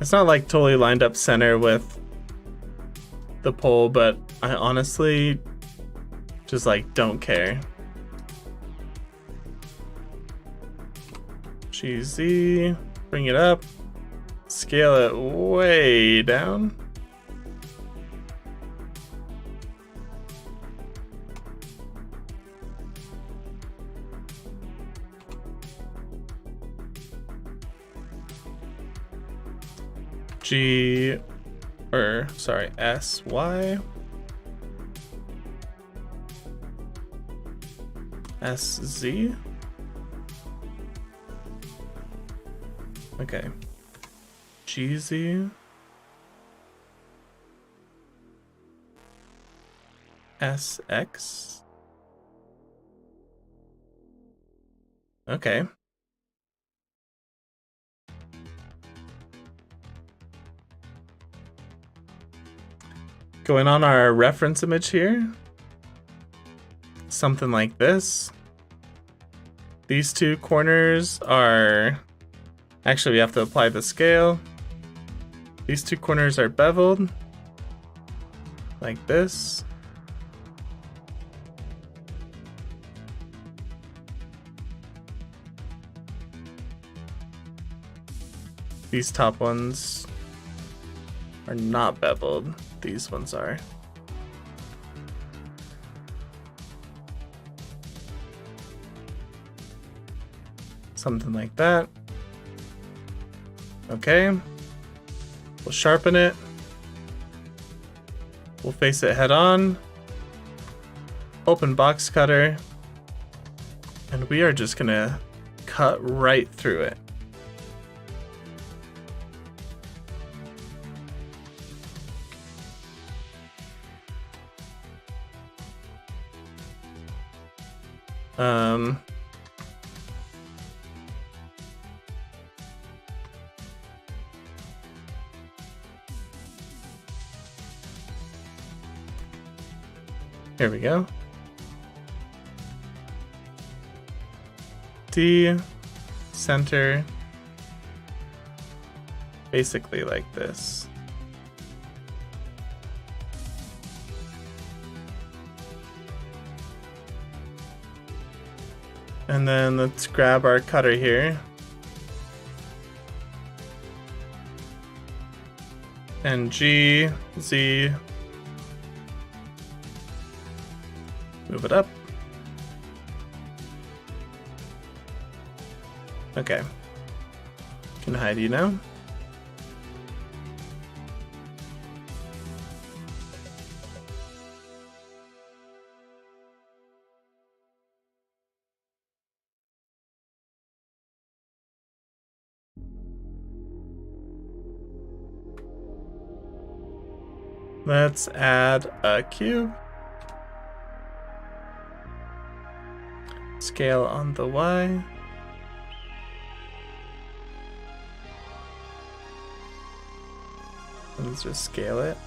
It's not like totally lined up center with the pole, but I honestly just like don't care. GZ, bring it up, scale it way down. SY. SZ. Okay. GZ. SX. Okay. Going on our reference image here. Something like this. These two corners are... Actually, we have to apply the scale. These two corners are beveled. Like this. These top ones are not beveled. These ones are. Something like that. Okay. We'll sharpen it. We'll face it head on. Open box cutter. And we are just gonna cut right through it. Here we go. D, center, basically like this. And then let's grab our cutter here. And G, Z, move it up. Okay. Can hide you now. Let's add a cube. Scale on the Y. Let's just scale it.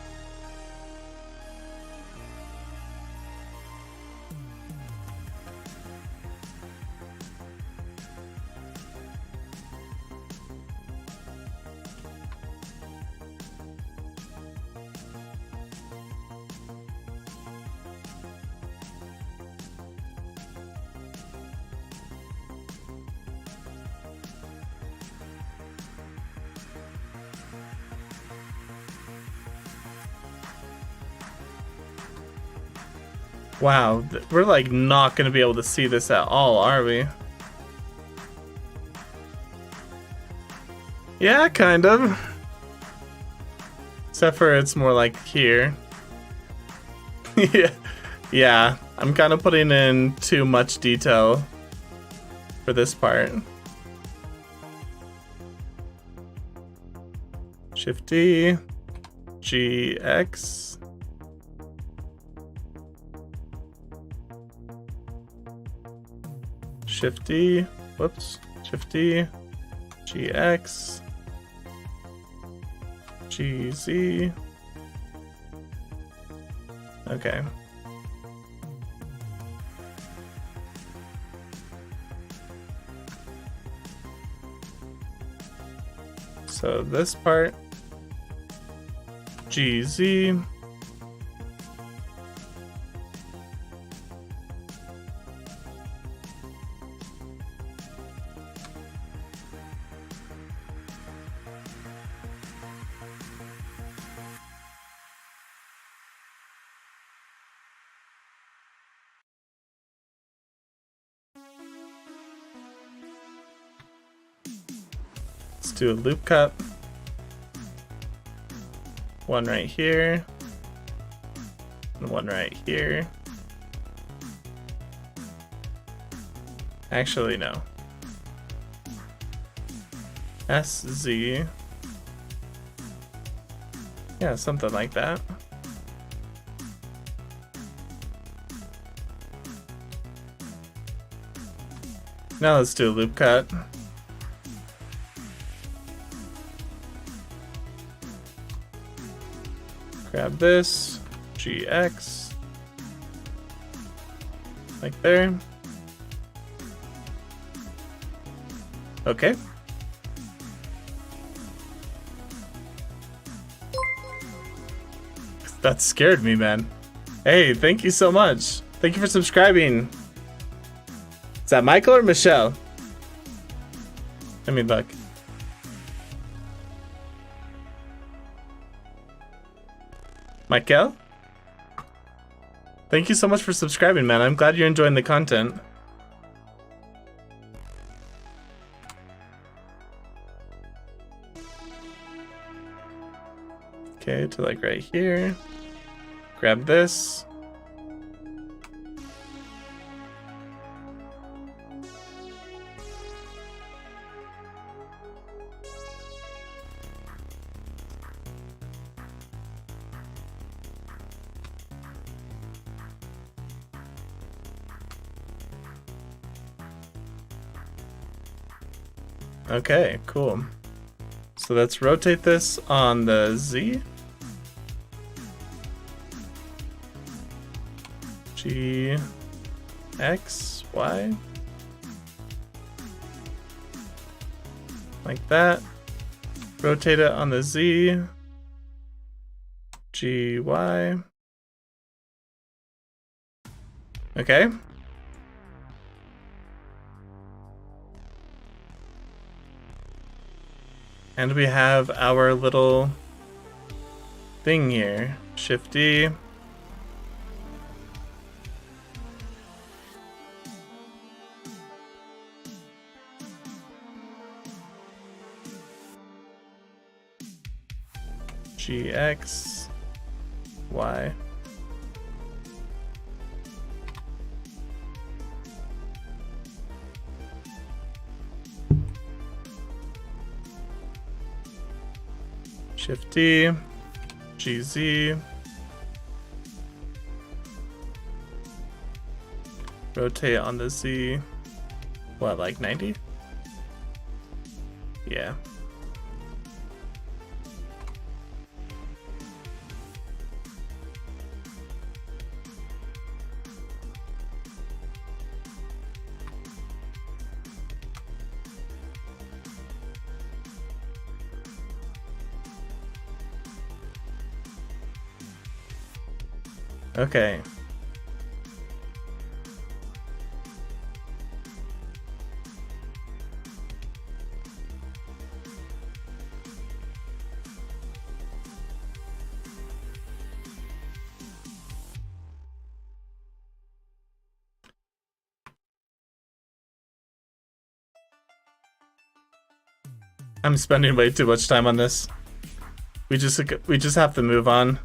Wow, we're like not gonna be able to see this at all, are we? Yeah, kind of. Except for it's more like here. Yeah, I'm kind of putting in too much detail for this part. Shift D, G, X. Shift D, whoops, Shift D, GX, GZ. Okay. So this part, GZ. Let's do a loop cut. One right here. And one right here. Actually, no. SZ. Yeah, something like that. Now let's do a loop cut. Grab this, GX, like there. Okay. That scared me, man. Hey, thank you so much. Thank you for subscribing. Is that Michael or Michelle? Let me look. Michael? Thank you so much for subscribing, man. I'm glad you're enjoying the content. Okay, to like right here. Grab this. Okay, cool. So let's rotate this on the Z. G, X, Y. Like that. Rotate it on the Z. G, Y. Okay. And we have our little thing here. Shift D. GX, Y. Shift D, GZ, Rotate on the Z. What, like 90? Yeah. Okay. I'm spending way too much time on this. We just have to move on.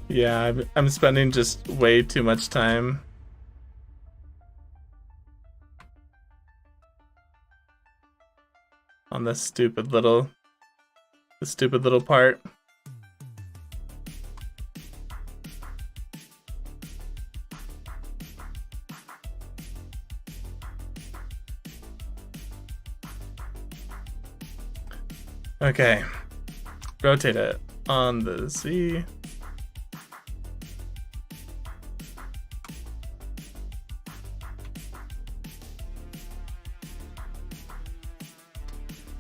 Yeah, I'm spending just way too much time. On this stupid little part. Okay. Rotate it on the Z.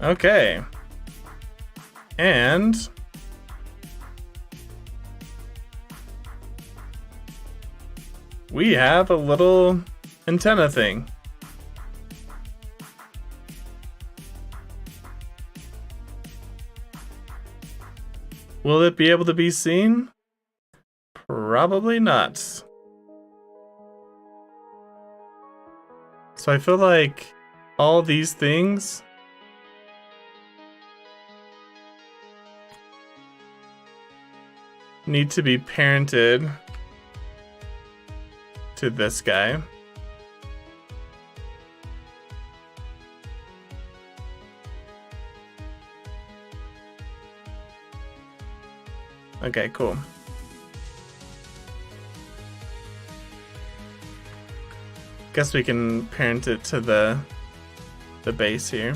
Okay. And we have a little antenna thing. Will it be able to be seen? Probably not. So I feel like all these things need to be parented to this guy. Okay, cool. Guess we can parent it to the base here.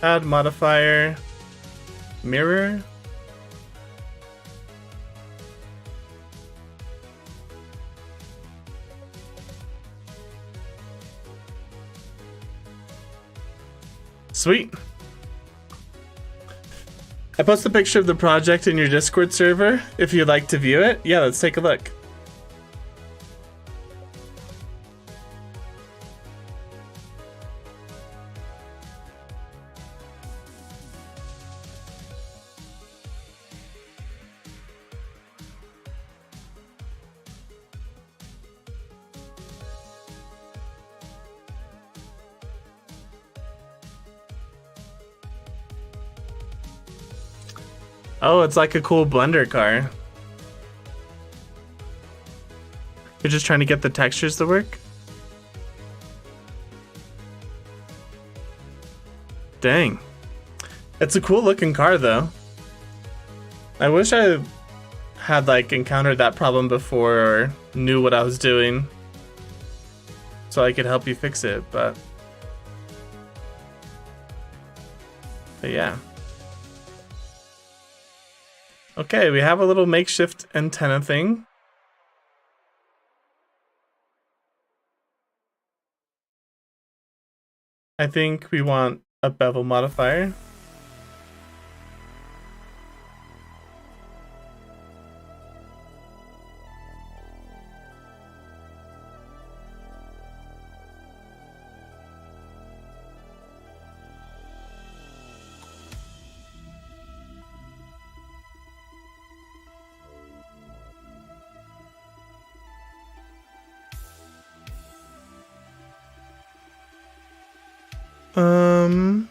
Add modifier, mirror. Sweet. I posted a picture of the project in your Discord server. If you'd like to view it, yeah, let's take a look. Oh, it's like a cool Blender car. You're just trying to get the textures to work? Dang. It's a cool looking car though. I wish I had like encountered that problem before or knew what I was doing so I could help you fix it, but yeah. Okay, we have a little makeshift antenna thing. I think we want a bevel modifier. Let's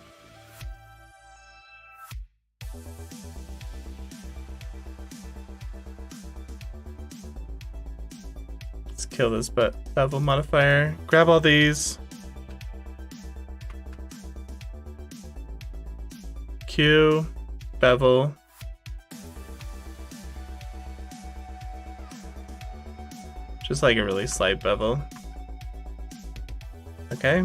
kill this bevel modifier. Grab all these. Q, bevel. Just like a really slight bevel. Okay.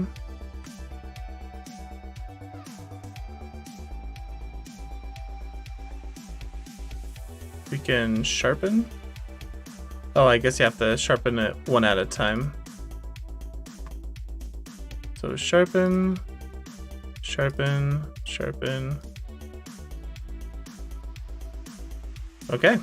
We can sharpen. Oh, I guess you have to sharpen it one at a time. So sharpen, sharpen, sharpen. Okay.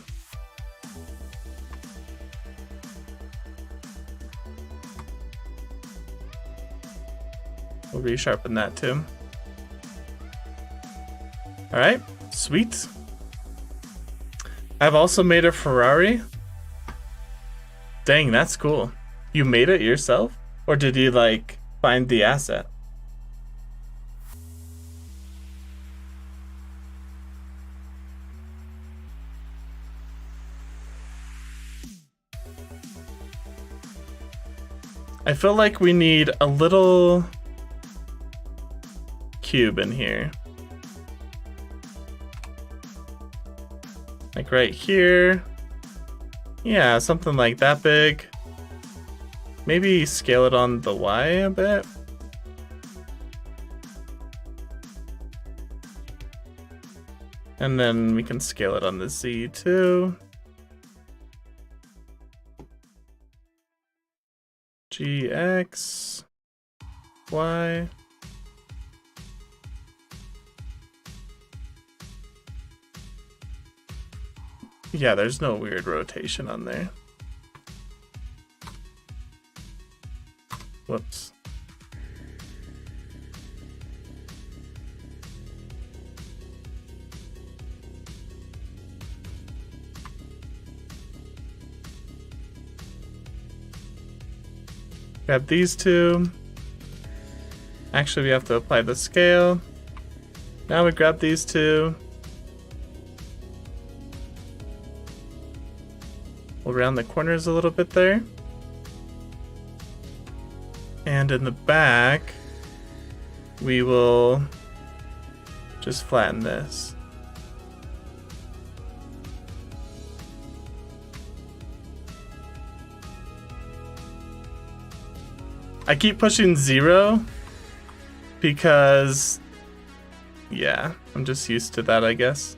We'll resharpen that too. All right, sweet. I've also made a Ferrari. Dang, that's cool. You made it yourself? Or did you like find the asset? I feel like we need a little cube in here. Like right here. Yeah, something like that big. Maybe scale it on the Y a bit. And then we can scale it on the Z too. G, X, Y. Yeah, there's no weird rotation on there. Whoops. Grab these two. Actually, we have to apply the scale. Now we grab these two. We'll round the corners a little bit there. And in the back, we will just flatten this. I keep pushing 0 because, yeah, I'm just used to that, I guess.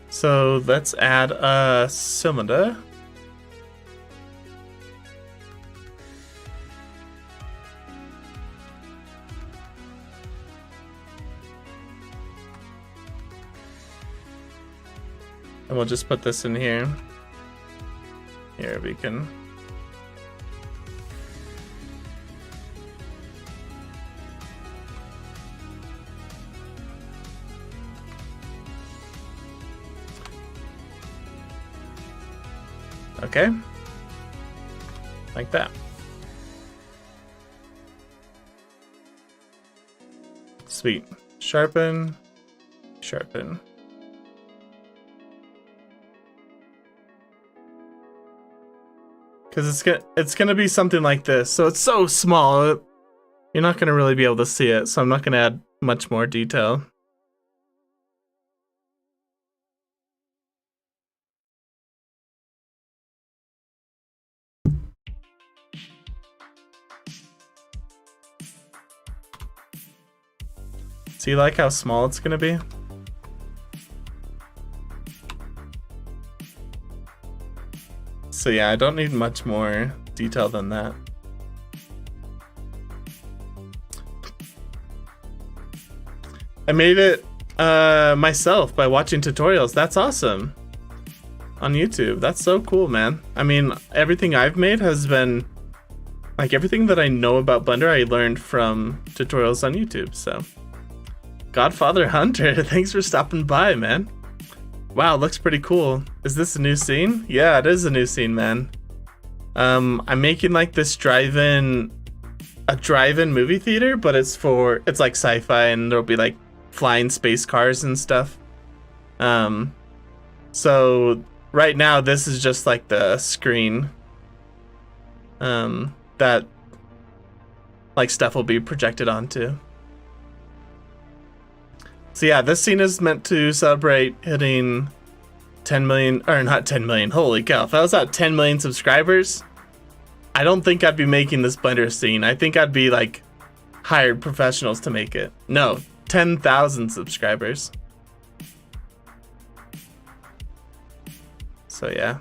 So let's add a cylinder. And we'll just put this in here. Here we can. Okay. Like that. Sweet. Sharpen. Sharpen. Because it's gonna be something like this. So it's so small, you're not gonna really be able to see it. So I'm not gonna add much more detail. So you like how small it's gonna be? So yeah, I don't need much more detail than that. I made it myself by watching tutorials. That's awesome. On YouTube. That's so cool, man. I mean, everything I've made has been, like, everything that I know about Blender I learned from tutorials on YouTube, so. Godfather Hunter, thanks for stopping by, man. Wow, looks pretty cool. Is this a new scene? Yeah, it is a new scene, man. I'm making like this drive-in a drive-in movie theater, but it's like sci-fi, and there'll be like flying space cars and stuff. So right now this is just like the screen that like stuff will be projected onto. So yeah, this scene is meant to celebrate hitting 10 million, or not 10 million, holy cow, if I was at 10 million subscribers, I don't think I'd be making this Blender scene. I think I'd be like hired professionals to make it. No, 10,000 subscribers. So yeah.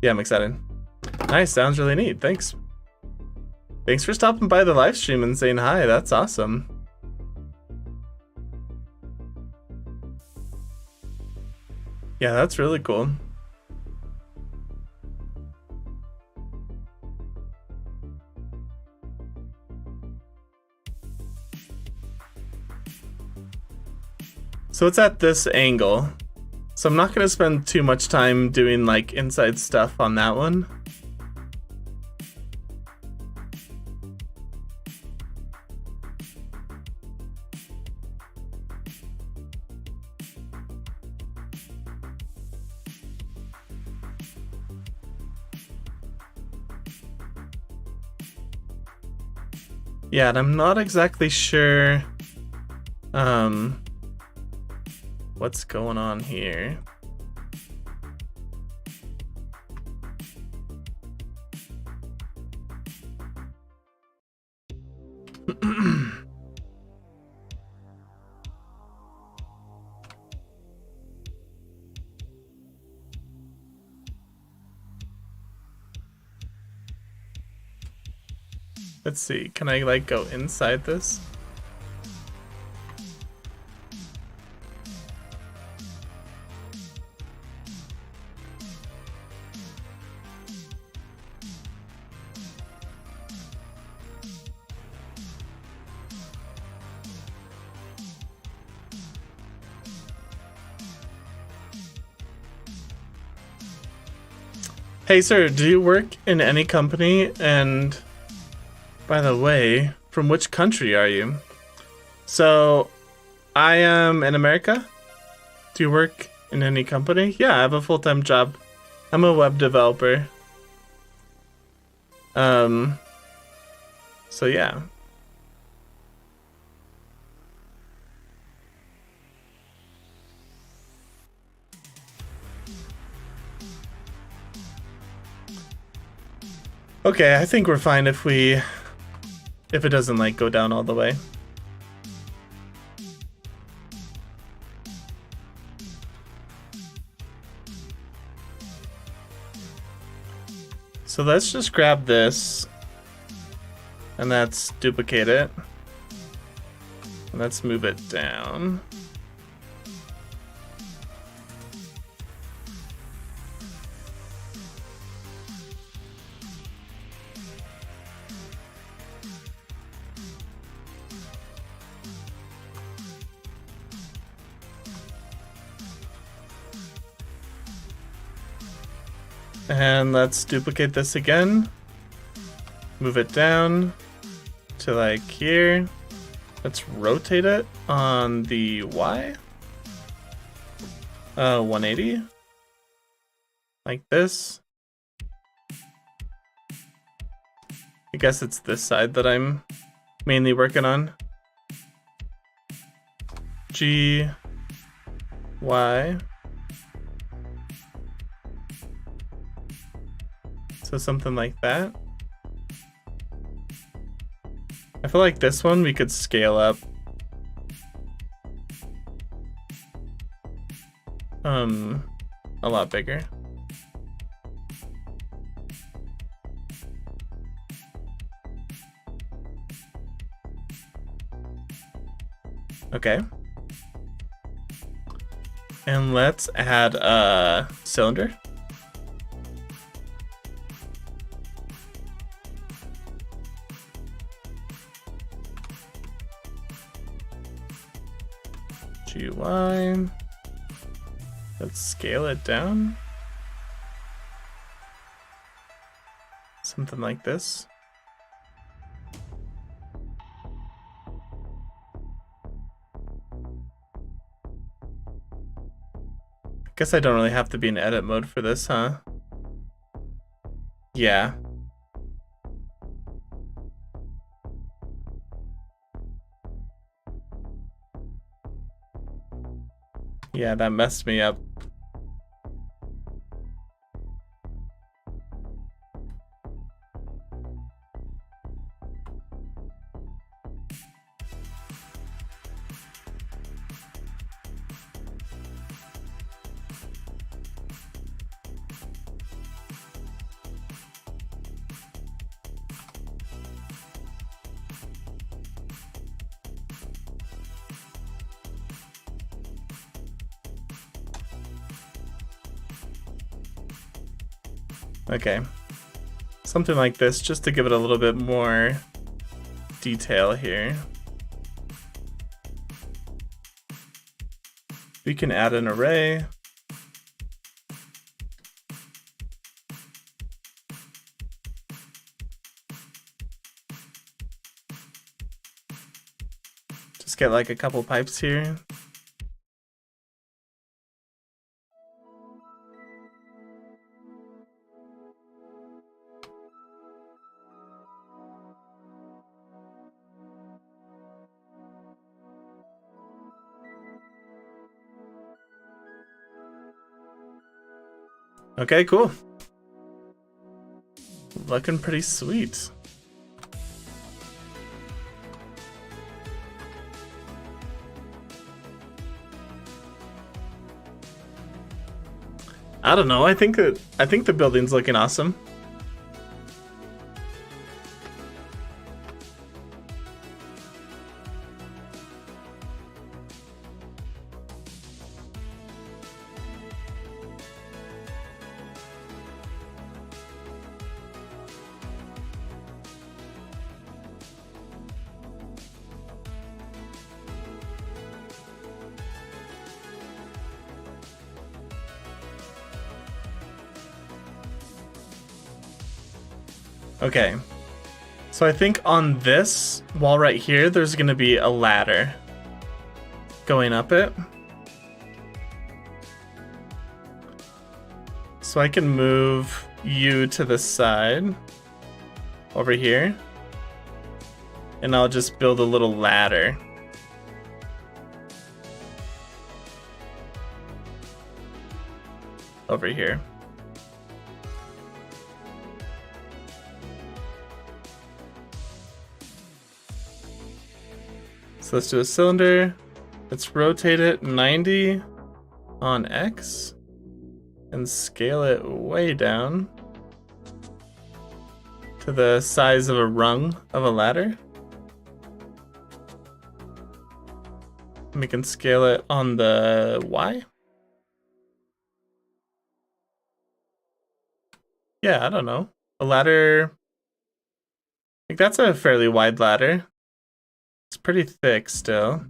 Yeah, I'm excited. Nice, sounds really neat. Thanks. Thanks for stopping by the live stream and saying hi. That's awesome. Yeah, that's really cool. So it's at this angle. So I'm not going to spend too much time doing like inside stuff on that one. Yeah, and I'm not exactly sure what's going on here. Let's see, can I like go inside this? Hey sir, do you work in any company? And by the way, from which country are you? So, I am in America. Do you work in any company? Yeah, I have a full-time job. I'm a web developer. So yeah. Okay, I think we're fine if it doesn't like go down all the way. So let's just grab this and let's duplicate it. And let's move it down. And let's duplicate this again. Move it down to like here. Let's rotate it on the Y. 180. Like this. I guess it's this side that I'm mainly working on. G, Y. So something like that. I feel like this one we could scale up. A lot bigger. Okay. And let's add a cylinder. GUI. Let's scale it down. Something like this. Guess I don't really have to be in edit mode for this, huh? Yeah. Yeah, that messed me up. Okay, something like this, just to give it a little bit more detail here. We can add an array. Just get like a couple pipes here. Okay, cool. Looking pretty sweet. I don't know. I think the building's looking awesome. Okay, so I think on this wall right here, there's gonna be a ladder going up it. So I can move you to the side over here, and I'll just build a little ladder. Over here. So let's do a cylinder. Let's rotate it 90 on X and scale it way down to the size of a rung of a ladder. And we can scale it on the Y. Yeah, I don't know. A ladder, like that's a fairly wide ladder. It's pretty thick still.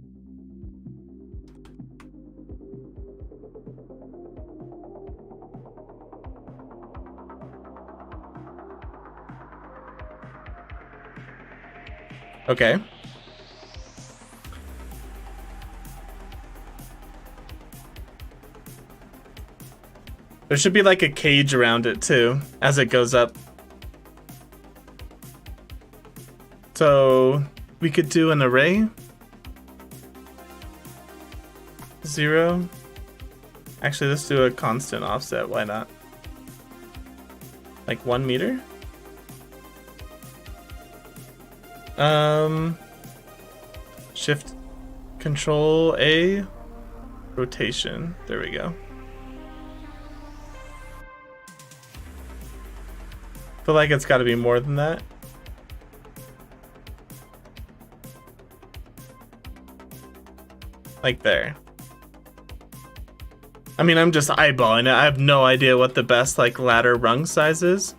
Okay. There should be like a cage around it too, as it goes up. So we could do an array. 0. Actually, let's do a constant offset. Why not? Like 1 meter? Shift Control A, rotation. There we go. Feel like it's got to be more than that. Like there. I mean, I'm just eyeballing it. I have no idea what the best like ladder rung size is.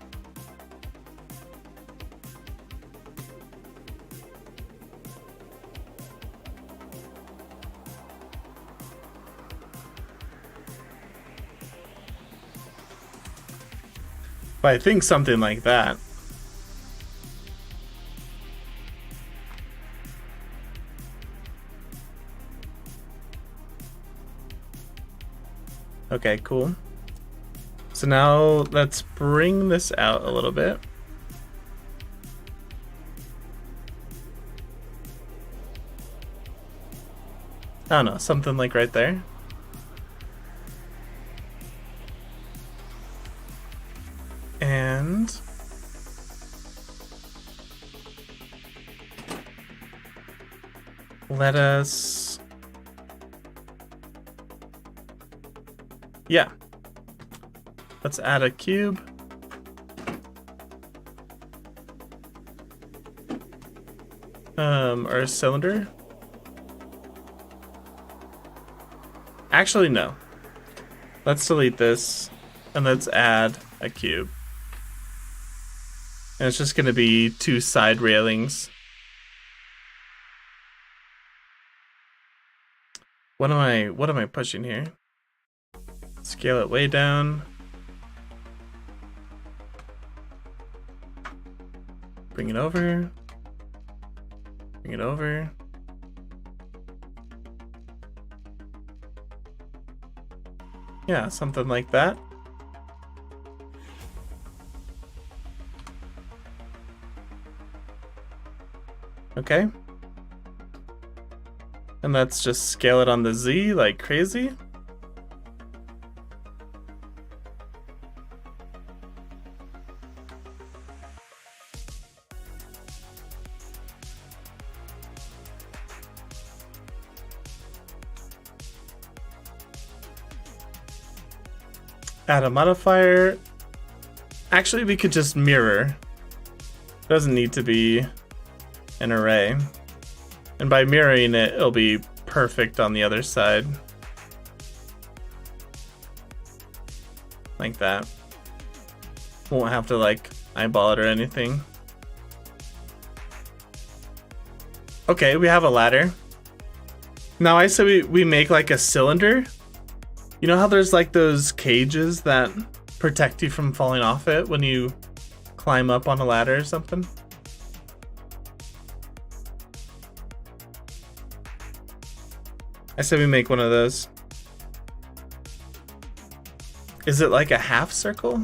But I think something like that. Okay, cool. So now let's bring this out a little bit. I don't know, something like right there. And let us, yeah, let's add a cube. Or a cylinder. Actually, no. Let's delete this and let's add a cube. And it's just going to be 2 side railings. What am I pushing here? Scale it way down. Bring it over. Bring it over. Yeah, something like that. Okay. And let's just scale it on the Z like crazy. Add a modifier. Actually, we could just mirror. Doesn't need to be an array. And by mirroring it, it'll be perfect on the other side. Like that. Won't have to like eyeball it or anything. Okay, we have a ladder. Now I say we make like a cylinder. You know how there's like those cages that protect you from falling off it when you climb up on a ladder or something? I said we make one of those. Is it like a half circle?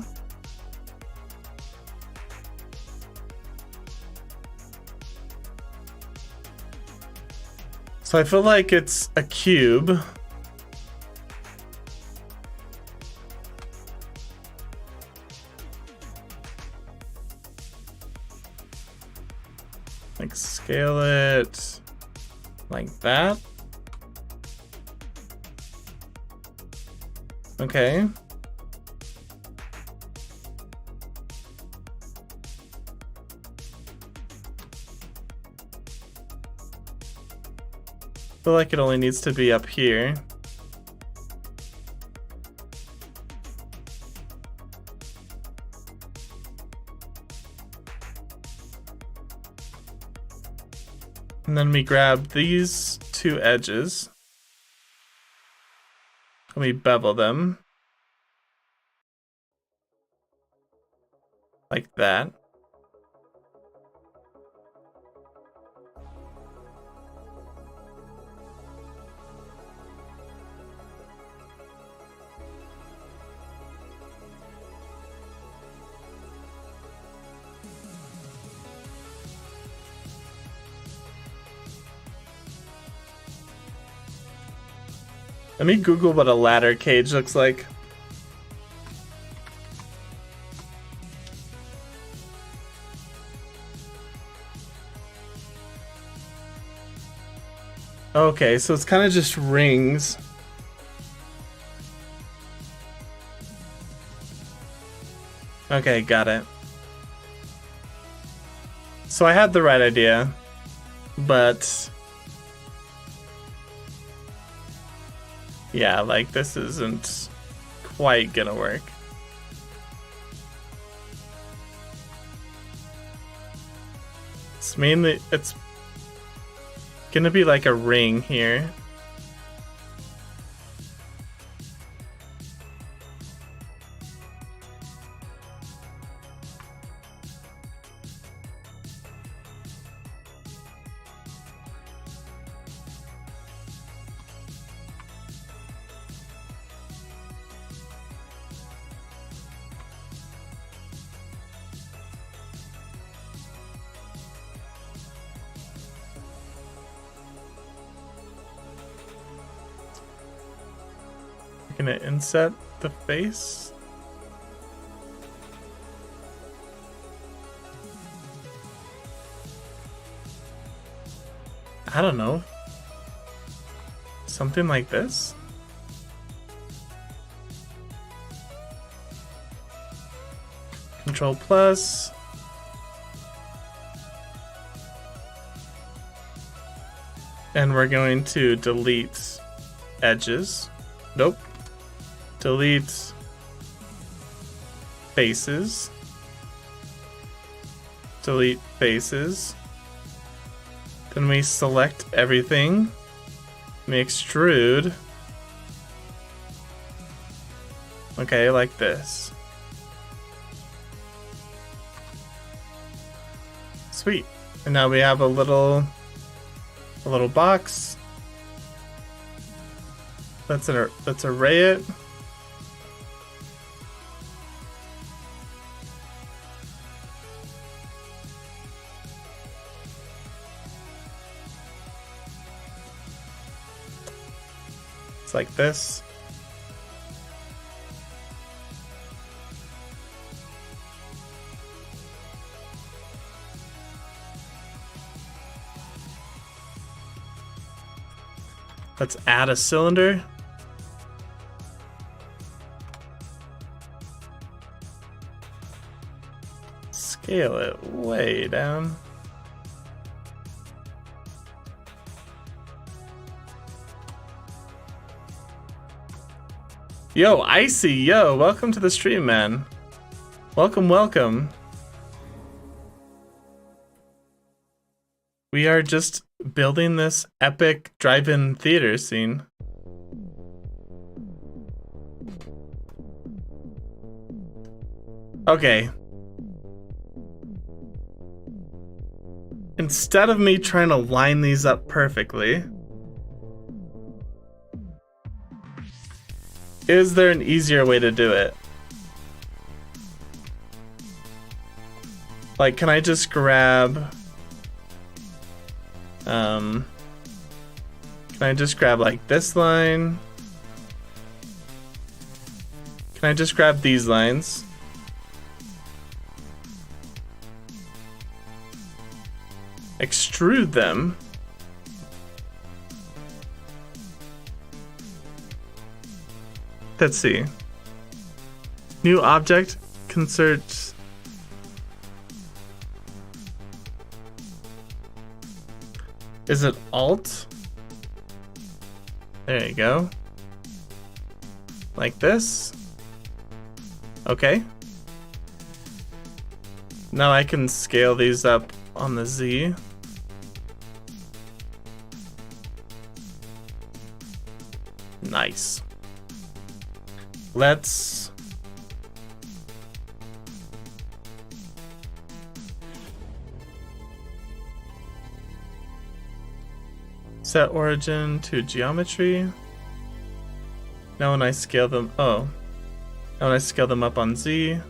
So I feel like it's a cube. Like scale it like that. Okay. Feel like it only needs to be up here. And then we grab these 2 edges. And we bevel them. Like that. Let me Google what a ladder cage looks like. Okay, so it's kind of just rings. Okay, got it. So I had the right idea, but yeah, like this isn't quite gonna work. It's gonna be like a ring here. We're gonna inset the face. I don't know. Something like this? Control plus. And we're going to delete edges. Nope. Delete faces. Delete faces. Then we select everything. We extrude. Okay, like this. Sweet. And now we have a little box. Let's array it. It's like this. Let's add a cylinder. Scale it way down. Yo, Icy, yo, welcome to the stream, man. Welcome, welcome. We are just building this epic drive-in theater scene. Okay. Instead of me trying to line these up perfectly, is there an easier way to do it? Like, can I just grab... can I just grab like this line? Can I just grab these lines? Extrude them. Let's see. New object, insert. Is it Alt? There you go. Like this. Okay. Now I can scale these up on the Z. Nice. Let's set origin to geometry. Now when I scale them, now when I scale them up on Z.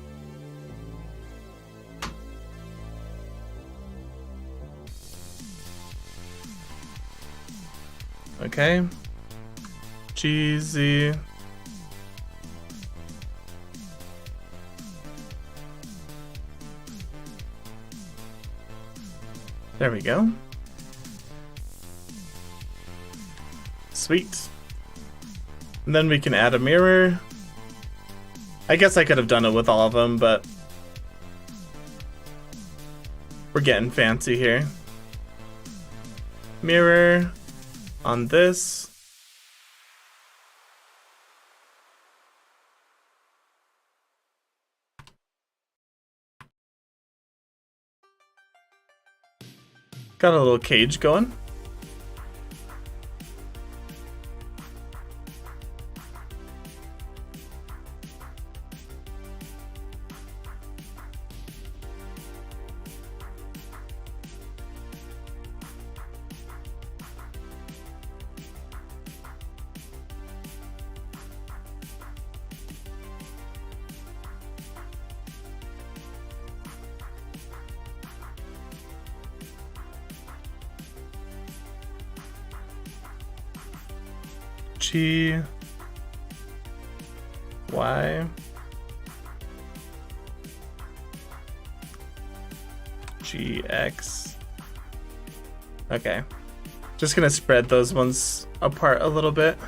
Okay. G, Z. There we go. Sweet. And then we can add a mirror. I guess I could have done it with all of them, but we're getting fancy here. Mirror on this. Got a little cage going. G, Y. GX. Okay. Just gonna spread those ones apart a little bit.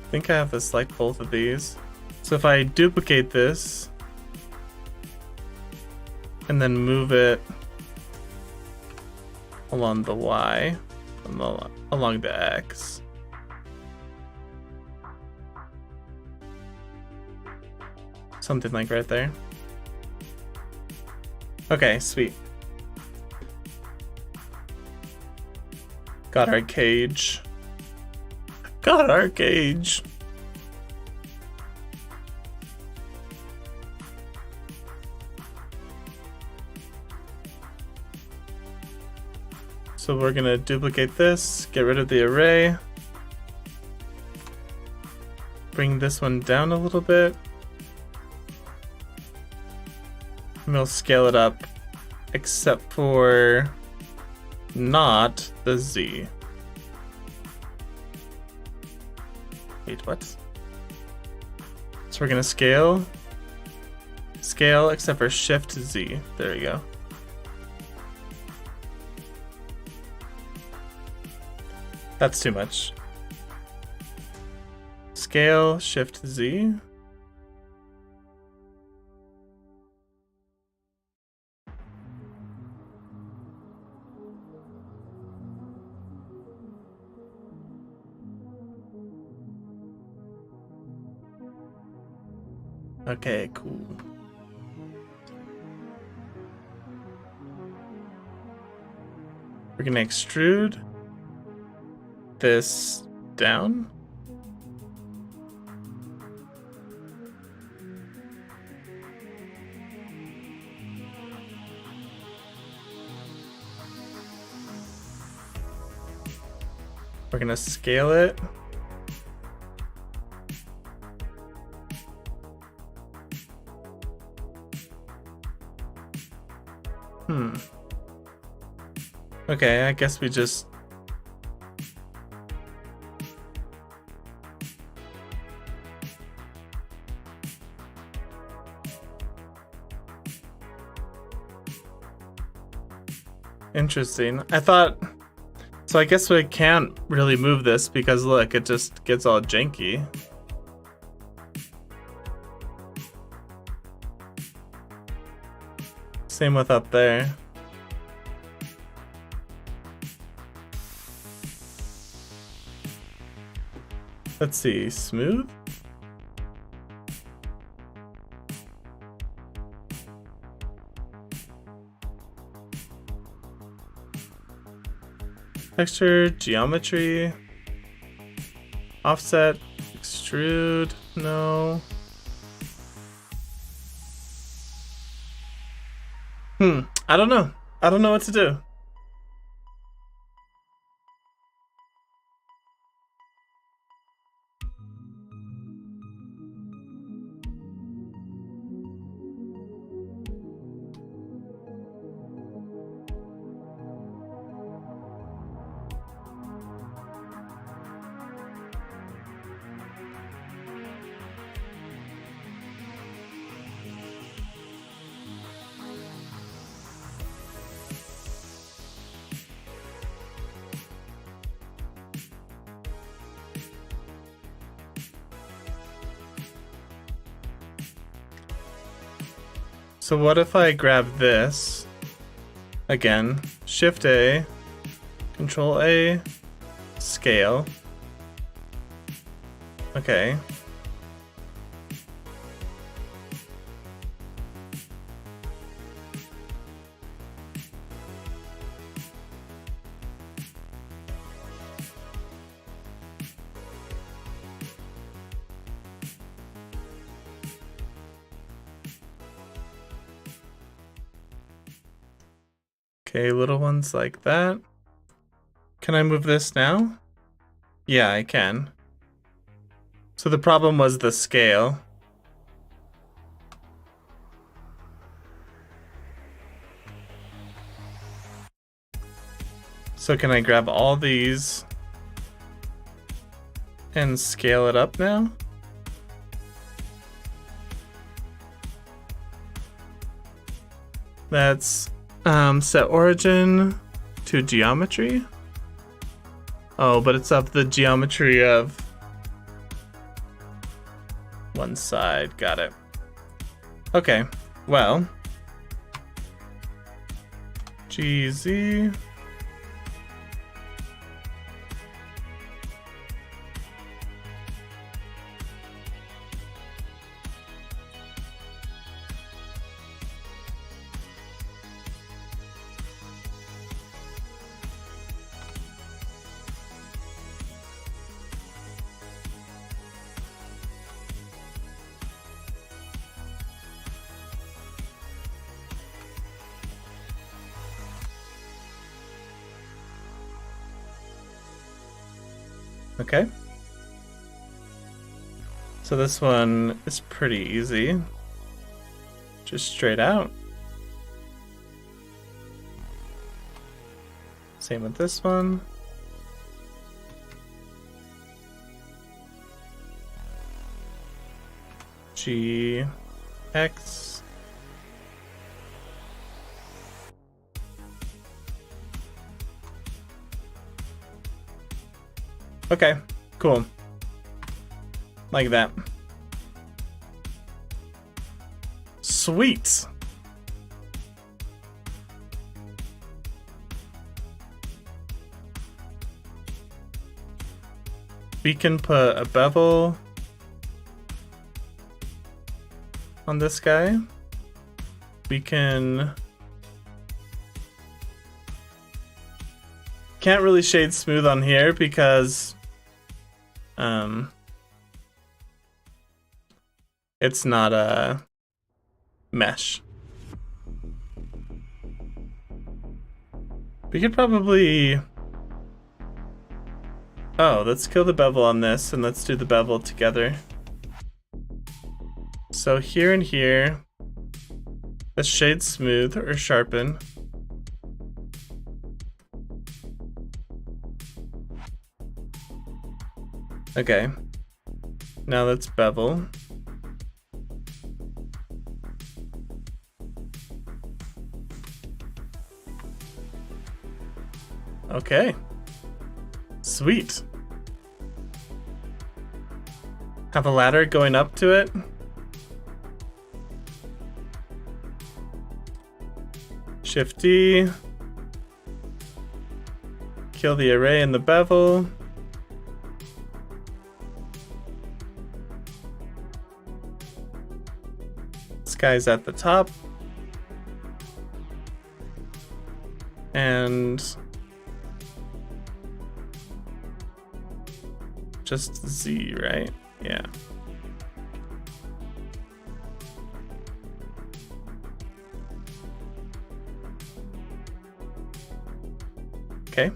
I think I have to select both of these. So if I duplicate this and then move it along the Y and along the X. Something like right there. Okay, sweet. Got our cage. Got our cage. So we're gonna duplicate this, get rid of the array. Bring this one down a little bit. And we'll scale it up, except for not the Z. Wait, what? So we're gonna scale, except for Shift Z. There we go. That's too much. Scale, Shift Z. Okay, cool. We're gonna extrude this down. We're gonna scale it. Okay, I guess we just... Interesting. I thought... So I guess we can't really move this because look, it just gets all janky. Same with up there. Let's see, smooth? Texture, geometry, offset, extrude, no. I don't know. I don't know what to do. So what if I grab this, again, Shift A, Control A, scale. Okay. Okay, little ones like that. Can I move this now? Yeah, I can. So the problem was the scale. So can I grab all these and scale it up now? That's set origin to geometry. Oh, but it's of the geometry of one side. Got it. Okay, well, GZ. Okay. So this one is pretty easy. Just straight out. Same with this one. G, X. Okay, cool. Like that. Sweet. We can put a bevel on this guy. We can... Can't really shade smooth on here because it's not a mesh. We could probably... Oh, let's kill the bevel on this and let's do the bevel together. So here and here, let's shade smooth or sharpen. Okay, now let's bevel. Okay, sweet. Have a ladder going up to it. Shift D. Kill the array and the bevel. This guy's at the top. And just Z, right? Yeah. Okay.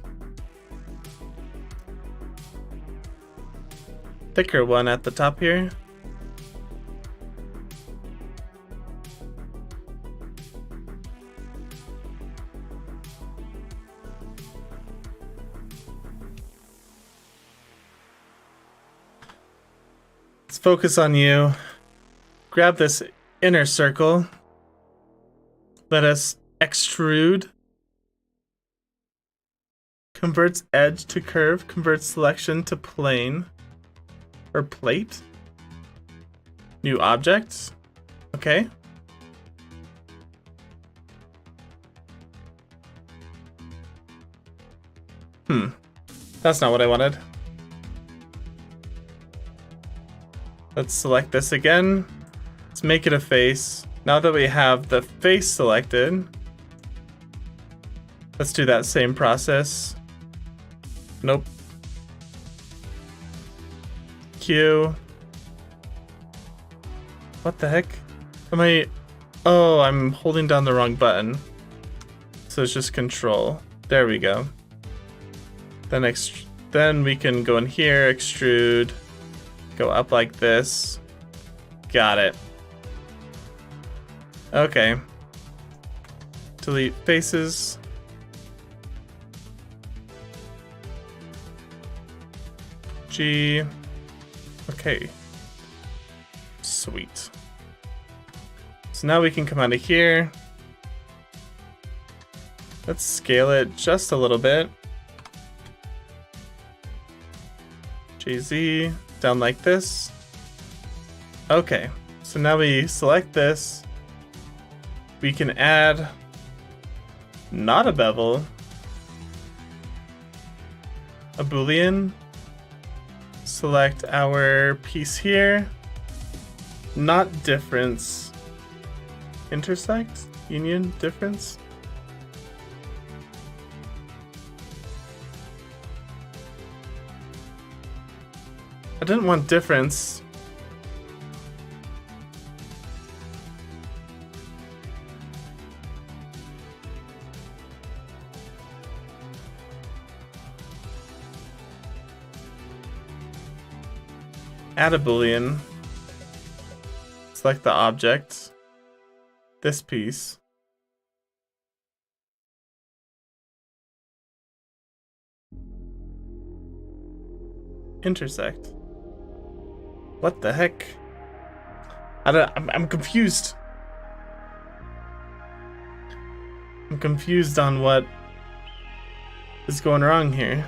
Thicker one at the top here. Let's focus on you. Grab this inner circle. Let us extrude. Converts edge to curve. Converts selection to plane. Or plate. New object. Okay. That's not what I wanted. Let's select this again. Let's make it a face. Now that we have the face selected, let's do that same process. Nope. Q. What the heck? Am I... Oh, I'm holding down the wrong button. So it's just control. There we go. Then we can go in here, extrude, go up like this. Got it. Okay. Delete faces. G. Okay. Sweet. So now we can come out of here. Let's scale it just a little bit. JZ, down like this. Okay, so now we select this. We can add not a bevel, a Boolean. Select our piece here. Not difference. Intersect? Union? Difference? I didn't want difference. Add a Boolean. Select the object. This piece. Intersect. What the heck? I'm confused. I'm confused on what is going wrong here.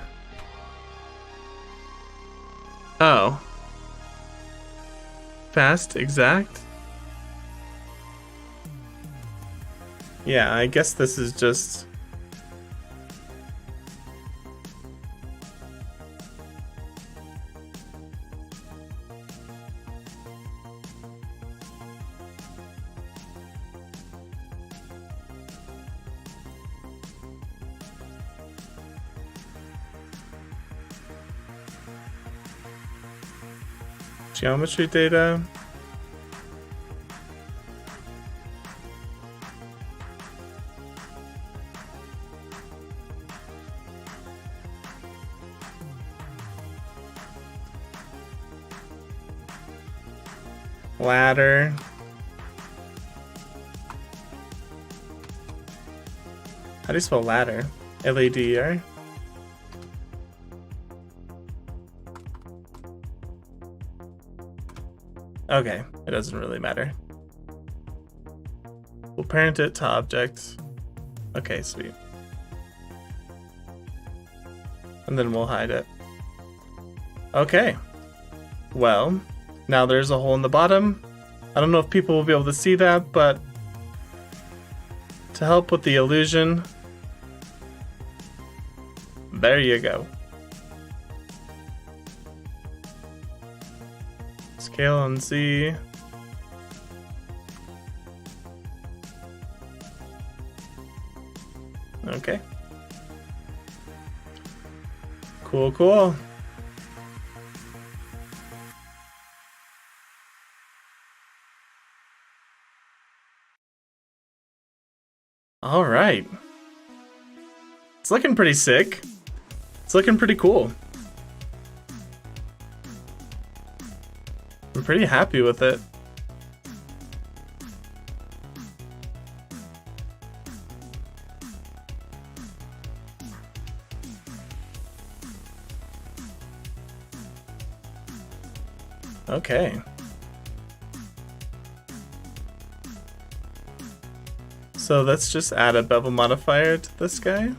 Oh. Fast, exact? Yeah, I guess this is just... geometry data. Ladder. How do you spell ladder? L-A-D-E-R? Okay, it doesn't really matter. We'll parent it to object. Okay, sweet. And then we'll hide it. Okay. Well, now there's a hole in the bottom. I don't know if people will be able to see that, but to help with the illusion, there you go. Scale on Z. Okay. Cool, cool. All right. It's looking pretty sick. It's looking pretty cool. I'm pretty happy with it. Okay. So let's just add a bevel modifier to this guy.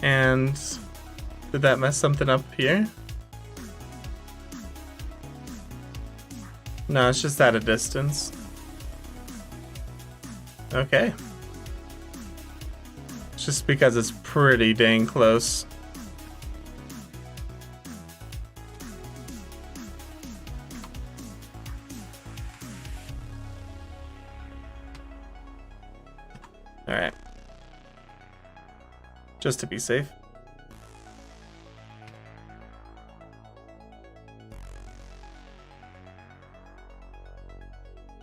And did that mess something up here? No, it's just at a distance. Okay. It's just because it's pretty dang close. Alright. Just to be safe.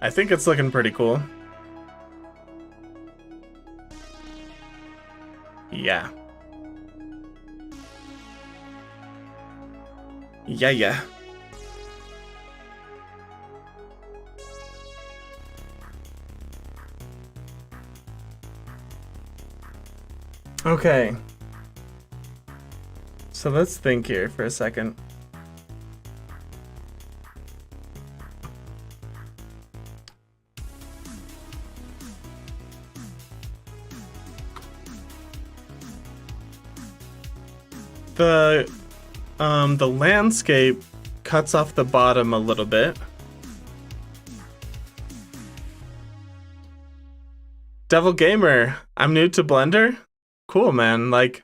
I think it's looking pretty cool. Yeah. Yeah. Okay. So let's think here for a second. The landscape cuts off the bottom a little bit. Devil Gamer, I'm new to Blender. Cool, man. Like,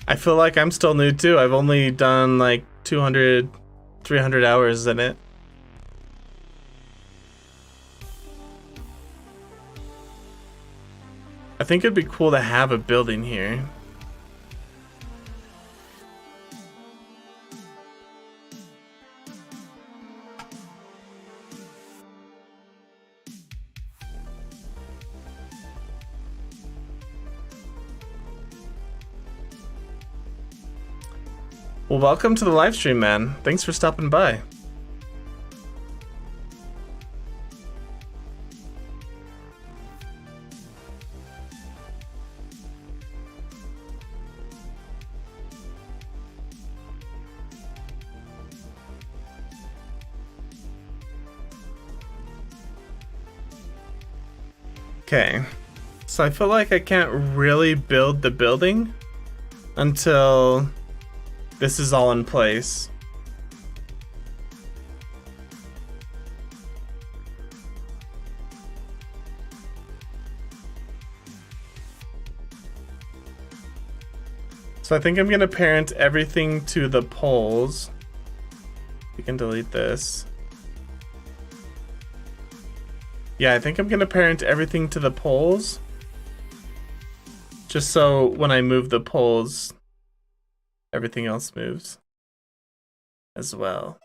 I feel like I'm still new too. I've only done like 200, 300 hours in it. I think it'd be cool to have a building here. Well, welcome to the live stream, man. Thanks for stopping by. Okay, so I feel like I can't really build the building until this is all in place. So I think I'm gonna parent everything to the poles. We can delete this. Yeah, I think I'm gonna parent everything to the poles. Just so when I move the poles, everything else moves as well.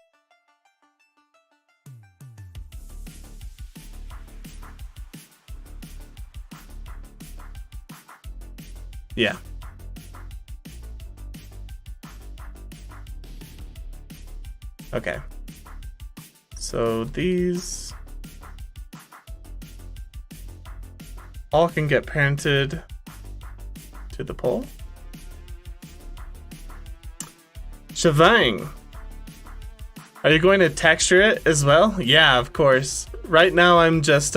Yeah. Okay. So these all can get parented to the pole. Shavang, are you going to texture it as well? Yeah, of course. Right now I'm just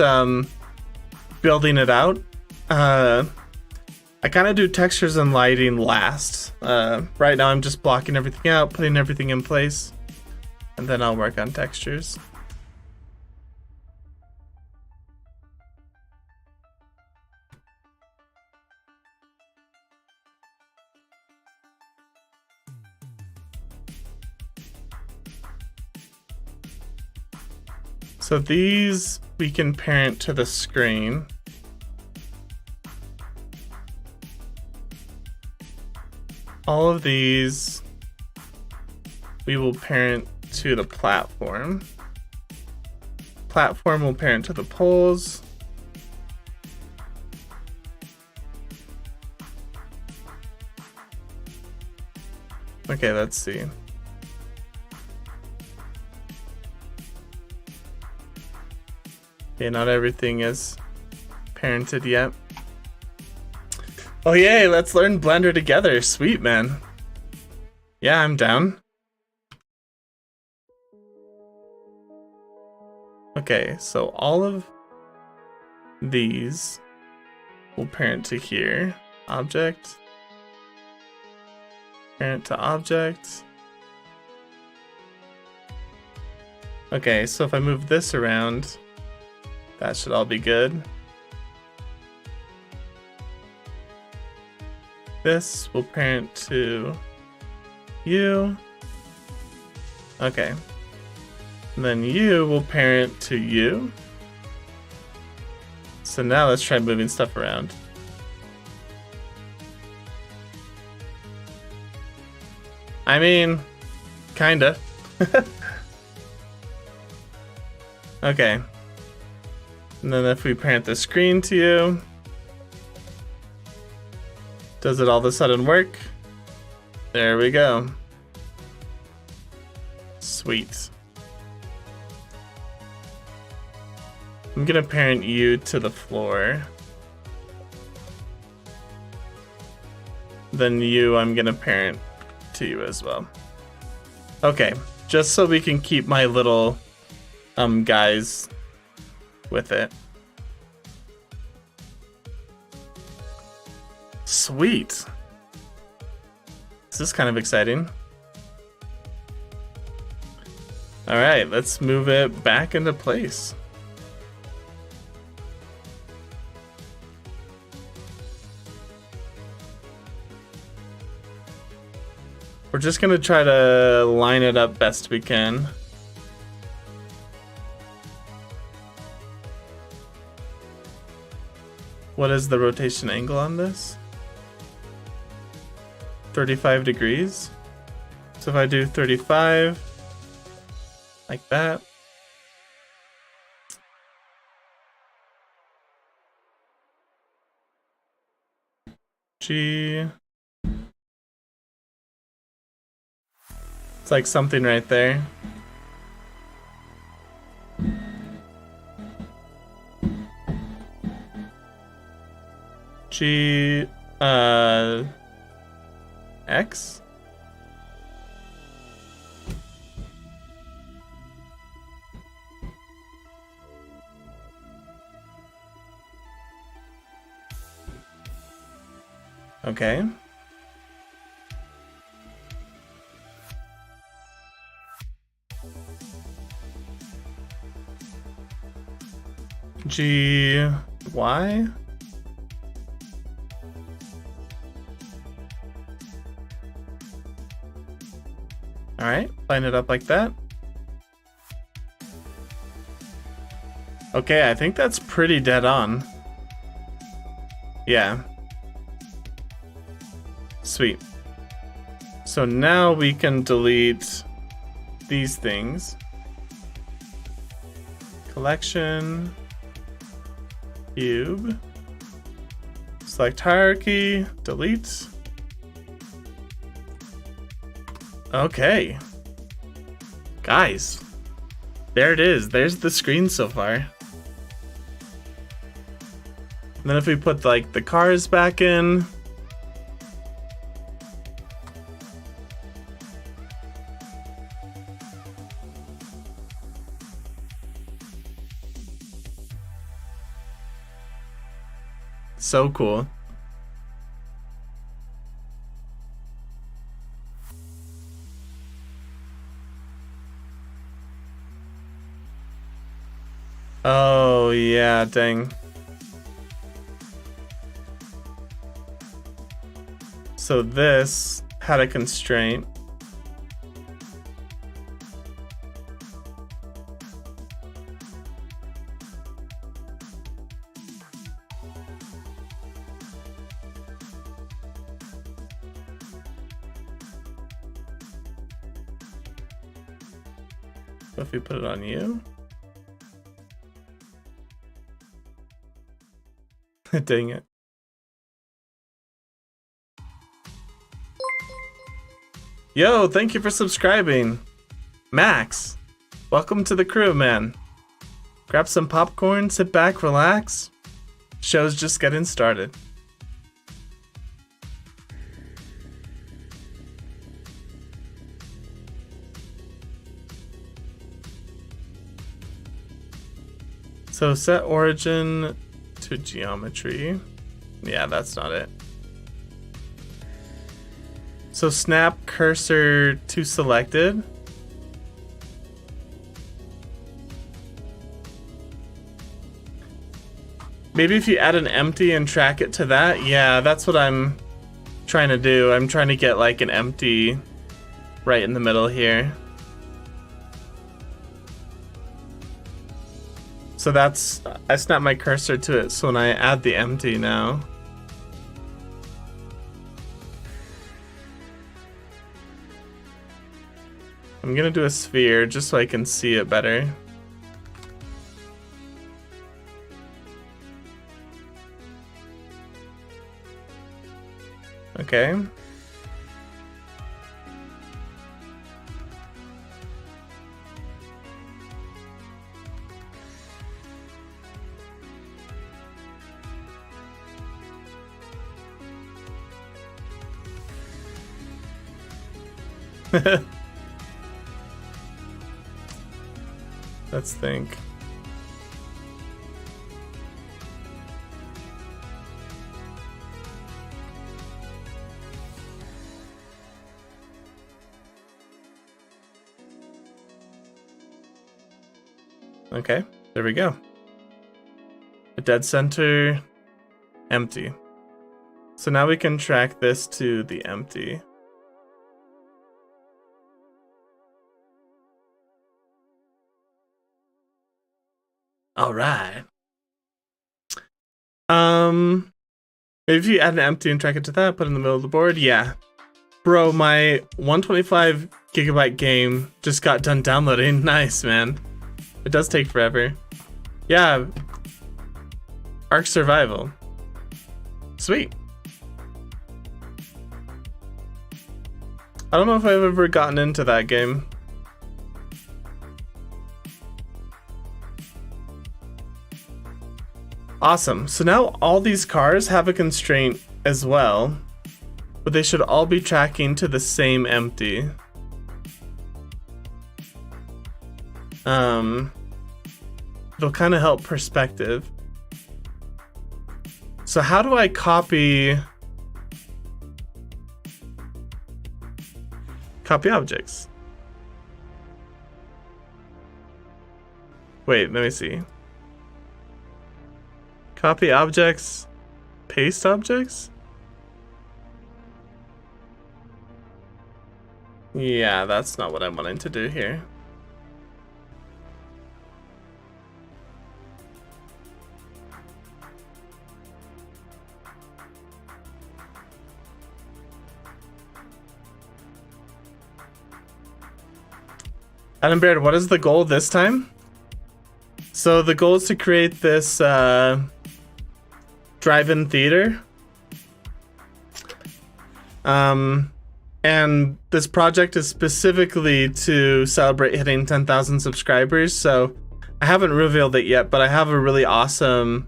building it out. I kind of do textures and lighting last. Right now I'm just blocking everything out, putting everything in place, and then I'll work on textures. So these we can parent to the screen. All of these we will parent to the platform. Platform will parent to the poles. Okay, let's see. Okay, not everything is parented yet. Oh yay, let's learn Blender together. Sweet, man. Yeah, I'm down. Okay, so all of these will parent to here. Object. Parent to object. Okay, so if I move this around, that should all be good. This will parent to you. Okay. And then you will parent to you. So now let's try moving stuff around. I mean, kinda. Okay. And then if we parent the screen to you, does it all of a sudden work? There we go. Sweet. I'm gonna parent you to the floor. then you, I'm gonna parent to you as well. Okay, just so we can keep my little guys with it. Sweet. This is kind of exciting. All right, let's move it back into place. We're just gonna try to line it up best we can. What is the rotation angle on this? 35 degrees. So if I do 35, like that. G. It's like something right there. G, X? Okay. G, Y? Alright, line it up like that. Okay, I think that's pretty dead on. Yeah. Sweet. So now we can delete these things. Collection. Cube. Select hierarchy. Delete. Okay. Guys. There it is. There's the screen so far. And then if we put like the cars back in. So cool. Oh, yeah, dang. So this had a constraint. If we put it on you. Dang it. Yo, thank you for subscribing. Max, welcome to the crew, man. Grab some popcorn, sit back, relax. Show's just getting started. So set origin to geometry. Yeah, that's not it. So snap cursor to selected. Maybe if you add an empty and track it to that. Yeah, that's what I'm trying to do. I'm trying to get like an empty right in the middle here. So that's, I snap my cursor to it, so when I add the empty now. I'm gonna do a sphere just so I can see it better. Okay. Let's think. Okay, there we go. A dead center, empty. So now we can track this to the empty. All right. If you add an empty and track it to that, put it in the middle of the board, yeah. Bro, my 125 gigabyte game just got done downloading. Nice, man. It does take forever. Yeah. Ark Survival. Sweet. I don't know if I've ever gotten into that game. Awesome. So now all these cars have a constraint as well, but they should all be tracking to the same empty. It'll kind of help perspective. So how do I copy objects? Wait, let me see. Copy objects, paste objects? Yeah, that's not what I'm wanting to do here. Adam Baird, what is the goal this time? So the goal is to create this drive-in theater. And this project is specifically to celebrate hitting 10,000 subscribers. So I haven't revealed it yet, but I have a really awesome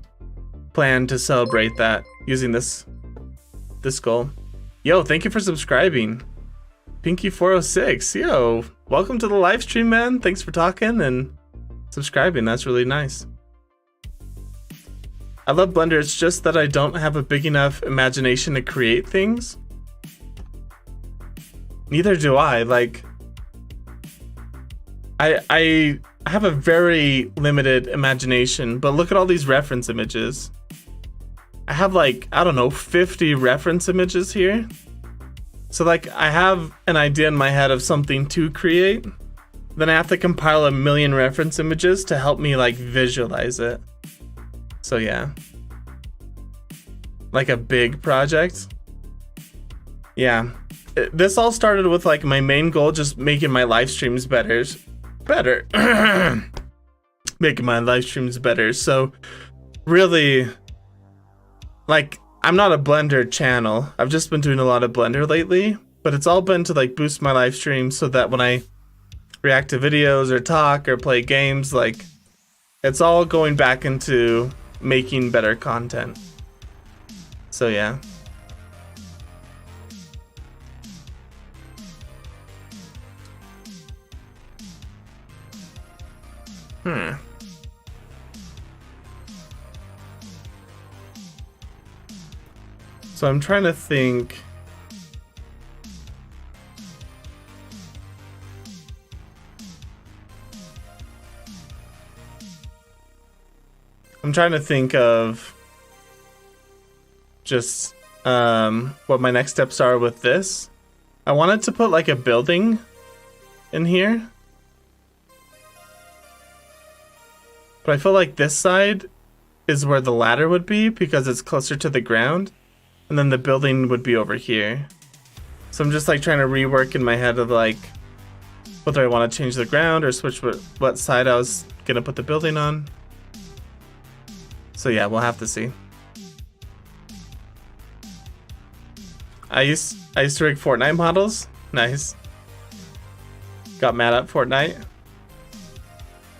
plan to celebrate that using this goal. Yo, thank you for subscribing. Pinky406, yo, welcome to the live stream, man. Thanks for talking and subscribing. That's really nice. I love Blender. It's just that I don't have a big enough imagination to create things. Neither do I. Like, I have a very limited imagination, but look at all these reference images. I have like, I don't know, 50 reference images here. So like, I have an idea in my head of something to create. Then I have to compile a million reference images to help me like visualize it. So yeah. Like a big project. Yeah. This all started with like my main goal, just making my live streams better. Making my live streams better. So really, like, I'm not a Blender channel. I've just been doing a lot of Blender lately, but it's all been to like boost my live stream so that when I react to videos or talk or play games, like, it's all going back into making better content. So yeah. So I'm trying to think. I'm trying to think of just what my next steps are with this. I wanted to put like a building in here. But I feel like this side is where the ladder would be because it's closer to the ground. And then the building would be over here. So I'm just like trying to rework in my head of like whether I want to change the ground or switch what side I was gonna put the building on. So yeah, we'll have to see. I used to rig Fortnite models. Nice. Got mad at Fortnite.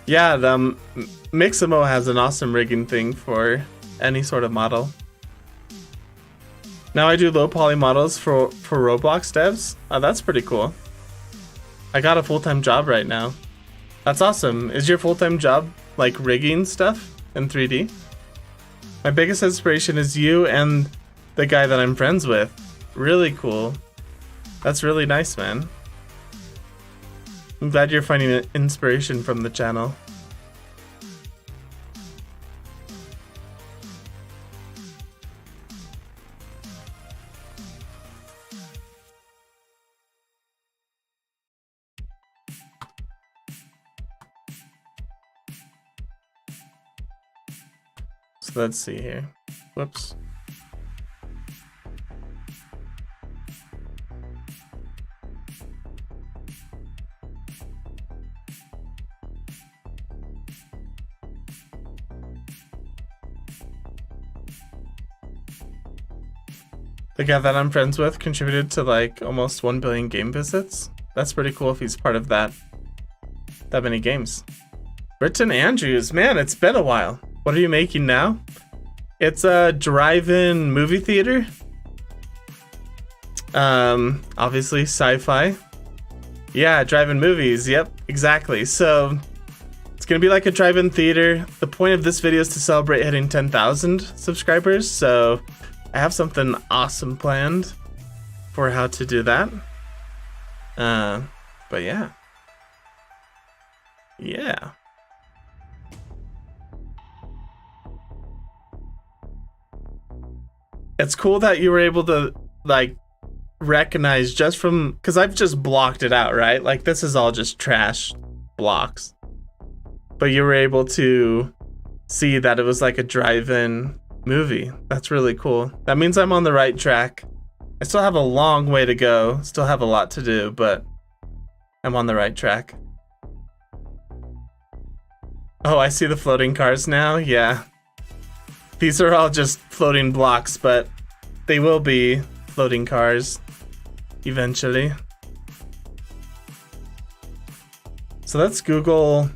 Yeah, the Mixamo has an awesome rigging thing for any sort of model. Now I do low poly models for Roblox devs. That's pretty cool. I got a full-time job right now. That's awesome. Is your full-time job like rigging stuff in 3D? My biggest inspiration is you and the guy that I'm friends with. Really cool. That's really nice, man. I'm glad you're finding inspiration from the channel. So let's see here. Whoops. The guy that I'm friends with contributed to like almost 1 billion game visits. That's pretty cool if he's part of that many games. Britton Andrews, man, it's been a while. What are you making now? It's a drive-in movie theater. Obviously sci-fi. Yeah, drive-in movies. Yep, exactly. So it's gonna be like a drive-in theater. The point of this video is to celebrate hitting 10,000 subscribers. So I have something awesome planned for how to do that. But yeah. Yeah. It's cool that you were able to like recognize just from, because I've just blocked it out, right? Like this is all just trash blocks. But you were able to see that it was like a drive-in movie. That's really cool. That means I'm on the right track. I still have a long way to go. Still have a lot to do, but I'm on the right track. Oh, I see the floating cars now. Yeah. These are all just floating blocks, but they will be floating cars eventually. So let's Google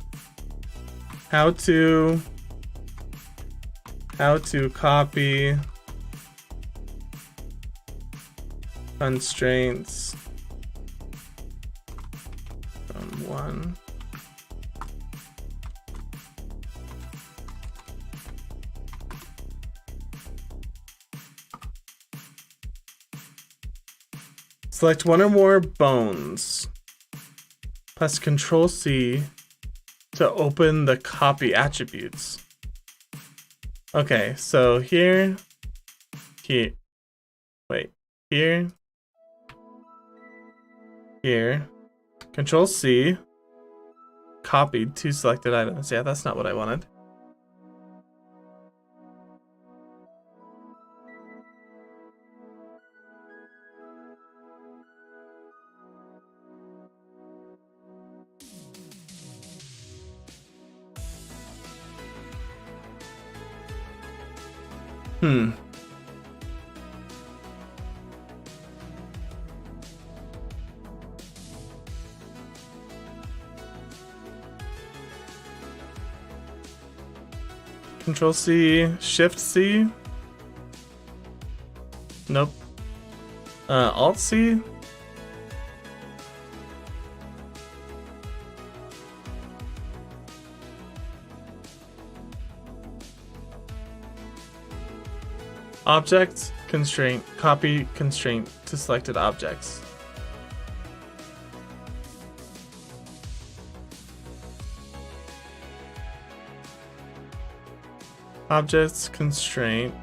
how to copy constraints from one. Select one or more bones. Press Control C to open the copy attributes. Okay, so here, Control C, copied 2 selected items. Yeah, that's not what I wanted. Control C, Shift C. Nope. Alt C. Object, constraint, copy constraint to selected objects. Objects, constraint.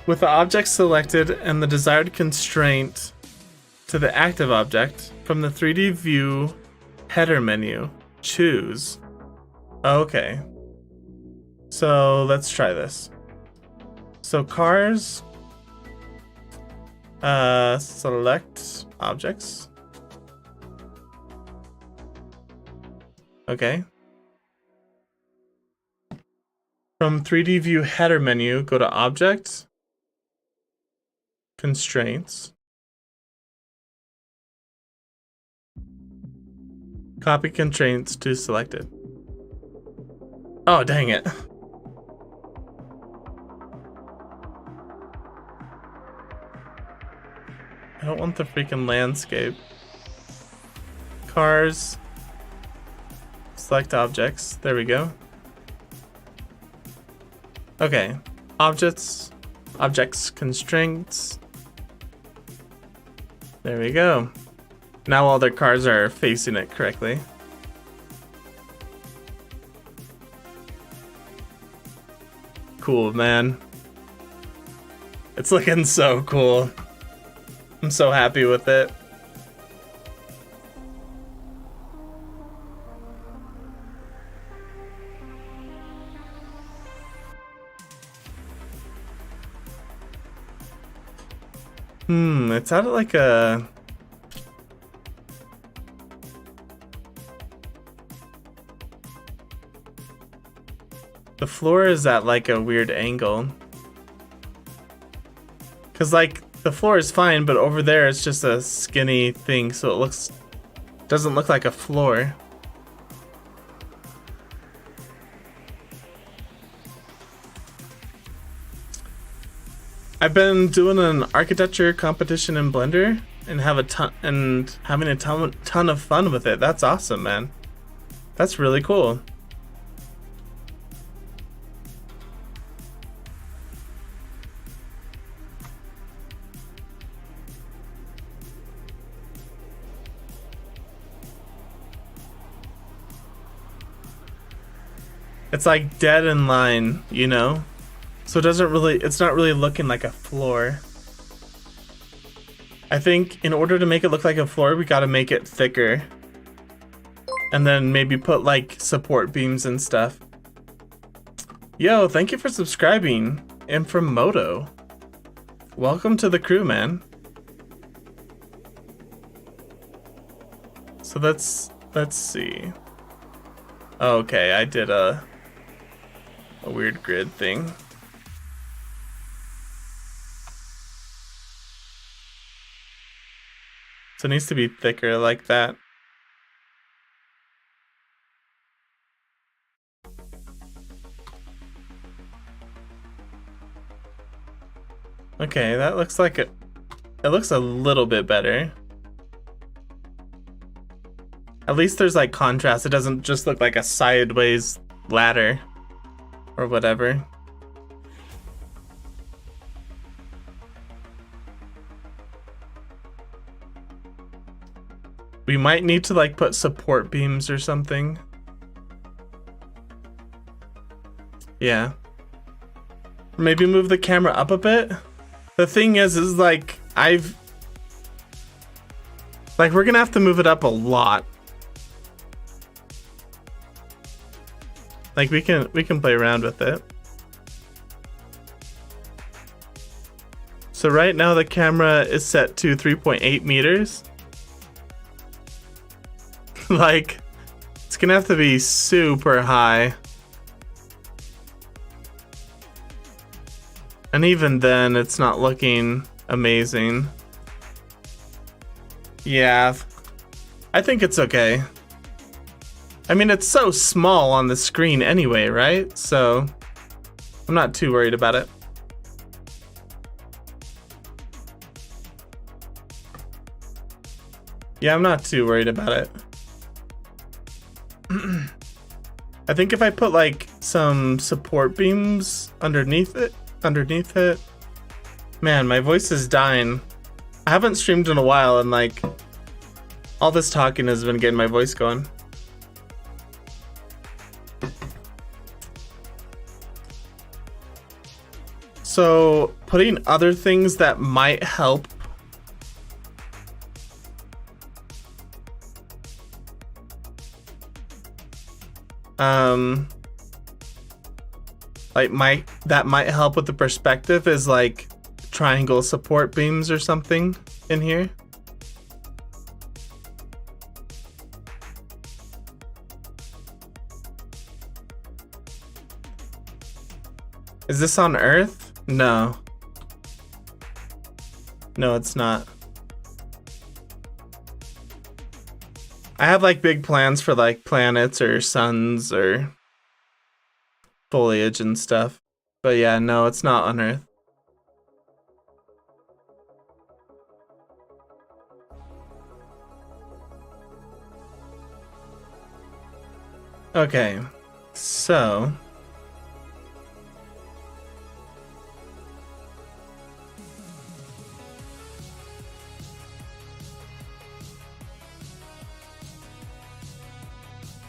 With the object selected and the desired constraint to the active object, from the 3D view header menu, choose. Okay. So let's try this. So cars, select objects. Okay. From 3D view header menu, go to Object, Constraints. Copy constraints to selected. Oh, dang it. I don't want the freaking landscape. Cars. Select objects. There we go. Okay. Objects. Objects constraints. There we go. Now all their cars are facing it correctly. Cool, man. It's looking so cool. I'm so happy with it. It's at like a... The floor is at like a weird angle. Cause like the floor is fine, but over there it's just a skinny thing, so it doesn't look like a floor. I've been doing an architecture competition in Blender and having a ton of fun with it. That's awesome, man. That's really cool. It's like dead in line, you know? So it's not really looking like a floor. I think in order to make it look like a floor, we gotta make it thicker. And then maybe put like support beams and stuff. Yo, thank you for subscribing. And from Moto. Welcome to the crew, man. So let's see. Okay, I did a weird grid thing. So it needs to be thicker like that. Okay, that looks like it looks a little bit better. At least there's like contrast. It doesn't just look like a sideways ladder or whatever. We might need to like put support beams or something. Yeah. Maybe move the camera up a bit. The thing is like we're gonna have to move it up a lot. Like we can play around with it. So right now the camera is set to 3.8 meters. Like, it's gonna have to be super high. And even then, it's not looking amazing. Yeah, I think it's okay. I mean, it's so small on the screen anyway, right? So, I'm not too worried about it. Yeah, I'm not too worried about it. I think if I put like some support beams underneath it, man, my voice is dying. I haven't streamed in a while and like all this talking has been getting my voice going. So putting other things that might help. Like that might help with the perspective is like triangle support beams or something in here. Is this on Earth? No. No, it's not. I have like big plans for like planets or suns or foliage and stuff. But yeah, no, it's not on Earth. Okay, so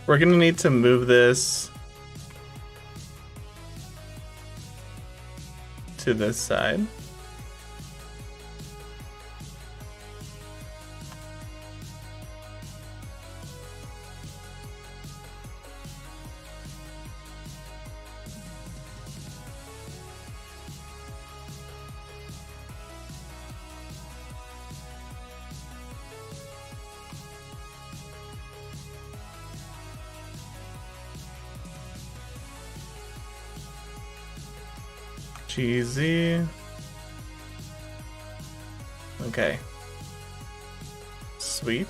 we're gonna need to move this to this side. GZ. Okay. Sweet.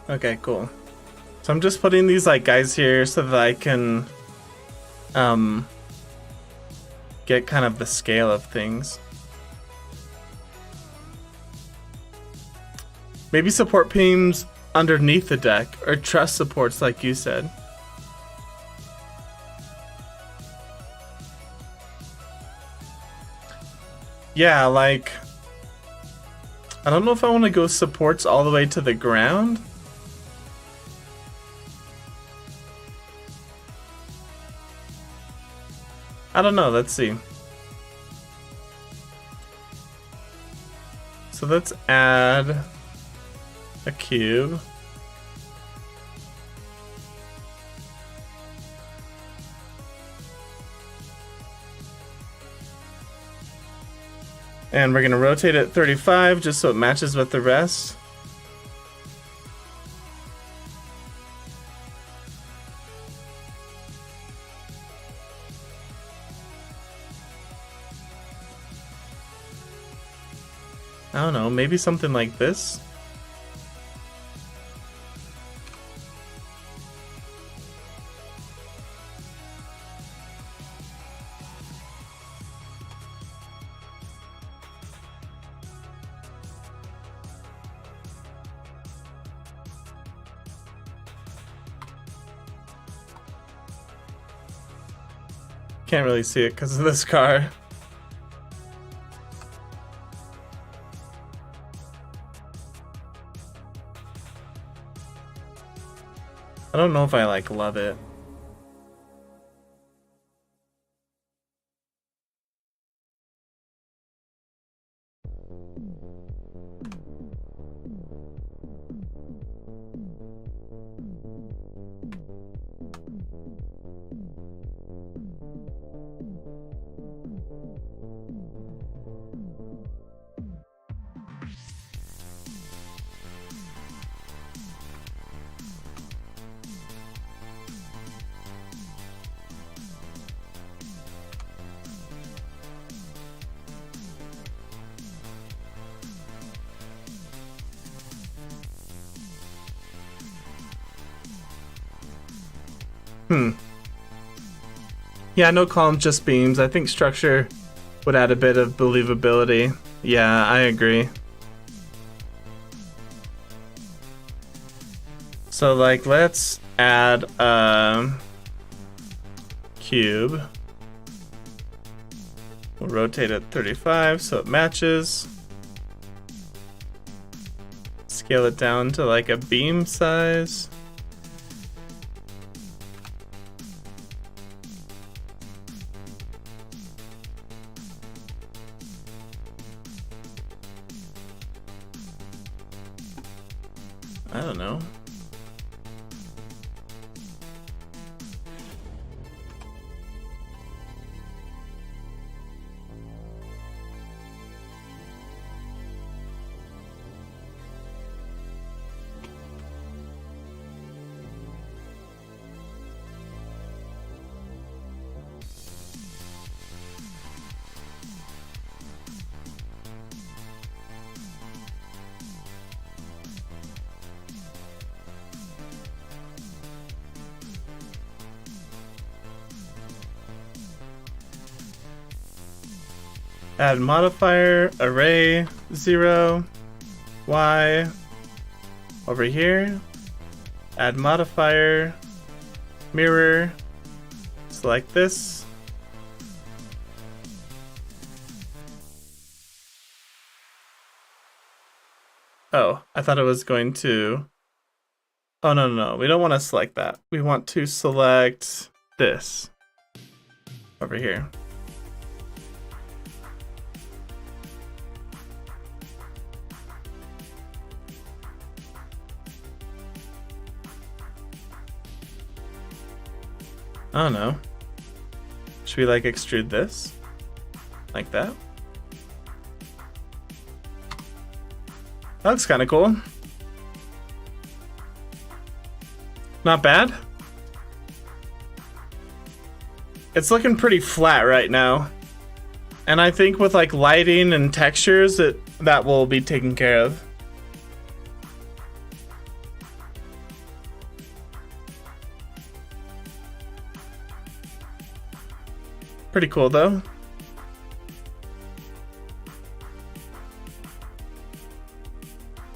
Okay, cool. So I'm just putting these like guys here so that I can get kind of the scale of things. Maybe support beams underneath the deck or truss supports like you said. Yeah, like I don't know if I want to go supports all the way to the ground. I don't know, let's see. So let's add a cube. And we're gonna rotate it 35 just so it matches with the rest. I don't know, maybe something like this. Can't really see it because of this car. I don't know if I like love it. Yeah, no columns, just beams. I think structure would add a bit of believability. Yeah, I agree. So like, let's add a cube. We'll rotate it 35 so it matches. Scale scale it down to like a beam size. I don't know. Add modifier, array, 0, y, over here. Add modifier, mirror, select this. Oh, I thought it was going to... Oh, no, we don't want to select that. We want to select this over here. I don't know. Should we like extrude this? Like that? That looks kind of cool. Not bad. It's looking pretty flat right now. And I think with like lighting and textures, that will be taken care of. Pretty cool though.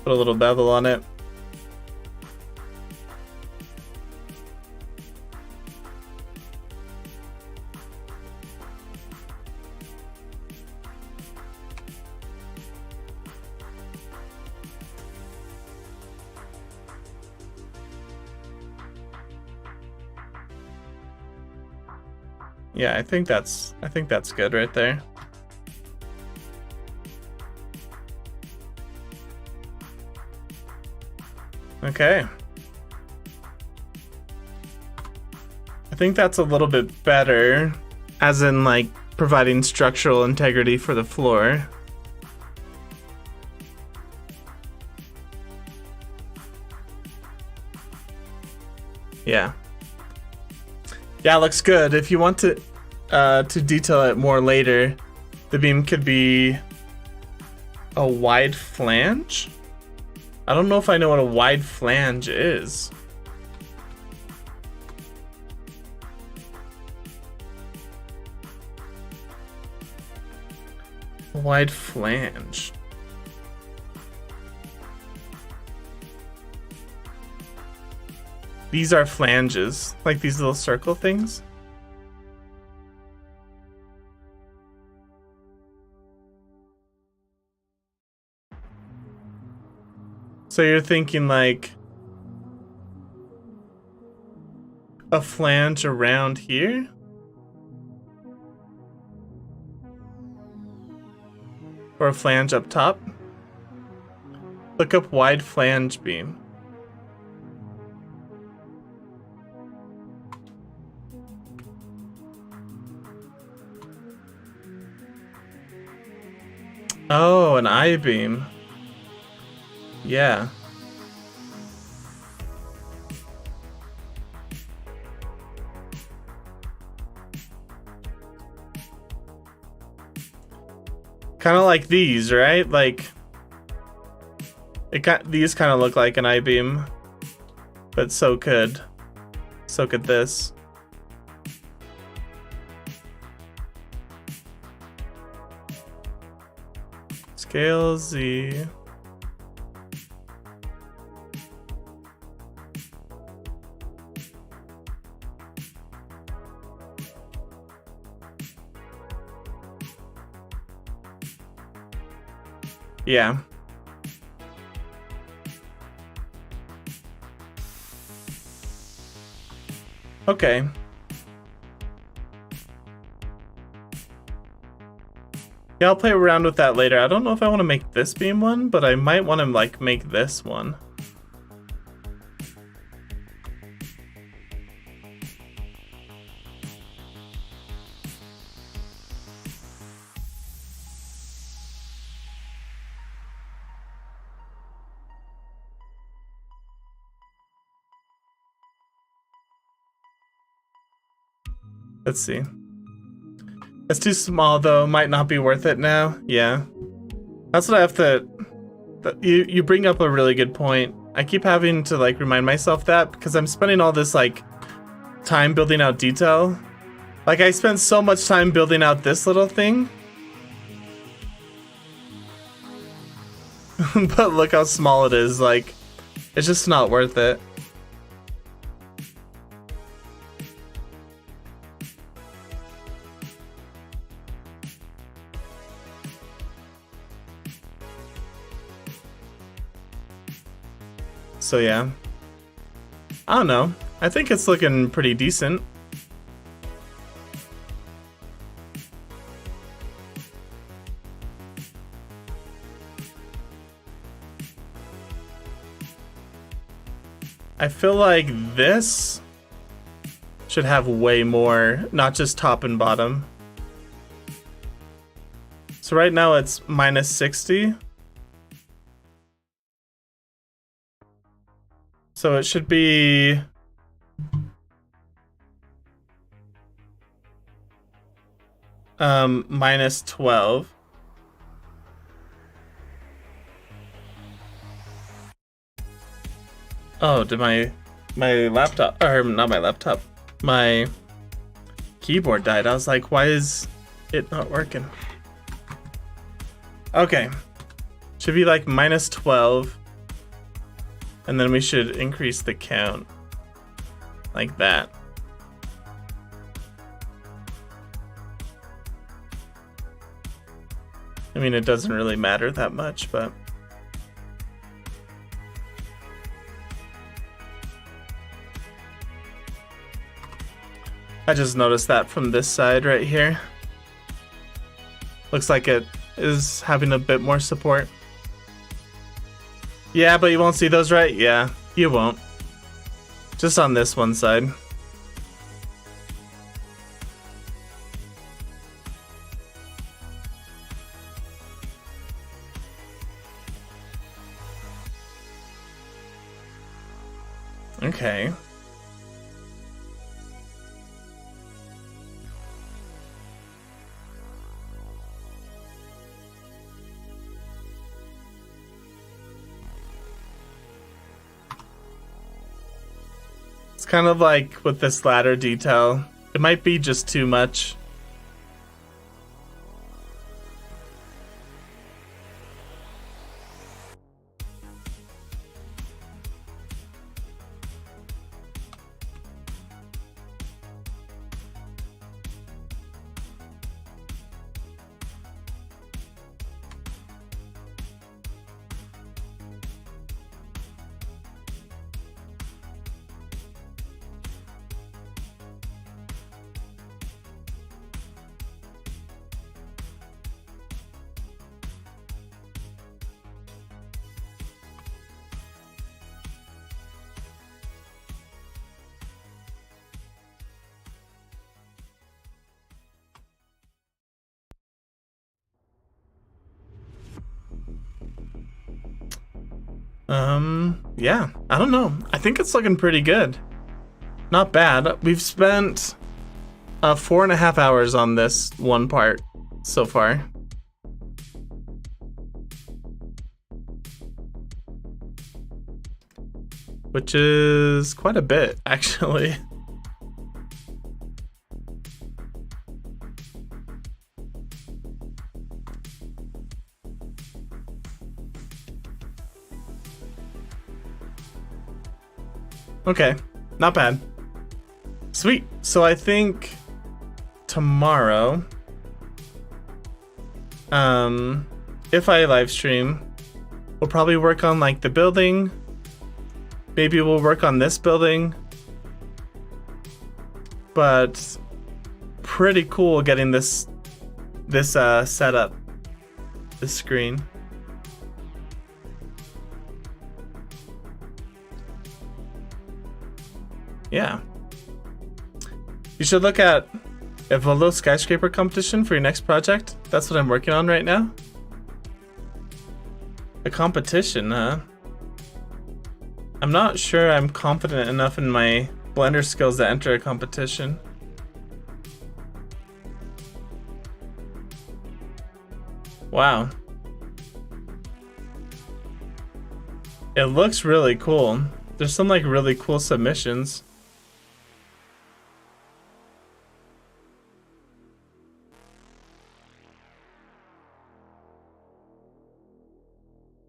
Put a little bevel on it. Yeah, I think that's good right there. Okay. I think that's a little bit better, as in like providing structural integrity for the floor. Yeah. Yeah, looks good. If you want to detail it more later, the beam could be a wide flange. I don't know if I know what a wide flange is. A wide flange. These are flanges, like these little circle things. So you're thinking like a flange around here? Or a flange up top? Look up wide flange beam. Oh, an I-beam. Yeah. Kind of like these, right? Like these kind of look like an I-beam, but so could this. Scale Z. Yeah. Okay. Yeah, I'll play around with that later. I don't know if I want to make this beam one, but I might want to like make this one. Let's see. It's too small though, might not be worth it now. Yeah. That's what I have to... You bring up a really good point. I keep having to like remind myself that because I'm spending all this like time building out detail. Like I spent so much time building out this little thing. But look how small it is, like it's just not worth it. So yeah, I don't know. I think it's looking pretty decent. I feel like this should have way more, not just top and bottom. So right now it's minus 60. So it should be minus 12. Oh, did my laptop, or not my laptop, my keyboard died. I was like, why is it not working? Okay, should be like minus 12. And then we should increase the count like that. I mean, it doesn't really matter that much, but I just noticed that from this side right here. Looks like it is having a bit more support. Yeah, but you won't see those, right? Yeah, you won't. Just on this one side. Okay. It's kind of like with this ladder detail. It might be just too much. Yeah, I don't know. I think it's looking pretty good. Not bad. We've spent 4.5 hours on this one part so far. Which is quite a bit, actually. Okay, not bad. Sweet. So I think tomorrow, if I live stream, we'll probably work on like the building. Maybe we'll work on this building. but pretty cool getting this set up, this screen. Yeah. You should look at a Volvo skyscraper competition for your next project. That's what I'm working on right now. A competition, huh? I'm not sure I'm confident enough in my Blender skills to enter a competition. Wow. It looks really cool. There's some like really cool submissions.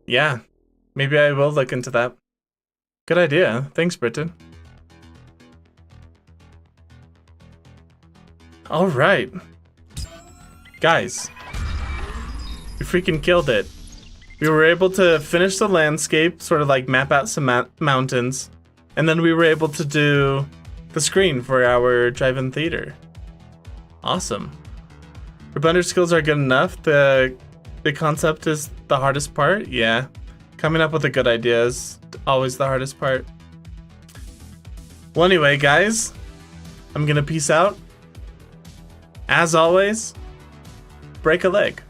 Yeah, maybe I will look into that. Good idea. Thanks, Britton. All right. Guys, we freaking killed it. We were able to finish the landscape, sort of like map out some mountains, and then we were able to do the screen for our drive-in theater. Awesome. Our Blender skills are good enough. The concept is the hardest part. Yeah. Coming up with a good idea is always the hardest part. Well, anyway, guys, I'm gonna peace out. As always, break a leg.